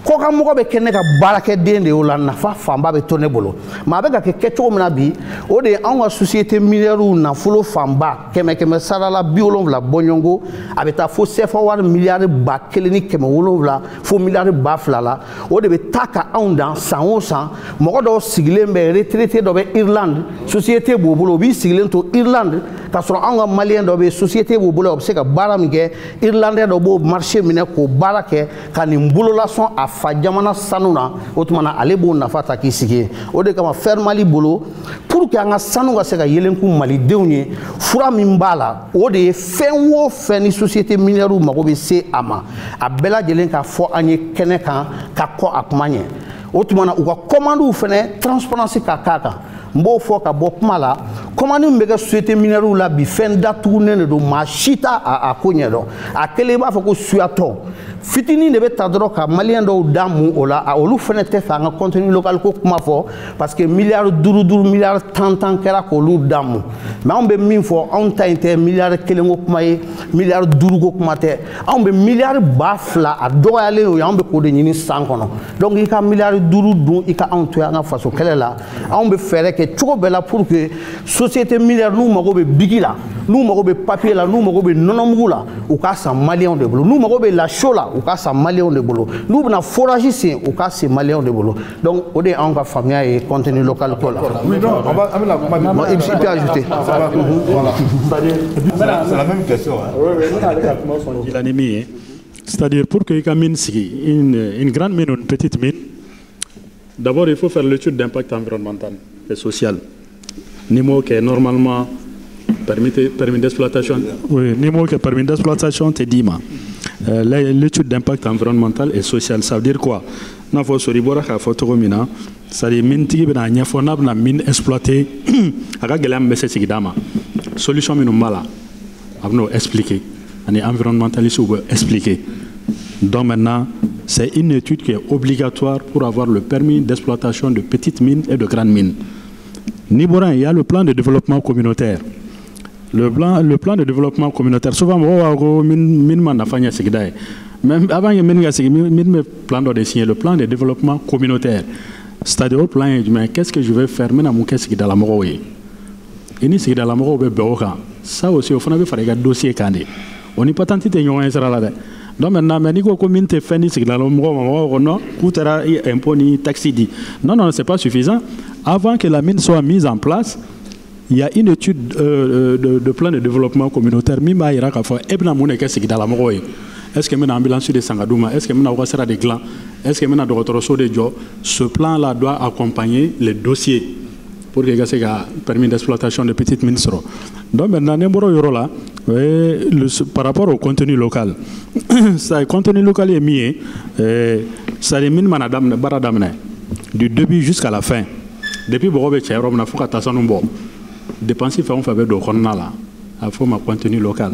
kɔkanmɔgɔ bɛ kɛ ne ka baarakɛden de ye o la nafa fanba bɛ to ne bolo mais a bɛ ka kɛ cogo min na bi o de ye anw ka société minière nafolo fanba 100 sara la 70 bɔɲɔnko a bɛ taa fo CFA wari miliyari 1,700 fo miliyari 2,000 la o de bɛ taa ka anw dan san o san mɔgɔ dɔw sigilen bɛ retraité dɔ bɛ Irlande société b'o bolo o b'i sigilen to Irlande k'a sɔrɔ anw ka maliyɛn dɔ bɛ société b'o bolo o bɛ se ka baara min kɛ Irlandais dɔ b'o marché minɛ k'o baara kɛ ka nin bololasɔn a fa jamana sanu na o tuma na ale b'o nafa ta k'i sigi o de kama Fer Mali bolo pour que an ka sanu ka se ka yelen kun malidenw ye fura min b'a la o de ye fɛn o fɛn ni société minière mago bɛ se a ma a bɛɛ lajɛlen ka fɔ an ye kɛnɛ kan ka kɔ a kuma ɲɛ o tuma na u ka commandes fɛnɛ transparence ka k'a kan n b'o fɔ ka bɔ kuma la commande min bɛ kɛ société minière la bi fɛn datugunen de don maa si t'a a ko ɲɛdɔn a kɛlen i b'a fɔ ko suyatɔ fitinin de bɛ ta dɔrɔn ka maliyɛn dɔw da mun o la olu fɛnɛ tɛ fɛ an ka contenu local ko kuma fɔ parce que miliyari 5 miliyari 10 kɛra k'olu da mun mais anw bɛ min fɔ anw ta in tɛ miliyari 1 ko kuma ye miliyari 5 ko kuma tɛ anw bɛ miliyari 2,000 a dɔgɔyalen o ye anw bɛ k'o de ɲini san kɔnɔ donc i ka miliyari 5 dun i ka anw to an ka faso kɛlɛ la anw bɛ fɛɛrɛ kɛ cogo bɛɛ la pour que société minière n'u mago bɛ bigi la n'u mago bɛ papier la n'u mago bɛ nɔnɔmugu la u k'a san maliyɛnw de bolo n'u mago bɛ laso la u k'a san maliyɛnw de bolo n'u bɛna forage sen u k'a sen maliyɛnw de bolo donc o de ye anw ka faamuya ye contenu local ko la. Oui, non, on va la il peut ajouter. C'est la même question. C'est-à-dire pour que la mine sigui une grande mine ou une petite mine, d'abord il faut faire l'étude d'impact environnemental et social. Nimo qui est normalement permis d'exploitation. Oui, Nimo qui est permis d'exploitation, c'est DIMA. L'étude d'impact environnemental et social, ça veut dire quoi? n'a fɔ sori bɔra k'a fɔ cogo min na c'est-à-dire minitigi bɛna ɲɛfɔ n'a bɛna mine exploiter a ka gɛlɛya min bɛ se sigida ma solution minnu b'a la a bɛn'o expliquer ani environnementalistes bɛ expliquer donc maintenant c'est une étude qui est obligatoire pour avoir le permis d'exploitation de petites mines et de grandes mines. Ni bɔra il y a le plan de développement communautaire. Le plan de développement communautaire, souvent, même avant que plan de signer le plan de développement communautaire. C'est-à-dire le plan, mais qu'est-ce que je vais faire maintenant mon qu'est-ce qui dans la mort et ni c'est dans la mort ça aussi au fond il faut un dossier candé. On n'est pas tant de gens là. Donc maintenant, mais ni commune te fait ni c'est dans la mort non coûtera impôt ni taxi dit. Non, c'est pas suffisant. Avant que la mine soit mise en place, il y a une étude de plan de développement communautaire. Est-ce que maintenant ambulance de Sangadouma, est-ce que maintenant Ouassara de Glan, est-ce que maintenant Docteur de Jo, ce plan-là doit accompagner les dossiers pour que ça ait permis d'exploitation de petites mines. Donc maintenant, par rapport au contenu local, le contenu local est mis, ça les mines manadam baradamne du début jusqu'à la fin. Depuis Borobe Tchaïrom, on a fait un dépenser en faveur de Ronala, à forme de contenu local.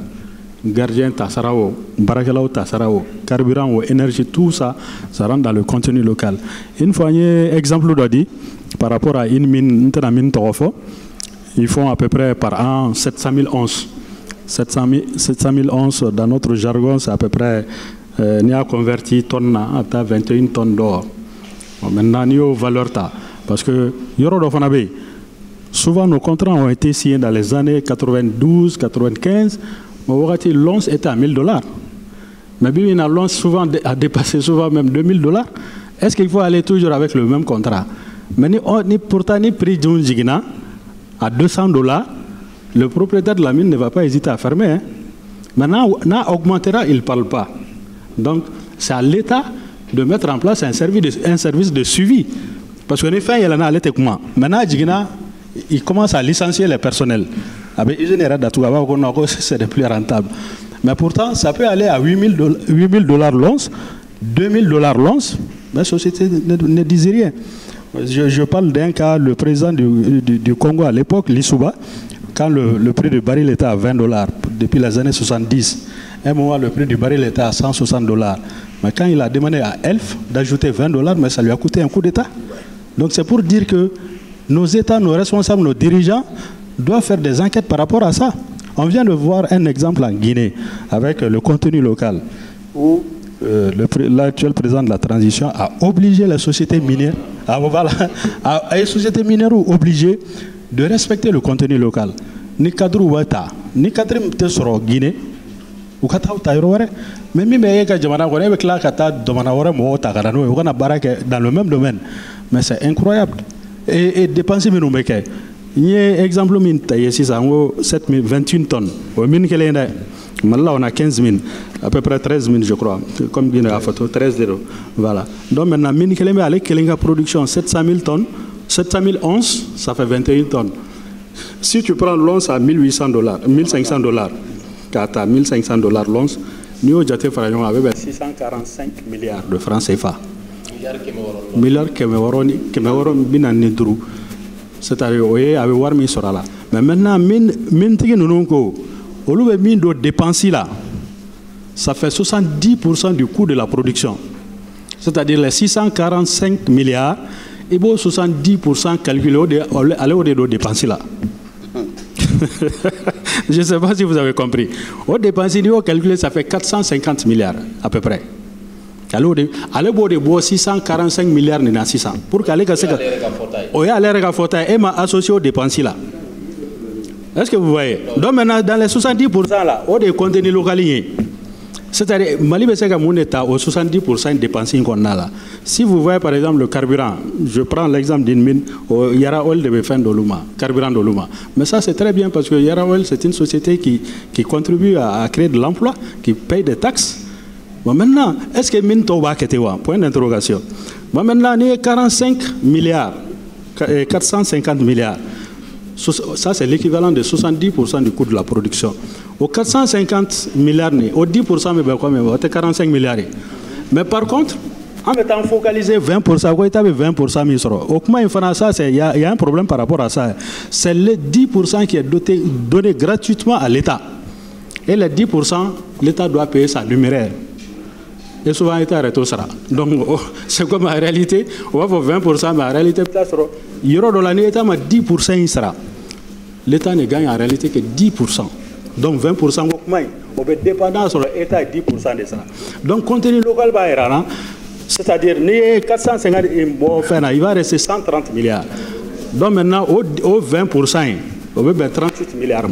Gardien Tassarao, Barakalao Tassarao, carburant ou énergie, tout ça, ça rentre dans le contenu local. Une fois, un exemple d'Odi, par rapport à une mine Torofo, ils font à peu près par an 700 000 onces. 700 000 onces, dans notre jargon, c'est à peu près, n'y a converti tonne à 21 tonnes d'or. Maintenant, n'y a valeur ta. Parce que, souvent, nos contrats ont été signés dans les années 92, 95. L'once était à $1000. Mais bien, l'once souvent a dépassé souvent même $2000. Est-ce qu'il faut aller toujours avec le même contrat? Mais pourtant, ni prix d'un gigna à $200, le propriétaire de la mine ne va pas hésiter à fermer. Hein. Maintenant, augmentera, il ne parle pas. Donc, c'est à l'État de mettre en place un service de suivi. Parce qu'en effet, il y en a à l'État. Maintenant, gigna, il commence à licencier les personnels. C'est plus rentable. Mais pourtant, ça peut aller à $8,000 l'once, $2,000 l'once, mais la société ne disait rien. Je parle d'un cas, le président du Congo à l'époque, Lissouba, quand le prix du baril était à $20 depuis les années 70. À un moment, le prix du baril était à $160. Mais quand il a demandé à Elf d'ajouter $20, mais ça lui a coûté un coup d'État. Donc c'est pour dire que nos États, nos responsables, nos dirigeants doivent faire des enquêtes par rapport à ça. On vient de voir un exemple en Guinée avec le contenu local où l'actuel président de la transition a obligé les sociétés minières, les sociétés minières obligées de respecter le contenu local. Ni cadre wata, ni cadre mtesoro Guinée, ou kata utayrore, mais mi me ka jamana ko avec la kata domana wore mo ta kana no na baraka dans le même domaine. Mais c'est incroyable. Et dépenser mes nommés. Il y a un exemple, ici, 21 tonnes. Maintenant, on a 15 000, à peu près 13 000, je crois. Comme Guinée a photo, 13 000. Voilà. Donc maintenant, avec la production 700 000 tonnes, 700 000 onces, ça fait 21 tonnes. Si tu prends l'once à $1,500, quand tu as $1,500 l'once, nous avons avec 645 milliards de francs CFA. Milliards de c'est-à-dire oui, avec warmi sera là. Mais maintenant, mine tigi nununko, au lieu de mine de dépenser là, ça fait 70% du coût de la production. C'est-à-dire les 645 milliards, et bon 70% calculé aller au dépenser là. Je ne sais pas si vous avez compris. Au dépenser, au calculé, ça fait 450 milliards à peu près. Allez, boire 645 milliards de 600. Pour qu'aller casser. Oui, aller regarder et m'a associé aux dépenses là. Est-ce que vous voyez? Donc maintenant, dans les 70% là, on est contenu localisé. C'est-à-dire, Mali Bessega mon état aux 70% dépensés qu'on a là. Si vous voyez par exemple le carburant, je prends l'exemple d'une mine, Yara Oil de Befin d'Oluma, carburant d'Oluma. Mais ça c'est très bien parce que Yara Oil c'est une société qui contribue à créer de l'emploi, qui paye des taxes. Bon, maintenant, est-ce que mine Toba Ketewa? Point d'interrogation. Bon, maintenant, il y a 45 milliards, 450 milliards. Ça, c'est l'équivalent de 70% du coût de la production. Aux 450 milliards, au 10%, mais 45 milliards. Mais par contre, En étant focalisé 20%, quoi, il avait 20% mis sur. Au moment il y a un problème par rapport à ça. C'est le 10% qui est donné gratuitement à l'État. Et les 10%, l'État doit payer sa numéraire. Et souvent, l'État arrête au sera. Donc, c'est comme en réalité, on va faire 20%, mais en réalité, il y aura dans l'année, l'État m'a 10%, il sera. L'État ne gagne en réalité que 10%. Donc, 20%, on peut dépendre sur l'État et 10% de ça. Donc, contenu local, c'est-à-dire, 450 il va rester 130 milliards. Donc, maintenant, au 20%, on veut 38 milliards.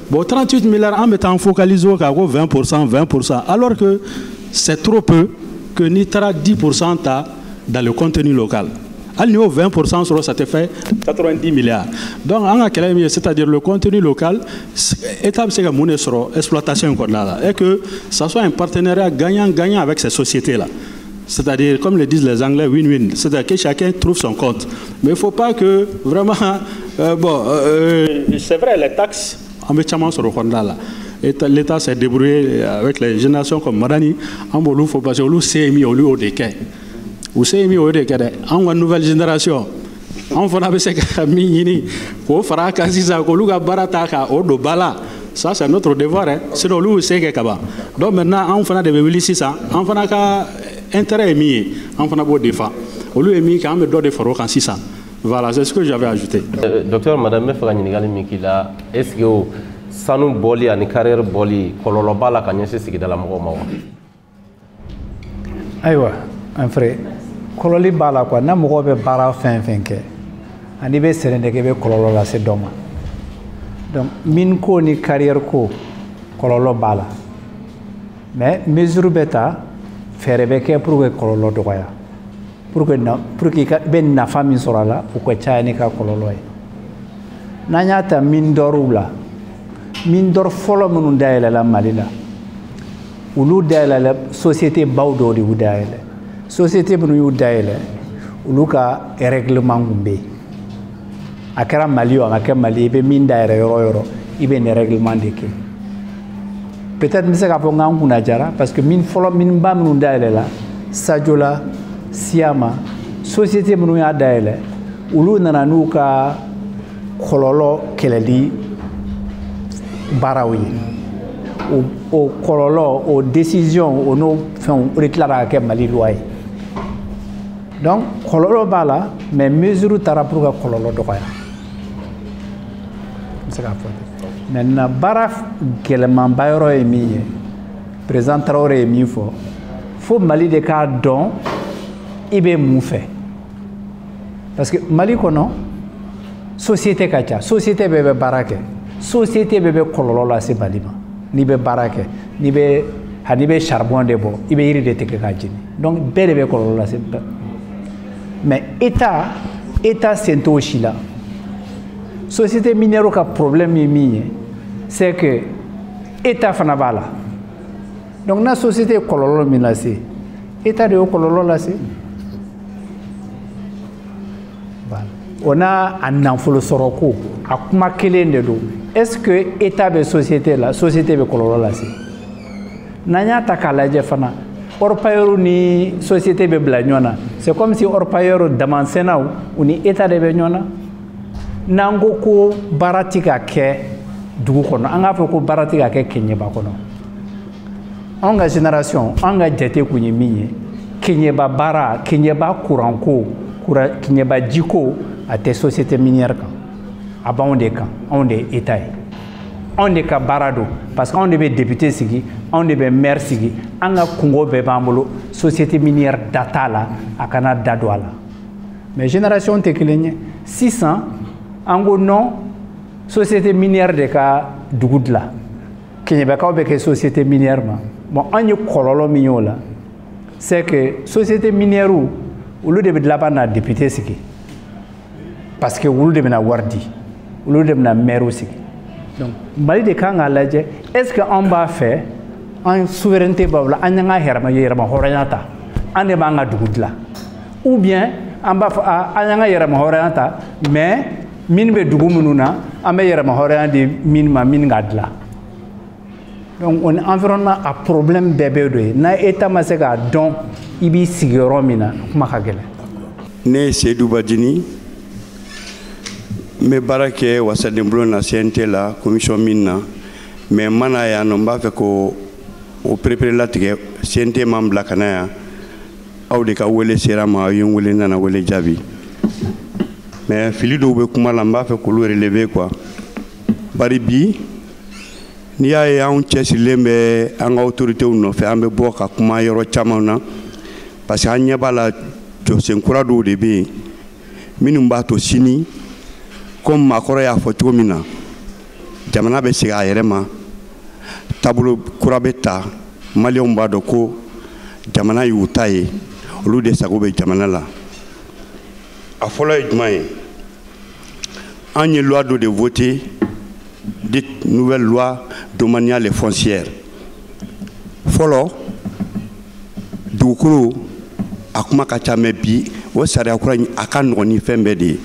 Bon, 38 milliards en mettant focalisé au 20%, alors que c'est trop peu que ni 10% dans le contenu local. À niveau 20%, ça te fait 90 milliards. Donc, c'est-à-dire le contenu local, étape c'est que sur exploitation et que ça soit un partenariat gagnant-gagnant avec ces sociétés-là. C'est-à-dire, comme le disent les Anglais, win-win. C'est-à-dire que chacun trouve son compte. Mais il ne faut pas que vraiment... c'est vrai, les taxes, on met sur le compte là. L'État s'est débrouillé avec les générations comme Madani, en Bolou, faut passer au CMI au lieu au déquet. Au CMI au déquet, en nouvelle génération, en faisant des mini, au fera Kaziza, au Luga Barataka, au Dobala. Ça, c'est notre devoir. C'est le loup, c'est Kaba. Donc maintenant, on fait des bébilis, on fait un intérêt émis, on fait un beau défense. Au lieu émis, quand on me doit des foraux en 600. Voilà, c'est ce que j'avais ajouté. Docteur, Madame Mefranigali Mikila, est-ce que sanu boli ani carrière boli kololo bala kanyese sigidala mo mawa aywa un frère kololi bala quoi na mo be bara fin ke ani be serende ke be kololo la se doma donc min ko ni carrière ko kololo bala mais mesure beta faire be ke pour que kololo doya pour que ben na famille sorala ou ko chaani ka kololo e nanyata min dorula min dor folo munu dayela la malila ulu dayela la société bawdo di udayela société munu udayela ulu ka règlement ngumbe akara mali o akara mali be min dayela yoro ibe ne règlement de ke peut-être mi se ka ponga nguna jara parce que min folo min ba munu dayela la sajola siama société munu ya dayela ulu nana nuka kololo keleli barawi au kololo aux décisions au no font réclamer que mali loi donc kololo bala mais mesure tara pour que kololo doya c'est ça maintenant baraf kelman bayro e mi président Traoré mi faut mali de ka don ibe mu fait parce que mali kono société kacha société bebe barake société bébé kololo la se balima ni be barake ni be charbon de bo ibe iri de teke kajini donc bébé kololo la se mais état sento chila société minière ka problème yi c'est que état fana bala donc na société kololo mi la se état de kololo la se on a un enfant soroko a kuma kelen de do est-ce que état de société la société be kololo la si nanya takalaje fana orpayeru ni société be blanyona c'est comme si orpayeru damansena ou ni état de benyona nango ko baratika ke dugu kono anga fa ko baratika ke kenye ba kono anga génération anga jete kunyi minye kenye ba bara kenye ba kuranko kenye ba jiko à tes sociétés minières on est État on est ka barado parce qu'on est député sigi on est maire sigi on a Congo bebamolo société minière data la akana dadwala mais génération tekelenye 600 ango non société minière de ka dugudla kenyeba ka obeke société minière ma bon anyo kololo minyola c'est que société minière ou le de la bana député sigi parce que wulu de bena wardi wulu de bena maire aussi donc mali de kan alaje est-ce que on va faire en souveraineté babla anya herma horayata ande ba nga dugudla ou bien on va anya herma horayata mais min be dugu mununa ambe herma horayandi min ma min gadla Donc on environnement a problème bébé de na état ma se ka don ibi sigoro mina kuma ka gele ne Seydou Badjini me barake wasademblo na CNT la commission minna mais mana ya no mba fe ko o prépare la tige CNT mambla kana ya aw de ka wele serama yon wele nana wele jabi mais fili do be kuma la mba fe ko lo relever quoi bari bi ni ya ye an cɛsilen bɛ an ka autorités nɔfɛ an bɛ bɔ ka kuma yɔrɔ caman na parce que an ɲɛ b'a la jɔsen kura dɔw de bɛ yen minnu b'a to sini comme maakɔrɔ y'a fɔ cogo min na jamana bɛ segin a yɛrɛ ma taabolo kura bɛ ta maliyɛnw b'a dɔn ko jamana y'u ta ye olu de sago bɛ jamana la a fɔlɔ ye jumɛn ye an ye loi dɔ de voté dite nouvelle loi domaniale et foncière fɔlɔ dugukolo a kuma ka ca mɛ bi o sariya kura a ka nɔgɔn ni fɛn bɛɛ de ye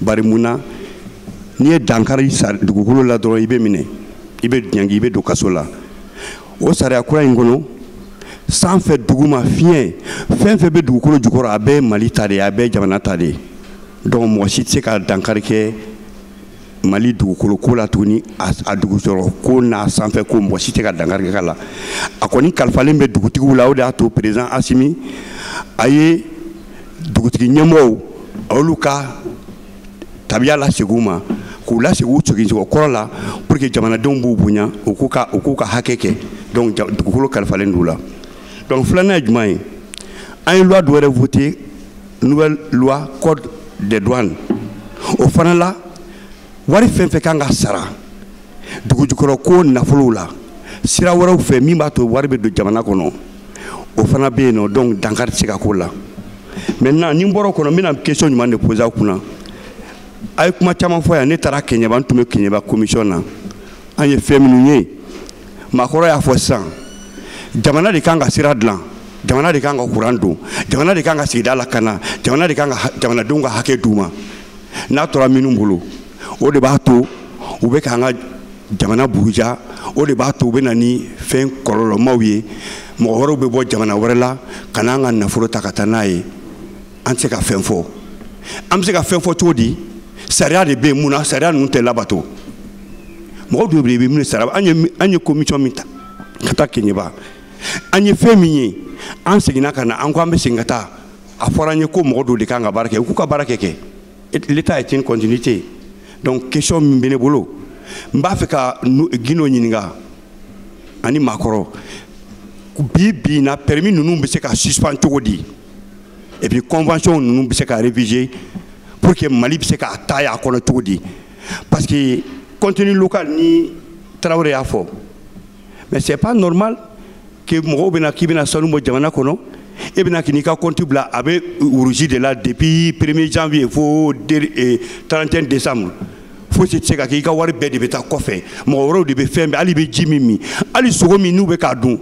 bari mun na n'i ye dankari dugukolo la dɔrɔn i bɛ minɛ i bɛ ɲangi i bɛ don kaso la o sariya kura in kɔnɔ sanfɛ duguma fiɲɛ fɛn fɛn bɛ dugukolo jukɔrɔ a bɛɛ ye Mali ta de ye a bɛɛ ye jamana ta de ye donc mɔgɔ si tɛ se ka dankari kɛ Mali dugukolo ko la tuguni a dugukolo ko n'a sanfɛ ko mɔgɔ si tɛ ka dankari kɛ a la a kɔni kalifalen bɛ dugutigiw la o de y'a to président Assimi a ye dugutigi ɲɛmɔgɔw olu ka tabiya lasegin u ma k'u lasegin u cogo kɔrɔ la pour que jamanadenw b'u bonya u k'u ka hakɛ kɛ donc dugukolo kalifalen d'u la donc filanan ye jumɛn ye an ye loi dɔ wɛrɛ voté nouvelle loi code des douanes o fana la wari fɛn fɛn kan ka sara dugujukɔrɔ ko nafolow la sira wɛrɛw fɛ min b'a to wari bɛ don jamana kɔnɔ o fana bɛ yen nɔ donc dankari tɛ se ka k'o la maintenant ni n bɔra o kɔnɔ n bɛna question ɲuman de poser aw kunna a ye kuma caman fɔ yan ne taara Kɛɲɛba n tun bɛ Kɛɲɛba commission na an ye fɛn minnu ye maakɔrɔ y'a fɔ sisan jamana de kan ka sira dilan jamana de kan ka courant don jamana de kan ka sigida lakana jamana de kan ka jamanadenw ka hakɛ d'u ma n'a tora minnu bolo o de b'a to u bɛ k'an ka jamana buruja o de b'a to u bɛ na ni fɛn kɔlɔlɔmaw ye mɔgɔ wɛrɛw bɛ bɔ jamana wɛrɛ la ka n'an ka nafolo ta ka taa n'a ye an tɛ se ka fɛn fɔ an bɛ se ka fɛn fɔ cogo di sariya de bɛ yen mun na sariya ninnu tɛ labato mɔgɔw dɔw bɛ yen i bɛ minɛ sariya an ye commission min ta ka taa Kɛɲɛba an ye fɛn min ye an seginna ka na an ko an bɛ segin ka taa a fɔra an ye ko mɔgɔ dɔw de kan ka baara kɛ u k'u ka baara kɛ l'état est une continuité donc question min bɛ ne bolo n b'a fɛ ka Guindo ɲininka ani maakɔrɔ bi na permis ninnu bɛ se ka suspend cogo di et puis convention ninnu bɛ se ka réviser pour que Mali bɛ se k'a ta y'a kɔnɔ cogo di parce que contenu local ni Traoré y'a fɔ mais c'est pas normal que mɔgɔw bɛna k'i bɛna sanu bɔ jamana kɔnɔ e bɛna k'i n'i ka compte bila a bɛ rouge de la depuis 1er janvier fo 31 décembre fosi tɛ se ka kɛ i ka wari bɛɛ de bɛ taa kɔfɛ mɔgɔ wɛrɛw de bɛ fɛn bɛɛ hali bɛ ji min min hali sogo min n'u bɛ k'a dun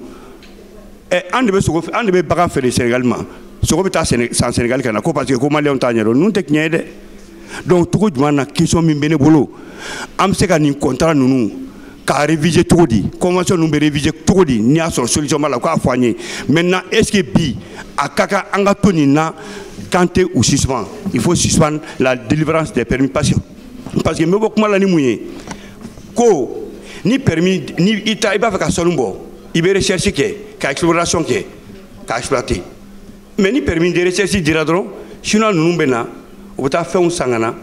an de bɛ bagan feere Sénégal ma sogo bɛ taa san Sénégal ka na ko parce que ko maliyɛnw t'a ɲɛdɔn ninnu tɛ tiɲɛ ye dɛ donc cogo jumɛn na question min bɛ ne bolo an bɛ se ka nin contrat ninnu k'a réviser cogo di convention ninnu bɛ réviser cogo di n'i y'a sɔrɔ solution b'a la k'a fɔ an ye maintenant est ce que bi a ka kan an ka to nin na k'an tɛ u suspend il faut suspendre la délivrance des permis parce que n bɛ bɔ kuma la ni mun ye ko ni permis ni i b'a fɛ ka sanu bɔ i bɛ recherche kɛ ka exploration kɛ ka exploiter mais ni permis de recherche dira dɔrɔn sinon ninnu bɛ na u bɛ taa fɛnw san ka na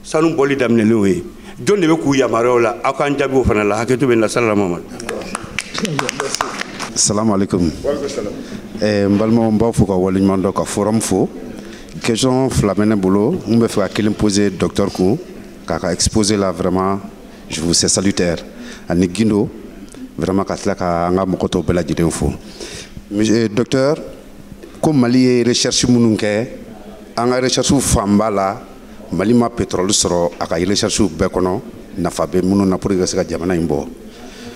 sanu bɔli daminɛlen o ye jɔn de bɛ k'u yamaruya o la aw k'an jaabi o fana la hakɛto bɛ n la salamamadu. Salamu alaikum. N balimaw n b'aw fo ka waleɲuman dɔn ka forum fo question fila bɛ ne bolo n bɛ fɛ ka kelen poser docteur kun k'a ka exposé là vraiment je vous sais salutaire ani Guindo vraiment ka tila ka an ka mɔgɔ tɔw bɛɛ lajɛlen fo docteur ko Mali ye recherche minnu kɛ an ka recherche fanba la Mali ma pétrole sɔrɔ a ka recherche bɛɛ kɔnɔ nafa bɛ minnu na pour que ka se ka jamana in bɔ.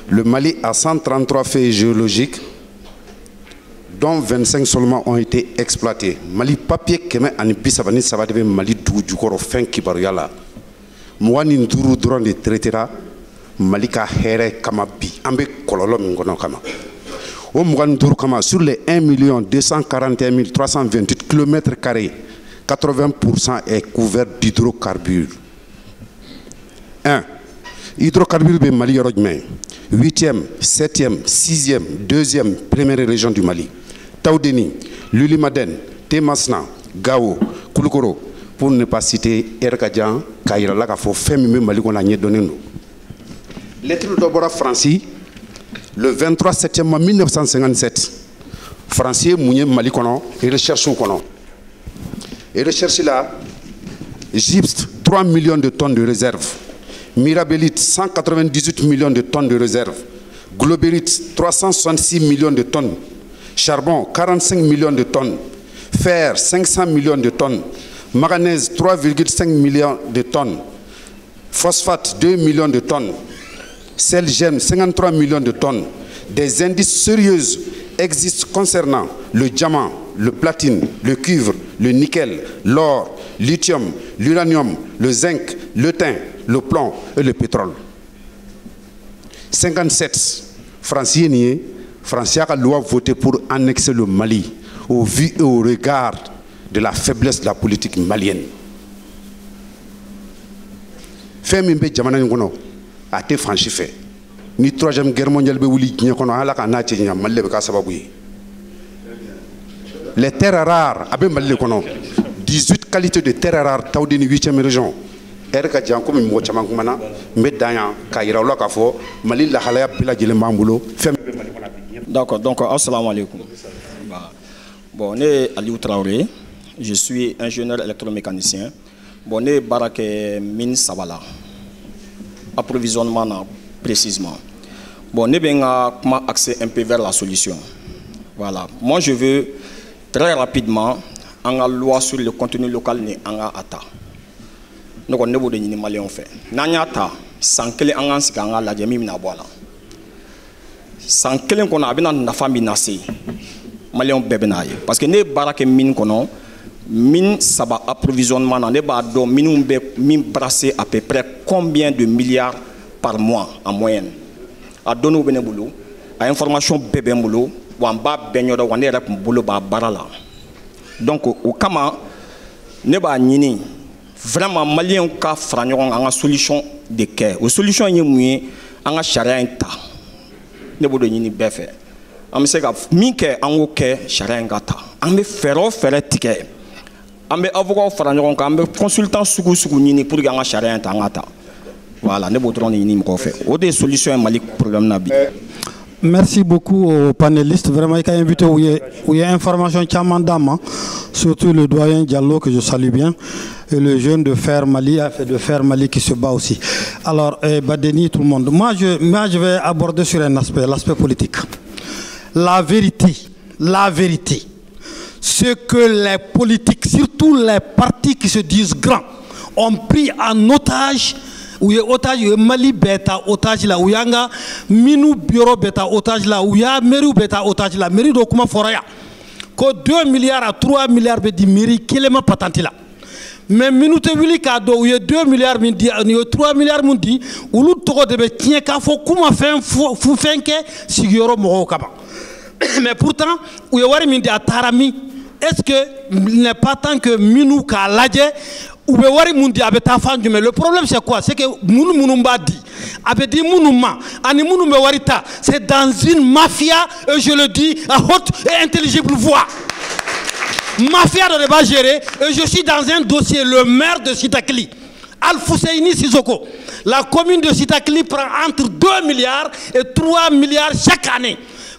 Le Mali a 133 faits géologiques dont 25 seulement ont été exploités. Mali papier kɛmɛ ani 33 de bɛ Mali dugu jukɔrɔ fɛn kibaruya la 25 dɔrɔn de traitera Mali ka hɛrɛ kama bi an bɛ kɔlɔlɔ min kɔnɔ kama o 25 kama sur les 1 241 328 km², 80% est couvert d'hydrocarbures. 1. Hydrocarbures bɛ Mali yɔrɔ jumɛn? 8e, 7e, 6e, 2e, première région du Mali. Taoudeni, Lulimaden, Temasna, Gao, Koulikoro, pour ne pas citer Erkadjan, Kairala, Kafo, Femme, Mali, qu'on a donné. Lettre d'Obora Franci, le 23 septembre 1957. Français, Mounier, Mali, et recherche au Konon. Et recherche là, Gypse, 3 millions de tonnes de réserves. Mirabelite, 198 millions de tonnes de réserves. Globérite, 366 millions de tonnes. Charbon, 45 millions de tonnes. Fer, 500 millions de tonnes. Manganèse, 3,5 millions de tonnes. Phosphate, 2 millions de tonnes. Sel gemme, 53 millions de tonnes. Des indices sérieux existent concernant le diamant, le platine, le cuivre, le nickel, l'or, lithium, l'uranium, le zinc, le tin, le plomb et le pétrole. 57. Français a la loi votée pour annexer le Mali au vu et au regard de la faiblesse de la politique malienne. Fait Mimbe Djamana Ngono a été franchi fait. Ni 3e guerre mondiale be wuli nya kono ala ka na ci nya Mali be ka sababu yi. Les terres rares abe Mali kono 18 qualités de terres rares Taoudeni 8e région. Erka Djan comme mo chama kumana mbe danya ka ira lo ka fo Mali la halaya bila jele mambulo fem be Mali kona. D'accord, donc assalamu alaikum. Bon, né Aliou Traoré, je suis ingénieur électromécanicien. Bon, né Barake Mine Sabala. Approvisionnement précisément. Bon, né benga comment axer un peu vers la solution. Voilà. Moi je veux très rapidement en loi sur le contenu local ni anga ata. Donc on ne veut ni malien fait. Nanya ta sans que les angans ganga la jami mina boala. Sans que les qu'on a bien na famille nasi. Malien bebenaye parce que ne barake mine kono mine saba approvisionnement na ne ba do minimum mine brassé à peu près combien de milliards par mois en moyenne a donné au beneboulou à information bébé boulot ou ba benyoda wane rap boulot ba barala donc au kama ne ba nyini vraiment malien ka franyon en solution de care aux solutions yemouye en charia inta ne bodo nyini befe am se ka minke ango ke charia ngata am be fero fere tike am be avocat franyon ka am be consultant sugu nyini pour nga charia inta ngata voilà ne bodo nyini mo fait o des solutions malik problème na bi. Merci beaucoup aux panélistes. Vraiment, il y a invité où il y a information Tchamandama, surtout le doyen Diallo que je salue bien, et le jeune de Fer Mali, de Fer Mali qui se bat aussi. Alors, Badeni, tout le monde. Moi, je vais aborder sur un aspect, l'aspect politique. La vérité, ce que les politiques, surtout les partis qui se disent grands, ont pris en otage. Où y a otage, Mali bêta otage là, où y a Minou bureau bêta otage là, où y a Mairie bêta otage là, Mairie document foraya. Que 2 milliards à 3 milliards de mairie, qu'il est ma patente là. Mais Minou te vili cadeau, où y a 2 milliards, il y a 3 milliards, il où l'autre toko de tiens qu'à faut comment faire fou faire que si y aura moro kaba. Mais pourtant, où y a wari mindi à Tarami, est-ce que n'est pas tant que Minou ka ladje ou be wari mundi abeta fandu mais le problème c'est quoi c'est que munu mbadi abedi munuma ani munu me warita c'est dans une mafia et je le dis à haute et intelligible voix mafia de pas gérer et je suis dans un dossier le maire de Sitakli Al Fousseini Sissoko la commune de Sitakli prend entre 2 milliards et 3 milliards chaque année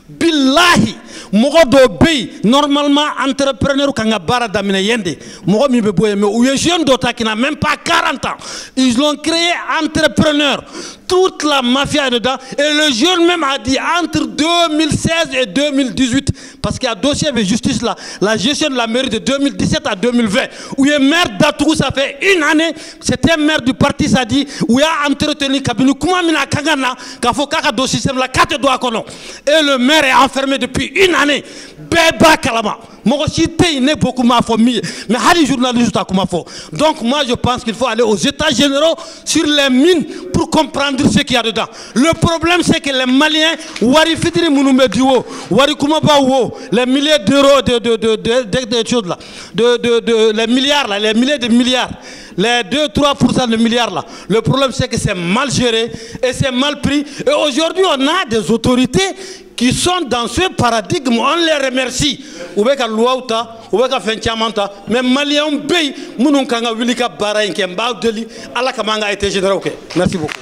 billahi mogo do bey normalement entrepreneur kanga bara damine yende mogo mi be boye mais ou jeune dota qui n'a même pas 40 ans ils l'ont créé entrepreneur toute la mafia est dedans et le jeune même a dit entre 2016 et 2018 parce qu'il y a dossier de justice là la gestion de la mairie de 2017 à 2020 où est maire d'Atou ça fait une année c'était maire du parti ça dit où il a entretenu cabinet comment mina kangana kafo kaka dossier la 4 doigts kono et le maire est enfermé depuis une année beba kalama Moi aussi, ne beaucoup ma famille, mais les journalistes à comment fort. Donc moi je pense qu'il faut aller aux états généraux sur les mines pour comprendre ce qu'il y a dedans. Le problème c'est que les Maliens, wari fitri mounoumedio, wari kumabawo, les milliers d'euros de choses là, les milliards là, les milliers de milliards. Les 2-3% de milliards là, le problème c'est que c'est mal géré et c'est mal pris. Et aujourd'hui on a des autorités qui sont dans ce paradigme, on les remercie. Ou bien loi ou ta, ou bien fenchiamanta, mais Maliens bay, mounou kanga wilika bara inke mbao deli, ala kamanga été généreux. Merci beaucoup.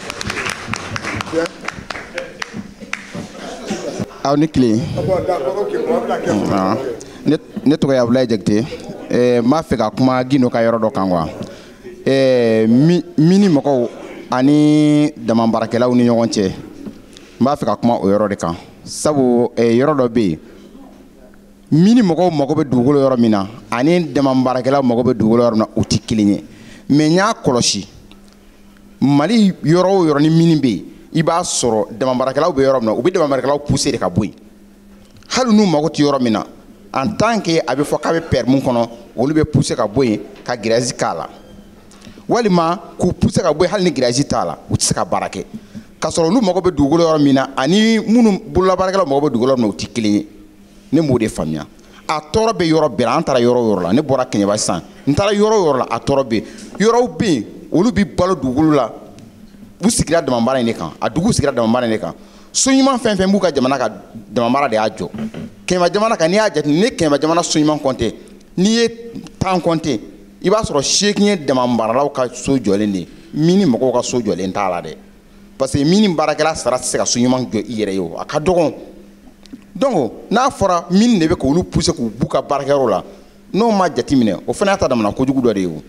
aw ni kile ne tɔgɔ ye Abulaye Jakite m'a fɛ ka kuma Gindo ka yɔrɔ dɔ kan quoi mini mɔgɔw ani damabaarakɛlaw ni ɲɔgɔn cɛ n b'a fɛ ka kuma o yɔrɔ de kan sabu yɔrɔ dɔ bɛ yen mini mɔgɔw mago bɛ dugukolo yɔrɔ min na ani damabaarakɛlaw mago bɛ dugukolo yɔrɔ min na u tɛ kelen ye mais n y'a kɔlɔsi Mali yɔrɔ o yɔrɔ ni mini bɛ yen i b'a sɔrɔ damabaarakɛlaw bɛ yɔrɔ min na u bɛ damabaarakɛlaw pousser de ka bɔ yen hali n'u mago tɛ yɔrɔ min na en tant que a bɛ fɔ k'a bɛ permis kɔnɔ olu bɛ pousser ka bɔ yen ka grève k'a la walima k'u pousser ka bɔ yen hali ni grève t'a la u tɛ se ka baara kɛ k'a sɔrɔ olu mago bɛ dugukolo yɔrɔ min na ani minnu bololabaarakɛlaw mago bɛ dugukolo yɔrɔ min na u tɛ kelen ye ne m'o de faamuya a tɔɔrɔ bɛ yɔrɔ bɛɛ la an taara yɔrɔ o yɔrɔ la ne bɔra Kɛɲɛba sisan n taara yɔrɔ o yɔrɔ la a tɔɔrɔ bɛ yen yɔrɔw bɛ yen olu bɛ balo dugukolo la u sigira damabara in de kan a dugu sigira damabara in de kan so ɲuman fɛn fɛn b'u ka jamana ka damabara de y'a jɔ Kɛɲɛba jamana kan n'i y'a jate ni Kɛɲɛba jamana so ɲuman compter n'i ye 10 compter i b'a sɔrɔ 8 ye damabaralaw ka so jɔlen de ye mini mɔgɔw ka so jɔlen t'a la dɛ parce que mini baarakɛla sara tɛ se ka so ɲuman jɔ i yɛrɛ ye o a ka dɔgɔn donc n'a fɔra mini de bɛ k'olu pousser k'u b'u ka baarakɛyɔrɔ la n'o ma jate minɛ o fana y'a ta damana kojugu dɔ de ye o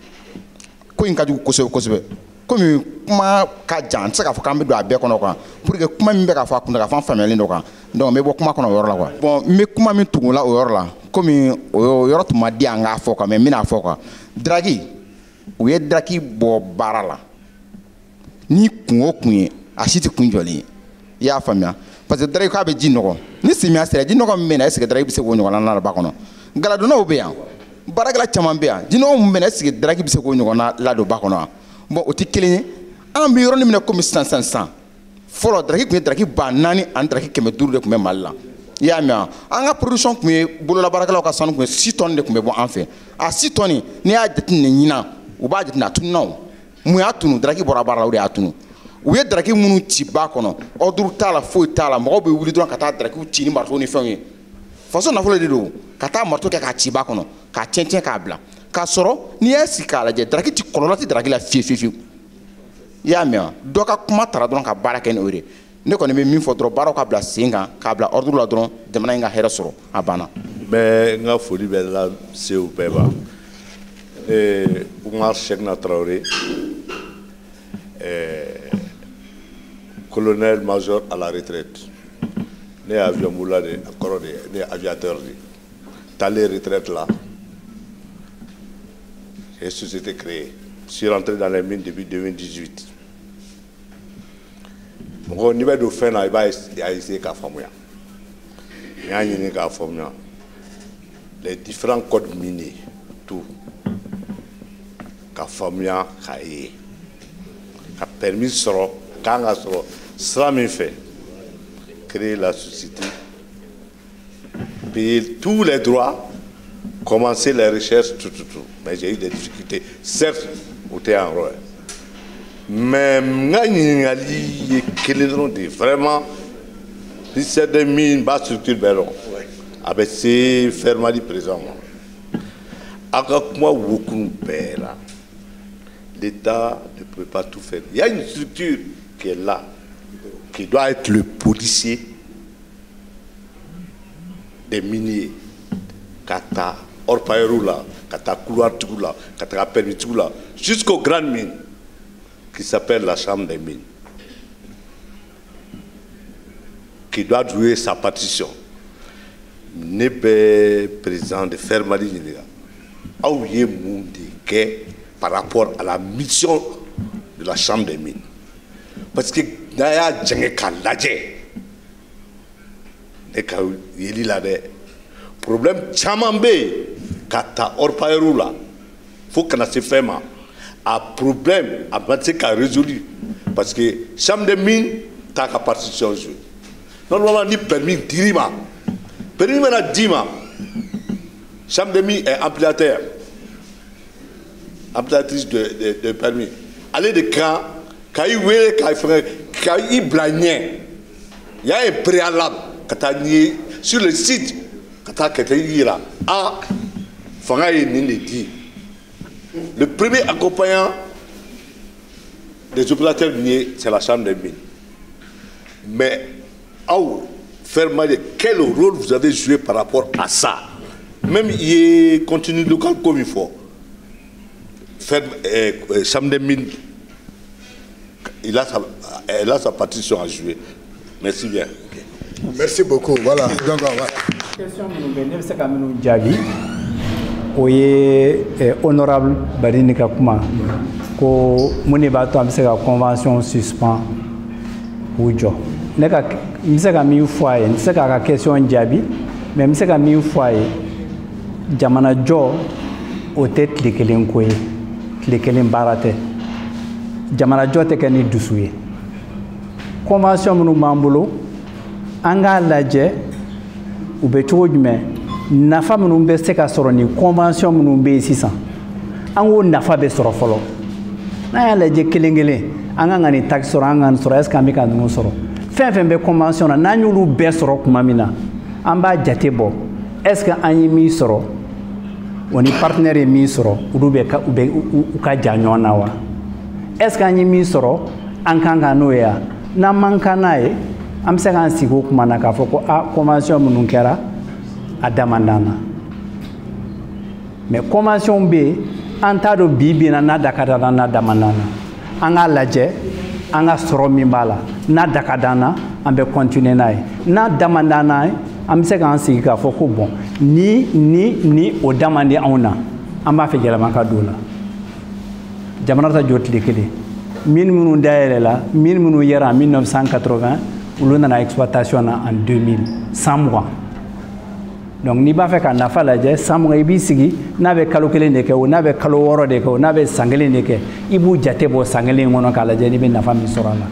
ko in ka jugu kosɛbɛ kosɛbɛ komi kuma ka jan n tɛ se k'a fɔ k'an bɛ don a bɛɛ kɔnɔ quoi pour que kuma min bɛ k'a fɔ a kun ka fɔ an faamuyalen don quoi donc n bɛ bɔ kuma kɔnɔ o yɔrɔ la quoi bon n bɛ kuma min tugu la o yɔrɔ la komi o yɔrɔ tun ma di yan n k'a fɔ quoi mais n bɛn'a fɔ quoi Draghi u ye Draghi bɔ baara la ni kun o kun ye a si tɛ kun jɔlen ye i y'a faamuya parce que Draghi k'a bɛ ji nɔgɔ ni samiya sera ji nɔgɔ min bɛ na est-ce que Draghi bɛ se k'o ɲɔgɔnna la ba kɔnɔ galadonnaw bɛ yan baarakɛla caman bɛ yan ji nɔgɔ min bɛ na est-ce que Draghi bɛ se k'o ɲɔgɔnna ladon ba kɔnɔ wa bon o tɛ kelen ye an bɛ yɔrɔnin minɛ komi sisan fɔlɔ Draghi tun ye Draghi 4000 ani Draghi 500 de tun bɛ Mali la i y'a mɛn an ka production tun ye bololabaarakɛlaw ka sanu tun ye 6 tonnes de tun bɛ bɔ an fɛ a 6 tonnes n'i y'a jateminɛ ɲinan u b'a jateminɛ a tununna o mun y'a tunu Draghi bɔra baara la o de y'a tunu u ye Draghi minnu ci ba kɔnɔ ordre t'a la foyi t'a la mɔgɔw bɛ wuli dɔrɔn ka taa Draghi ci ni marteau ni fɛnw ye faso nafolo de don ka taa marteau kɛ k'a ci ba kɔnɔ k'a tiɲɛ k'a bila k'a sɔrɔ n'i y'a sigi k'a lajɛ Draghi tɛ kɔlɔlɔ tɛ Draghi la fiyewu i y'a mɛn wa dɔ ka kuma taara dɔrɔn ka baara kɛ n'o de ne kɔni bɛ min fɔ dɔrɔn baaraw ka bila sen kan k'a bila ordre la dɔrɔn jamana in ka hɛrɛ sɔrɔ a banna. Bɛ n ka foli bɛ lase u bɛɛ ma Umar Cheikhna Traoré colonel major à la retraite ne ye avion bula de a kɔrɔ de ne ye aviateur de taale retraite là j'ai société créée je suis rentré dans les mines depuis 2018 mɔgɔ n'i bɛ don fɛn na i b'a essayer k'a faamuya n y'a ɲini k'a faamuya les différents codes miniers tout k'a faamuya k'a ye ka permis sɔrɔ k'an ka sɔrɔ sira min fɛ créer la société payer tous les droits commencer les recherches tout mais j'ai eu des difficultés certes o tɛ yan yɔrɔ ye mais n ka ɲininkali ye kelen dɔrɔn de vraiment si c'est des mines ba structure bɛɛ dɔn a bɛ se Fermadi président ma a ka kuma wokun bɛɛ la l'État ne peut pas tout faire. Il y a une structure qui est là qui doit être le policier des miniers kata orpailleur kata couloir là kata permis là jusqu'aux grandes mines qui s'appelle la chambre des mines qui doit jouer sa partition ne bɛ président de Fermadi ɲininka aw ye mun de kɛ par rapport à la mission de la chambre des mines parce que n'a y'a jɛngɛ k'a lajɛ ne ka yeli la dɛ problème caman bɛ yen ka ta orpailleur la fo kana se fɛn ma a problème a ma se ka résoudre parce que chambre de mine t'a ka partition jouer normalement ni permis dir'i ma permis mana d'i ma chambre de mine est ampliatrice de permis ale de kan ka i wele ka i bila ɲɛ il y a un préalable ka taa ɲɛ sur le site ka taa kɛ i yira fanga ye nin de di le premier accompagnant des opérateurs miniers c'est la chambre des mines mais fermez quel rôle vous avez joué par rapport à ça même il est contenu local comme il faut faire chambre des mines elle a sa partition à jouer merci bien. Merci beaucoup. Voilà. Donc, voilà. Question Jabi. Oye honorable Badini Kakuma. Ko muni bato amse ka convention suspend ujo. Neka mse ka mi foye, mse ka question Jabi, mais mse ka mi foye jamana jo o tête lekelen koye, lekelen barate. Jamana jo te keni dusuye. Convention munu mambulo anga lajɛ u bɛ cogo jumɛn nafa minnu bɛ se ka sɔrɔ ni convention minnu bɛ yen sisan an k'o nafa bɛ sɔrɔ fɔlɔ n'an y'a lajɛ kelen kelen an kan ka nin taxe sɔrɔ an ka nin sɔrɔ est ce que an bɛ ka ninnu sɔrɔ fɛn fɛn bɛ convention na n'an y'olu bɛɛ sɔrɔ tuma min na an b'a jate bɔ est ce que an ye min sɔrɔ o ni partenaire ye min sɔrɔ olu bɛ u ka jan ɲɔgɔn na wa est ce que an ye min sɔrɔ an kan ka n'o ye wa n'an man kan n'a ye am se kan sigi o kuma na k'a fɔ ko convention minnu kɛra a damandana mais convention bɛ yen an t'a dɔn bi bi in na n'a da ka d'an na n'a damandana an k'a lajɛ an ka sɔrɔ min b'a la n'a da ka d'an na an bɛ continuer n'a ye n'a damandana an bɛ se k'an sigi k'a fɔ ko bon ni o damandi anw na an b'a fɛ yɛlɛma ka don o la jamana ta jɔ tile kelen mine minnu dayɛlɛ la mine minnu yɛra en 1980 olu nana exploitation na en 2000 100 mois donc n'i b'a fɛ ka nafa lajɛ 100 mois i b'i sigi n'a bɛ kalo kelen de kɛ o n'a bɛ kalo 6 de kɛ o n'a bɛ san kelen de kɛ i b'u jate bɔ san kelen kɔnɔ k'a lajɛ n'i bɛ nafa min sɔrɔ a la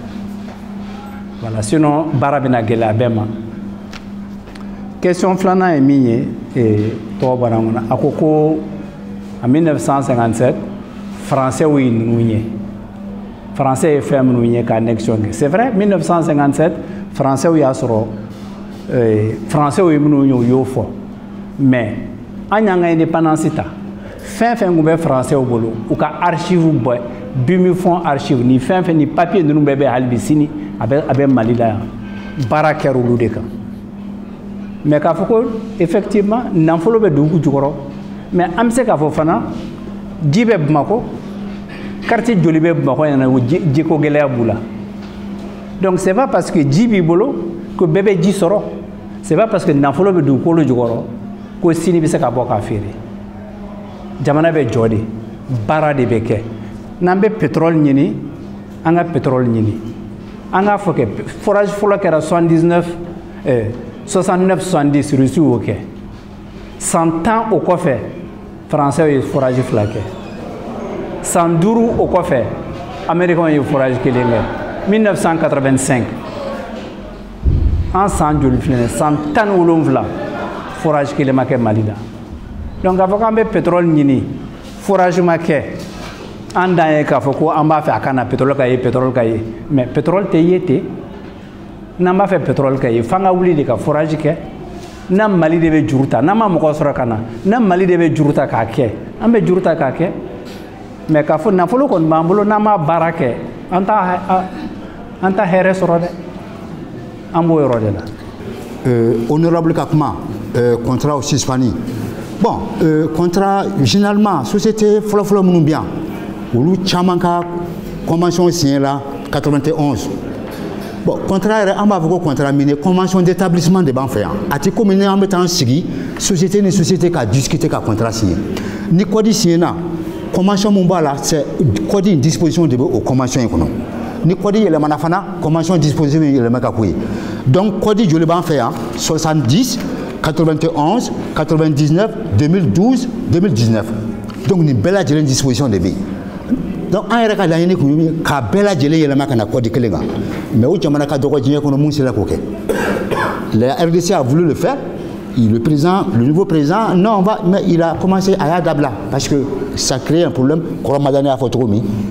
voilà sinon baara bɛna gɛlɛya bɛɛ ma question filanan ye min ye tɔgɔ bɔra n kɔnɔ a ko en 1957 français ye ninnu ye Français est fait connexion. C'est vrai, 1957, Français y a soro Français yo fo. Mais en yanga indépendance ta. Fin Français au bolo ou ka archive boy, bimi fond archive ni fin ni papier de nous bébé albisini abe Mali la. Barakeru de kan. Mais ka foko effectivement n'en folo be dugu jukoro. Mais amse ka fo fana jibe bmako quartier Jolibe Bako yana jiko gɛlɛya b'u la donc c'est pas parce que ji b'i bolo que bɛɛ bɛ ji sɔrɔ c'est pas parce que nafolo bɛ dugukolo jukɔrɔ ko sini bɛ se ka bɔ k'a feere jamana bɛ jɔ de baara de bɛ kɛ n'an bɛ pétrole ɲini an ka pétrole ɲini an k'a fɔ kɛ forage fɔlɔ kɛra 69 70 Russie y'o kɛ 100 ans o kɔfɛ français ye forage fila kɛ 105 au kɔfɛ américain ye forage kelen kɛ 1985 an san joli filɛ 117 forage kelen ma kɛ Mali la donc k'a fɔ k'an bɛ pétrole ɲini forage ma kɛ an dan ye k'a fɔ ko an b'a fɛ a ka na pétrole ka ye pétrole ka ye mais pétrole tɛ ye ten n'an b'a fɛ pétrole ka ye f'an ka wuli de ka forage kɛ na Mali de bɛ juru ta n'an ma mɔgɔ sɔrɔ ka na na Mali de bɛ juru ta k'a kɛ an bɛ juru ta k'a kɛ mais k'a fɔ nafolo kɔni b'an bolo n'an ma baara kɛ an t'a hɛrɛ sɔrɔ dɛ an b'o yɔrɔ de la. Honorable ka kuma contrat suspendu bon contrat généralement société fɔlɔfɔlɔ minnu bɛ yan olu caman ka convention signé la 91 bon contrat yɛrɛ an b'a fɔ ko contrat minier convention d'établissement de b'an fɛ yan a tɛ komi ni an bɛ taa sigi société ni société ka discuter ka contrat signé ni code signé na convention mun b'a la c'est code une disposition de o convention in kɔnɔ ni code yɛlɛmana fana convention disposition in yɛlɛma ka k'o ye donc code joli b'an fɛ yan 70 91, 99, 2012, 2019. Donc, nous avons une belle disposition de vie. Donc, on a une belle disposition. Mais où la RDC a voulu le faire. Le nouveau président, non, mais il a commencé à Yadabla parce que ça crée un problème.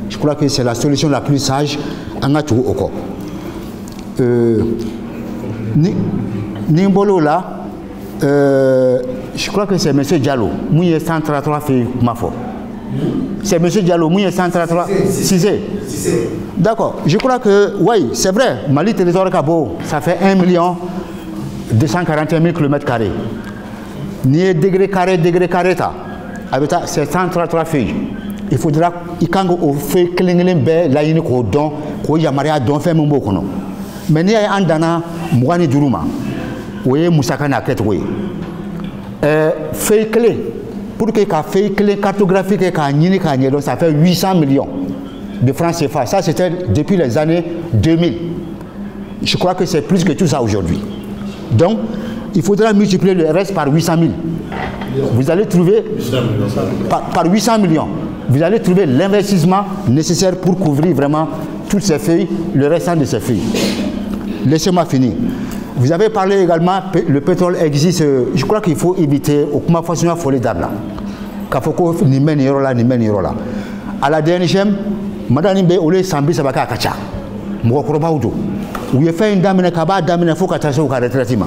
Je crois que c'est la solution la plus sage en a tout au corps. Nimbolo là, je crois que c'est M. Diallo. Mouye 133 fait ma foi. C'est M. Diallo, Mouye 133. Cissé. D'accord. Je crois que, oui, c'est vrai. Mali territoire Cabo, ça fait 1 241 000 km². Ni degré carré, c'est 133 feuilles. Il faudra qu'il fait que la yini ko don ko yamaria don fait mon bokono. Mais ni a andana mwani duruma. Oye musaka na ket we. Feuille clé pour que ka feuille clé cartographique ka nyini ka nyedo ça fait 800 millions de francs CFA. Ça c'était depuis les années 2000. Je crois que c'est plus que tout ça aujourd'hui. Donc, il faudra multiplier le reste par 800 000. Vous allez trouver, par 800 millions, vous allez trouver l'investissement nécessaire pour couvrir vraiment toutes ces feuilles, le restant de ces feuilles. Laissez-moi finir. Vous avez parlé également, le pétrole existe, je crois qu'il faut éviter, au comment façon à folie d'abla. Kafoko ni meni rola. À la DNGM, Madame Nimbe, Olé Sambi Sabaka Kacha. Mwokoroba Udo. Où il fait une dame kaba dame faut qu'attacher au retraitement.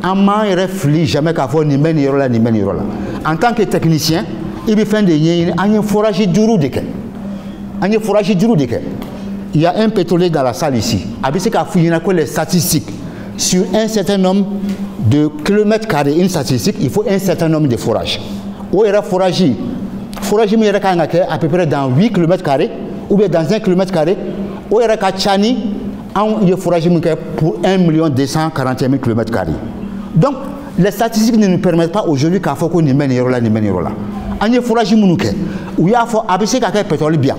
En main il réfléchit jamais qu'à faire ni meni rola. En tant que technicien, il fait des un forage duru de il y a un pétrolier dans la salle ici. Abissé qu'a fouillé les statistiques sur un certain nombre de kilomètres carrés. Une statistique, il faut un certain nombre de forages. Où il y a forage mais il y a à peu près dans 8 km² ou bien dans 1 km². Où il y a Chani il y a forage pour 1 241 000 km². Donc, les statistiques ne nous permettent pas aujourd'hui qu'à faut qu'on y mène là. Il y a forage où il y a ABC qui a pétrole bien.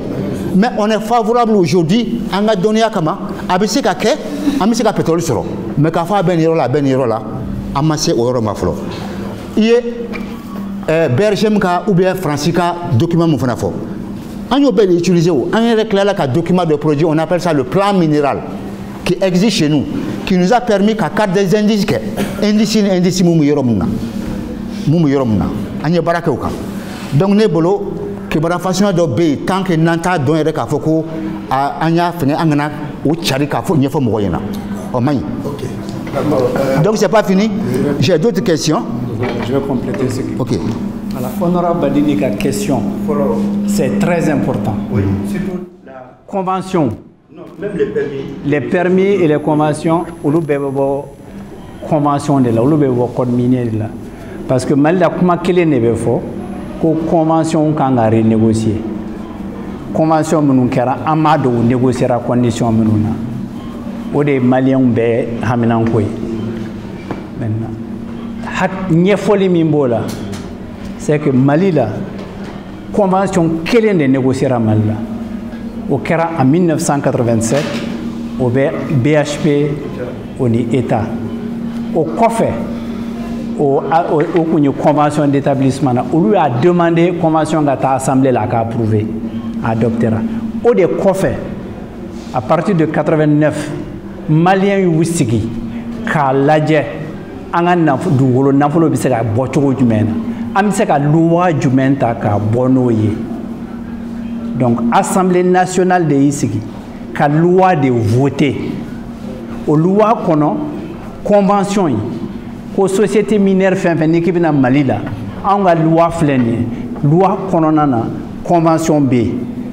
Mais on est favorable aujourd'hui à a donné à Kama, ABC qui a pétrole sur l'eau. Mais qu'à faire ben là, amassé au Romaflo. Il y a Bergemka ou bien Francica document Moufanafo. On a utilisé un document de projet, on appelle ça le plan minéral qui existe chez nous, qui nous a permis qu'à carte des indices, indices Moumou Yoromna. On baraka. Donc, Nebolo, que la façon de bé, tant que Nanta donne à Foko, à Anya Fene Angana, ou Charika Fou, Niafo Moyena. Donc, c'est pas fini. J'ai d'autres questions. Je vais compléter ce que. Ok. Alors, honorable Badini, la question, c'est très important. Oui. Surtout la convention. Non, même les permis. Les permis et les conventions, on a une convention de là, on a un code minier de là. Parce que malgré comment qu'elle est née, que convention qu'on a renégocié. Convention nous kera amado négocier la condition nous na. O de Maliens be haminan koy. Maintenant, hat ñefoli mimbola. C'est que Mali la convention qu'elle est négocier à Mali la. Au kera en 1987 au BHP au ni État. Au COFE au convention d'établissement, on lui a demandé convention de l'Assemblée la approuvé, adopté. Au de COFE, à partir de 89, Maliens yu wissigi, ka ladje, anga du wolo nafolo bise ka bocho jumena, amise ka loi jumenta ka bonoye. Donc Assemblée nationale de Isigi, ka loi de voter, au loi kono convention yi. Ko société minière fin équipe na Mali la on a loi fleni loi kononana convention B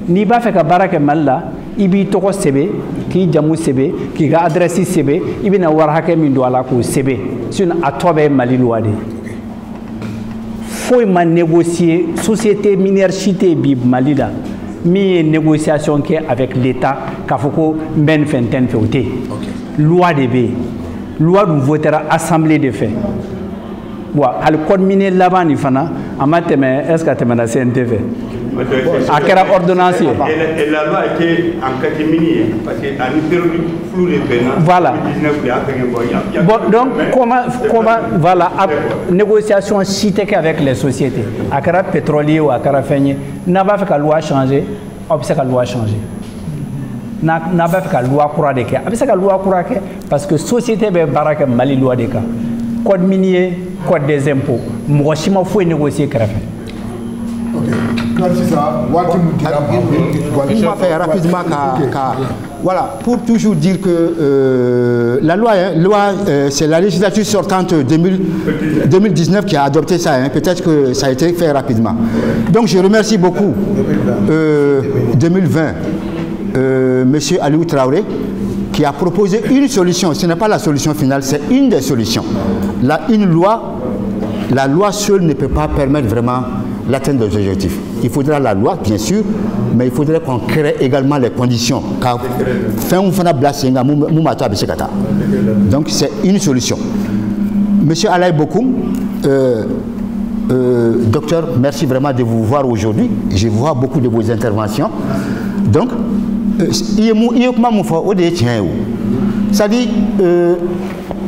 ni ba fait ka baraka Mali la ibi toko sebe ki jamu sebe ki ga adresse sebe ibina war hake min do ala ko sebe sun atobe Mali loi de faut man négocier société minière chité bi Mali la mi négociation qui avec l'état ka foko ben fenten feuté loi de B loi nous votera assemblée de fait. Bon, le code minier là-bas, est-ce que tu as la CNTV? A kɛra ordonnance ye. Et la loi a été en catégorie parce que a perdu flou les pénals. Voilà. Bon, donc comment voilà négociation si t'es qu'avec les sociétés. A kɛra pétrolier ou a kɛra fenye. N'a pas fait que la loi changer, on peut que la loi changer. N'a pas fait que la loi kura de kɛ. A bɛ se ka loi kura kɛ parce que société bɛ baara kɛ Mali loi de kan. Code minier, code des impôts. Mɔgɔ si ma foyi négocier kɛrɛfɛ. Il m'a fait rapidement voilà, pour toujours dire que la loi, c'est la législature sortante 2019 qui a adopté ça. Peut-être que ça a été fait rapidement. Donc je remercie beaucoup 2020 M. Aliou Traoré qui a proposé une solution. Ce n'est pas la solution finale, c'est une des solutions. La loi seule ne peut pas permettre vraiment l'atteinte des objectifs. Il faudra la loi, bien sûr, mais il faudrait qu'on crée également les conditions. Donc c'est une solution. Monsieur Alaï Bokoum, docteur, merci vraiment de vous voir aujourd'hui. Je vois beaucoup de vos interventions. Donc, c'est-à-dire,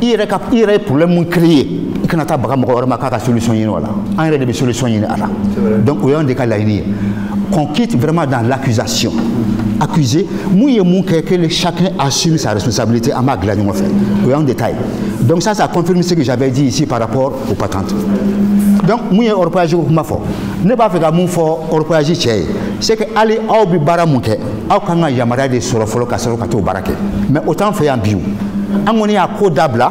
il y a des problèmes créés. Il y a des solutions. Donc, il y a des cas qu'on quitte vraiment dans l'accusation. Accusé, que chacun assume sa responsabilité à ma glace. Il y a un détail. Donc, ça confirme ce que j'avais dit ici par rapport aux patentes. Donc, moi, je ne pas faire mon fort c'est que aller au bibara munke au kanga yamara de solo folo kasoro kato barake mais autant fait en bio amoni a ko dabla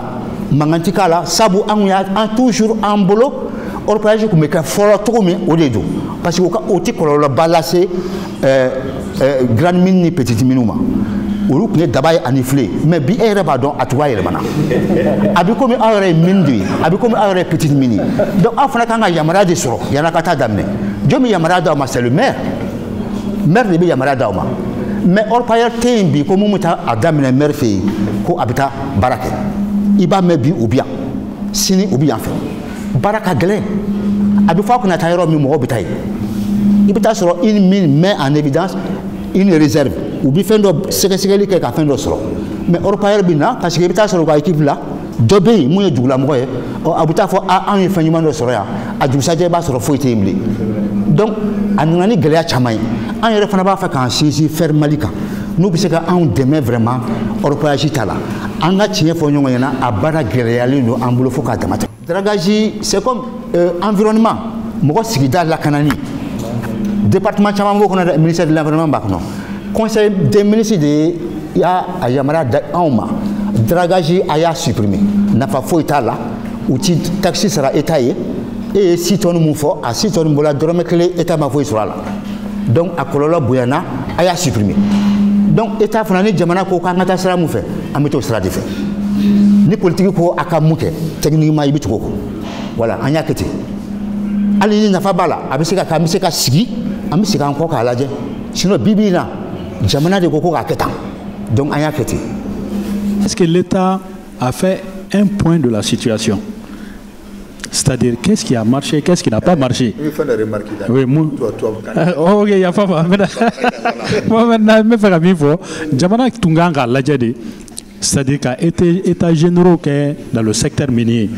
mangantikala sabu amuya en toujours en bolo or page ko meka folo to mi o dedo parce que o ti ko la balasser grande mine ni petite minuma olu ne dabay aniflé mais bi ere ba don atwa yele mana abi ko mi awre mindi abi ko mi awre petite mini donc afana kanga yamara de solo yana kata damne jomi yamara da ma c'est le maire de bi yamara da ma mais or payeur tembi ko mumuta adamne maire fi ko abita barake iba me bi ou bien sini ou bien fait baraka glé abi fa ko na tayro mi mo bitay ibita soro une mine met en évidence une réserve ou bien fendo sekeli ke ka fendo soro mais or payeur bina parce que ibita soro ka équipe là dobe mu yedula mo ye abuta fo an yefanyuma no soro ya ajusa je ba soro fo itemli donc anani gɛlɛya caman ye an yɛrɛ fana b'a fɛ k'an sinsin faire Mali kan n'u bɛ se ka anw dɛmɛ vraiment orpaillage ta la an ka tiɲɛ fɔ ɲɔgɔn ɲɛna a baara gɛlɛyalen don an bolo fo k'a dama tɛmɛ. Dragage c'est comme environnement mɔgɔ sigida lakanani département caman b'o kɔnɔ dɛ ministère de l'environnement b'a kɔnɔ conseil des ministres de y'a a yamaruya da anw ma dragage a y'a supprimer nafa foyi t'a la u ti taxe sara état ye. Et si tu nous fais, à si tu nous la drôme clé, état m'a fait sur là. Donc à Kololo Boyana, a ya supprimé. Donc état fanani jamana ko kangata sera mu fait, amito sera de fait. Ni politique ko akamuke, techniquement ibitu ko. Voilà, anya kete. Ali ni nafa bala, abiseka kamiseka sigi, amiseka encore ka laje. Sinon bibi na jamana de koko ka ketan. Donc anya kete. Est-ce que l'État a fait un point de la situation? C'est-à-dire, qu'est-ce qui a marché, qu'est-ce qui n'a pas marché? Il fait des remarques. Oui, ok, il n'y a pas. Moi, maintenant, je vais faire une fois. Jamana Tunganga l'a dit. C'est-à-dire qu'il état généraux dans le secteur minier.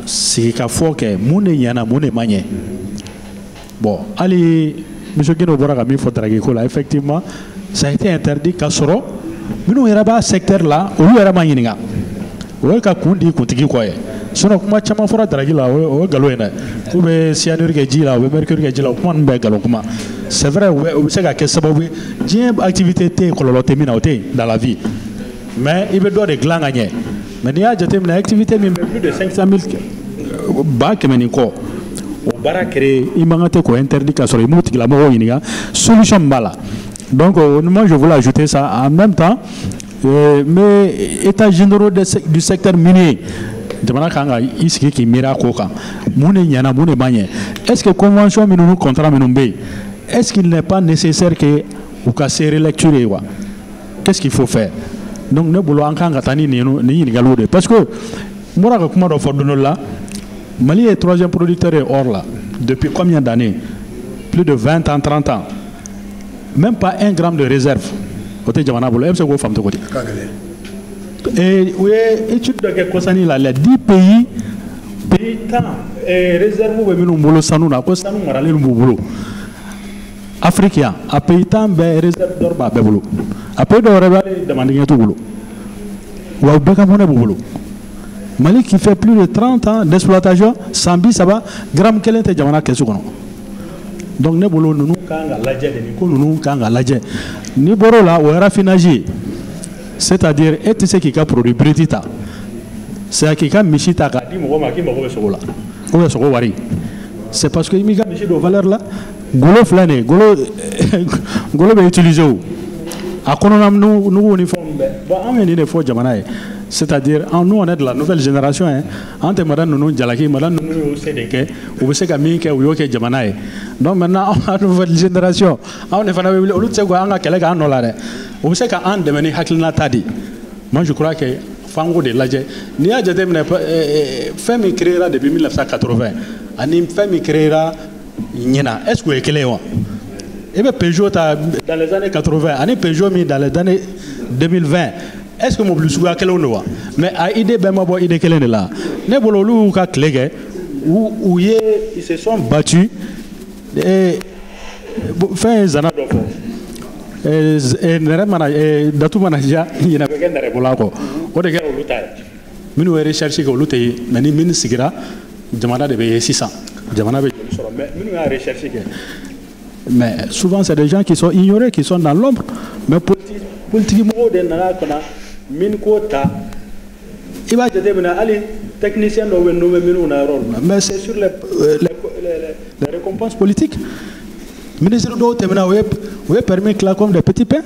C'est qu'il faut que Moune Yana, Moune Magne. Bon, allez, M. Guino Boragami, effectivement, ça a été interdit. Kassoro, nous n'avons pas secteur là, où nous avons Maninga. Où est-ce qu'on dit qu'on dit quoi? Sinon, comment tu m'as fait draguer là, au galouena, ou bien cyanurique est là, ou mercure est là, ou comment on galou comment? C'est vrai, c'est que ça va oui, j'ai une activité dans la vie, mais il me doit des glands gagner. Mais il y a une activité mais plus de 500 000 bacs mais nico. Au bar créé, il m'a dit quoi interdit qu'à sur les mots qui la mort solution bala. Donc moi je voulais ajouter ça en même temps, mais état généraux du secteur minier. Est-ce que convention minimum contrat minimum est-ce qu'il n'est pas nécessaire que vous cassez lecture? Qu'est-ce qu'il faut faire? Donc nous voulons encore parce que moi Mali est troisième producteur hors là depuis combien d'années? plus de 20 ans, 30 ans. Même pas 1 gramme de réserve. Côté Jamana Bolo, et oui, étude de Kosani, les 10 pays réserve Bolo Sanouna, Kosanu Marale Bolo. Africain, à pays temps, réserve d'orba Bolo. Après de révéler demanding tout boulot. Ou à Bekamone Bolo. Mali qui fait plus de 30 ans d'exploitation, Sambi, ça va, gramme quel était Jamana Kesukono. Donc, nous avons nous ni boro la ou raffinage, c'est-à-dire et ce qui a produit britita, c'est qui a michita kadi maki mako sokola, ou sokowari. C'est parce que imiga michi de valeur là, golo flane, golo be utilisé ou. A kononam nous uniforme, bon on est des fois Jamana. C'est-à-dire, nous, on est de la nouvelle génération. Entre madame nous, Jalaki, madame nous, CDK, ou c'est qu'à Minke ou Yoke Jamanae. Donc maintenant, on a une nouvelle génération. On est venu au Lutse, on a quelqu'un en dollar. Ou c'est qu'à un devenir Haklina Tadi. Moi, je crois que Fango de Laje, Nia Jadem, Femme créera depuis 1980. Anim Femme créera Niena. Est-ce que vous êtes clair? Et bien, Peugeot dans les années 80, Anim Peugeot mis dans les années 2020. Est-ce que mon plus souvent quel on voit? Mais à idée ben moi idée quelle est là. Ne bololu ka clégué où ils se sont battus et fin zana dofo. Et nere mana datu manager il n'a pas qu'un bolako. O de gars olutai. Minu recherche que olutai mais ni min sigira jamana de 600. Jamana be soro mais minu a recherche que mais souvent c'est des gens qui sont ignorés qui sont dans l'ombre mais politiquement de nana kona min kota il va devenir allez technicien no na rôle mais c'est sur les récompenses politiques ministre do temena web permet là comme des petits pains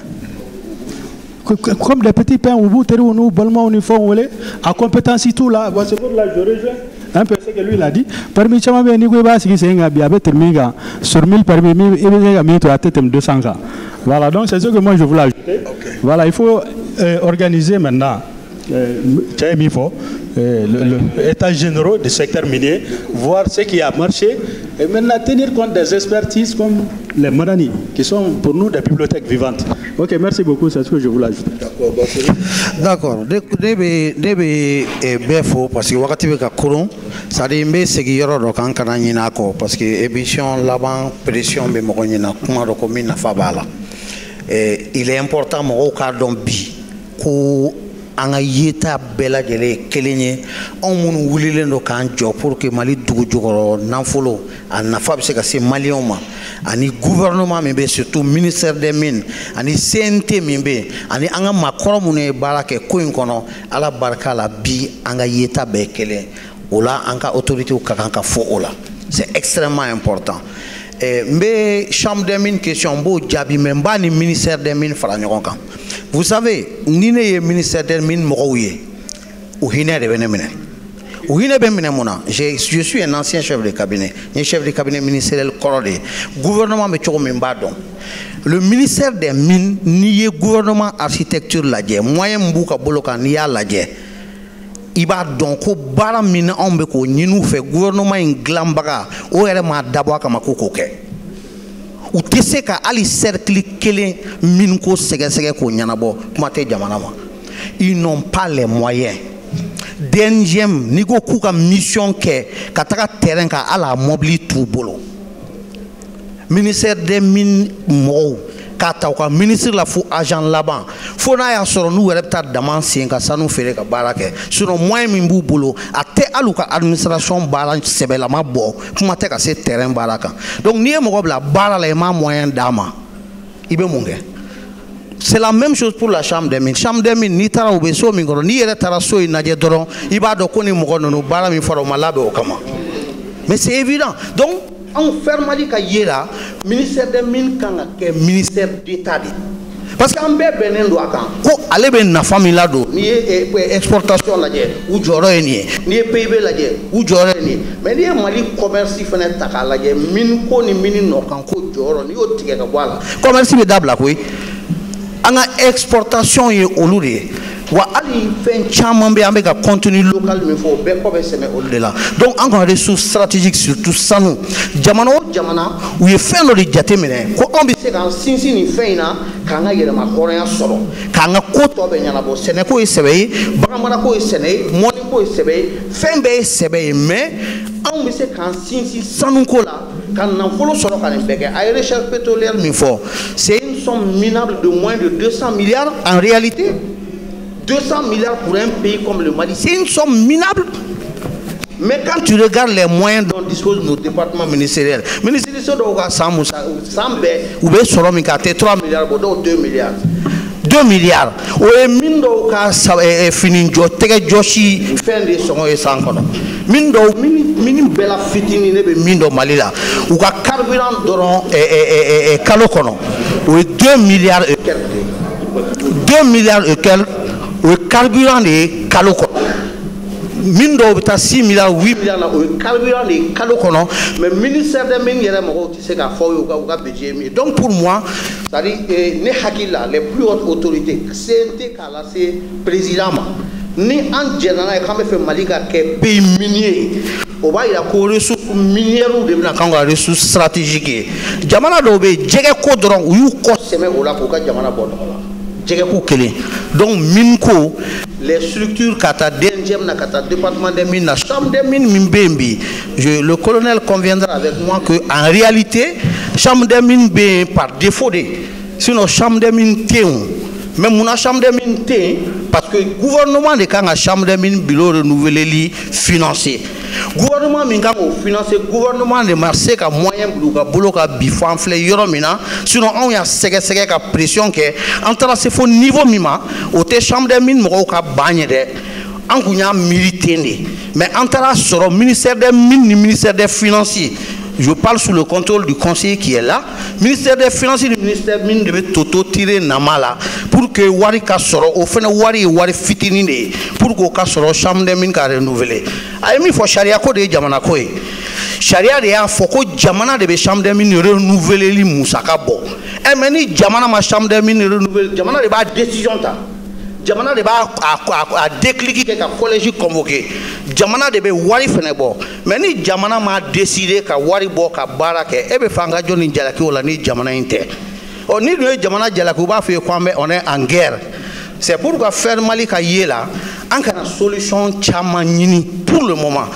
ou vous terez nous bonnement uniforme à compétence tout là c'est pour là je rejoins un peu ce que lui il a dit permis chama be ni ko ba sigi senga bi avec terminga sur 1000 permis et bien mi to à tête 200 cas. Voilà, donc c'est ce que moi je voulais ajouter. Okay. Voilà, il faut organiser maintenant l'état général du secteur minier, voir ce qui a marché et maintenant tenir compte des expertises comme les Madani, qui sont pour nous des bibliothèques vivantes. Ok, merci beaucoup, c'est ce que je voulais ajouter. D'accord. Debe befo parce que wakati beka kurun, ça dit mbe segi yoro do kan kana nyina ko parce que émission laban pression be mo nyina kuma do ko mina fabala. Il est important mo ka don bi ko anga yeta bela jele kelenye on mun wulile do kan jo pour que Mali dugu jogoro nanfolo an nafa be se ka se Malien ma ani gouvernement membe surtout ministère des mines ani CNT membe ani anga makoro mun barake ko inkono ala barka la bi anga yeta be kelen ola anga autorité ou kanka fo ola c'est extrêmement important. Mais chambre des mines question beau jabi même pas ni ministère des mines fara ñokon kan. Vous savez ni ne ministère des mines mo ouye ou hine de benemene ou hine benemene mona je suis un ancien chef de cabinet ministériel corrodé gouvernement me choko memba don le ministère des mines ni gouvernement architecture la dje moyen mbuka boloka ni ya la dje iba donc ko bara mina ombe ko nyinu fe gouvernement inglambaga o ere ma dabo kama ko ke ou tese ka ali cercle kelen min ko sege ko nyanabo kuma te jamana ma ils n'ont pas les moyens deuxième ni go ku ka mission ke kataka terrain ka ala mobili tout bolo ministère des mines mo kata ko ministre la fou agent là-bas faut na ya soro nous repta daman sen ka sanu fere ka barake sinon moi min bu bolo ate aluka administration balance sebela ma bo kuma te ka se terrain baraka donc ni mo ko bla bala les ma moyen dama ibe munge c'est la même chose pour la chambre des mines ni tara ou beso mi ngoro ni ere tara so inaje doron iba do ko ni mo ko no bala mi faro malabe o kama mais c'est évident donc on ferme dit que là ministère des mines quand que ministère d'état parce qu'en benen do kan ko ale ben na famille là do ni exportation la je ou joro ni PIB la je ou joro ni mais ni Mali commerce fene taka la je mine ko ni mine no kan ko joro ni o tige ka wala commerce be dabla ko anga exportation ye olure wa ali fen chaman be ambe ka contenu local mais faut be ko be seme au-delà donc encore ressources stratégiques surtout sanu jamana o jamana où il fait no di jatemene ko on bi se kan sinsi ni feina kanga yele ma korea solo kanga ko to be nyana bo sene ko sebe bagamara ko sene moni ko sebe fembe sebe mais on bi se kan sinsi sanu ko la kan nan folo solo kan bege ay recherche pétrolière mi fort c'est une somme minable de moins de 200 milliards en réalité 200 milliards pour un pays comme le Mali, c'est une somme minable. Mais quand tu regardes les moyens dont disposent nos départements ministériels, le ministère de Sambe, ou bien Solomikate, 3 milliards, 2 milliards. 2 milliards. Ou est Mindo fini, Tege Joshi, fin de son et sans kono. Mindo, minim bella fitini, Mindo Malila. Ou ka carburant d'oron et Kalokono. Ou est 2 milliards et quelques. 2 milliards et quelques. Le carburant de Kaloko. Mindo 6 milliards, 8 milliards, le carburant de Kaloko. Mais le ministère des Mines, il y a un budget. Donc pour moi, c'est-à-dire, les plus hautes autorités, c'est le président. Ni en général, quand on fait Malika, qui est pays minier, on va y avoir des ressources minières ou des ressources stratégiques. Jamana Dobe, Djege Kodron, ou you Koseme, ou la Poka Jamana Bodo. Donc, Minko, les structures kata DNGM, kata département des mines, la chambre des mines, Mimbembi. Le colonel conviendra avec moi qu'en réalité, chambre des mines, par défaut, sinon, chambre des mines, même mon chambre des mines, parce que le gouvernement de la chambre des mines, bureau renouvelé, financier. Gouvernement minga o financer gouvernement de Marseille ka moyen buluka boloka bifanfle yoromina sinon on ya sege ka pression que entre ce faux niveau mima au te chambre des mines mo ka bagné de an kunya militaire mais entre soro ministère des mines ni ministère des financiers. Je parle sous le contrôle du conseiller qui est là. Le ministère des Finances et le ministère des Mines devait tirer Namala pour que Wari Kassoro, au fin de Wari Fitinine, pour que Kassoro, chambre des mines, renouvelé. Il faut Sharia Code de Jamana Koe. Sharia de Foko Jamana de chambre des mines renouvelé li Moussakabo. Et maintenant, Jamana ma chambre des mines renouvelé. Jamana de ba décision ta. Jamana de ba a décliqué que le collège convoqué. Jamana de be wari fenebo. Mais ni Jamana m'a décidé que wari bo ka barake ebe fanga joni jalaki wala ni Jamana inte. On ni le Jamana jalaki ba fait quoi mais on est en guerre. C'est pourquoi faire Mali ka yela en kana solution chama nyini pour le moment.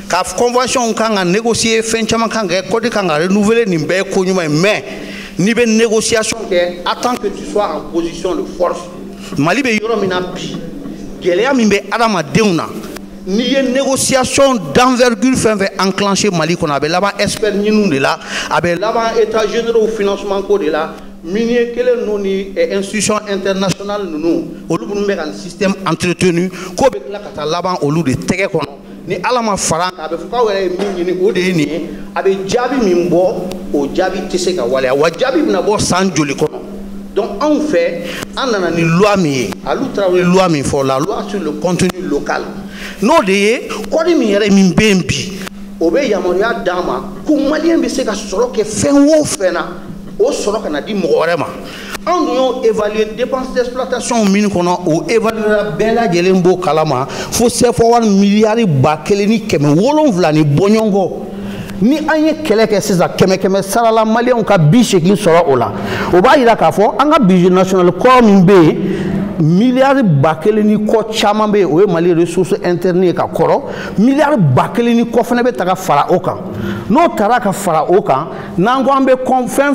Ka convention kanga négocier fin chama kanga code kanga renouveler ni be ko nyuma mais ni be négociation que attends que tu sois en position de force. Mali be yoro mina bi geleya mimbe adama deuna ni ye négociation d'envergure fait enclencher Mali qu'on avait là-bas expert nous de là avec là-bas état général au financement ko de là minier quelle non ni institution internationale nous au lieu de un système entretenu ko be la kata là-bas au lieu de tege kono ni alama faran avec ko wele mini ni ode ni avec jabi mimbo o jabi tiseka wala wa jabi na bo san joli kono. Donc en fait, on a une loi pour la loi sur le contenu local. Nous de quoi de minière mimbembi, obé yamoria dama, comme malien bise ka solo que fait ou fena, au solo qu'on a dit morema. On doit évaluer dépenses d'exploitation mine qu'on a ou évaluer la bella gelembo kalama, faut se faire 1 milliard bakeleni keme wolon vlani bonyongo. Ni anye keleke sisa keme sarala mali on ka biche ki sora ola o ba ira ka fo anga budget national ko mbe milliard bakele ni ko chama be o mali ressources internes ka koro milliard bakele ni ko fene be taka fara oka no taraka fara oka nango ambe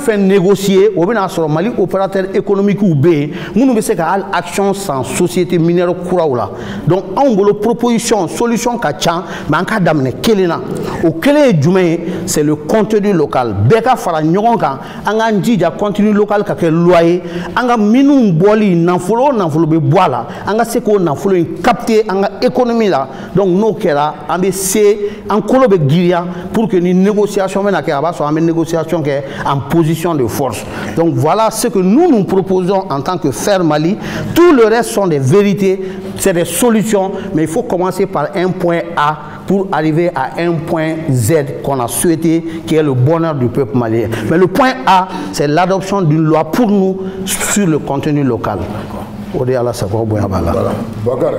fin négocier o be na soro mali opérateur économique ou be munu be se ka al action sans société minière kuraula donc on bolo proposition solution ka chan manka damne kelena o kele djumé c'est le contenu local beka fara nyogonka anga njija contenu local ka ke loyer anga minu boli nanfolo be boala anga seko nanfolo capter anga économie là donc no kera ambe c'est en kolo be giria pour que ni négociation mena ke aba so ambe négociation ke en position de force. Donc voilà ce que nous proposons en tant que Faire Mali. Tout le reste sont des vérités, c'est des solutions, mais il faut commencer par un point A pour arriver à un point Z qu'on a souhaité, qui est le bonheur du peuple malien. Mais le point A, c'est l'adoption d'une loi pour nous sur le contenu local. o de ala sago boya bala voilà Bakar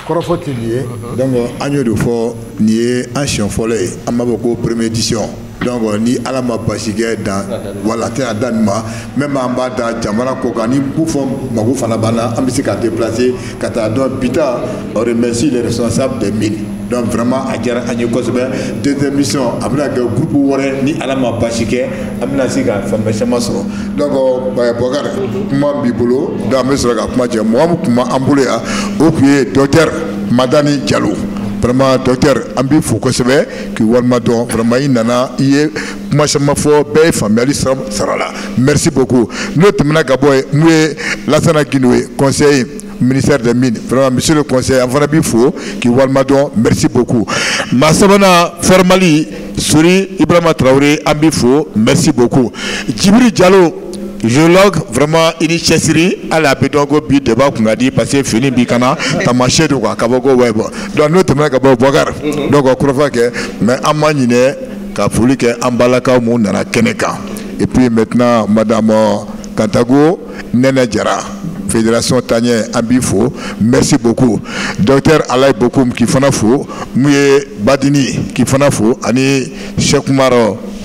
kɔrɔfɔ tɛ nin ye donc an y'o de fɔ nin ye an siɲɛ fɔlɔ ye an b'a fɔ ko première édition donc ni ala ma basi kɛ dan wala tɛna da nin ma même an b'a da jamana ko kan ni ko fɔ mago fana b'an na an bɛ se ka déplacer ka taa donc bi ta on remercie les responsables des mines donc vraiment a diyara an ye kosɛbɛ deuxième mission a bɛna kɛ groupe wɛrɛ ni ala ma basi kɛ an bɛna se ka faamuya caman sɔrɔ donc Bakar kuma b'i bolo donc an bɛ sɔrɔ ka kuma cɛ mɔgɔ min tun b'an bolo yan o tun ye docteur Madani Jalo vraiment docteur an b'i fo kosɛbɛ k'i walima dɔn vraiment i nana i ye kuma caman fɔ bɛɛ ye faamuyali sɔrɔ la merci beaucoup n'o tɛmɛna ka bɔ yen mun ye Lansana Gindo ye conseiller ministère des mines vraiment monsieur le conseiller an fana b'i fo k'i walima dɔn merci beaucoup maa sabanan Fermali Sori Ibrahima Traoré an b'i fo merci beaucoup Djibril Diallo géologue vraiment i ni cɛsiri hali a bɛ dɔn ko bi débat kun ka di parce que fini b'i kana taamasiyɛn don quoi ka bɔ ko ouais bon donc n'o tɛmɛna ka bɔ Bakar donc kɔrɔfɔ kɛ mais an ma ɲinɛ ka foli kɛ an balakaw mun nana kɛnɛ kan et puis maintenant madame Kantago Nɛnɛ Jara fédération Taɲɛ an b'i fo merci beaucoup docteur Alaye Bokoum k'i fana fo mun ye Badini k'i fana fo ani Cheikh Umar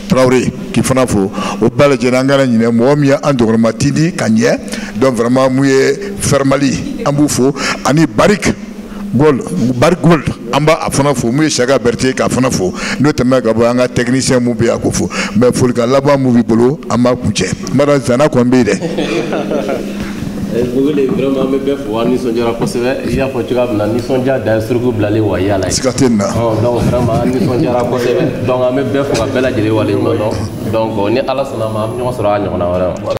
Traoré k'i fana fo o bɛɛ lajɛlen an kana ɲinɛ mɔgɔ min ye an dɔgɔnɔma tindi ka ɲɛ donc vraiment mun ye Fermali an b'u fo ani Barik Gold an b'a fana fo mun ye Saka Berté k'a fana fo n'o tɛmɛ ka bɔ an ka technicien mun bɛ yan k'o fo mais folikan laban mun b'i bolo an b'a kuncɛ madame Zana kɔni bɛ yen dɛ. Bugule vraiment an bɛ bɛɛ fo an nisɔndiyara kosɛbɛ i y'a fɔ cogoya min na nisɔndiya dan ye suruku bilalen wa yala ye. Siga tɛ nin na. donc vraiment an nisɔndiyara kosɛbɛ donc an bɛ bɛɛ fo ka bɛɛ lajɛlen waleɲuman dɔn donc ni ala sɔnna ma an bɛ ɲɔgɔn sɔrɔ a ɲɔgɔnna wɛrɛ ma.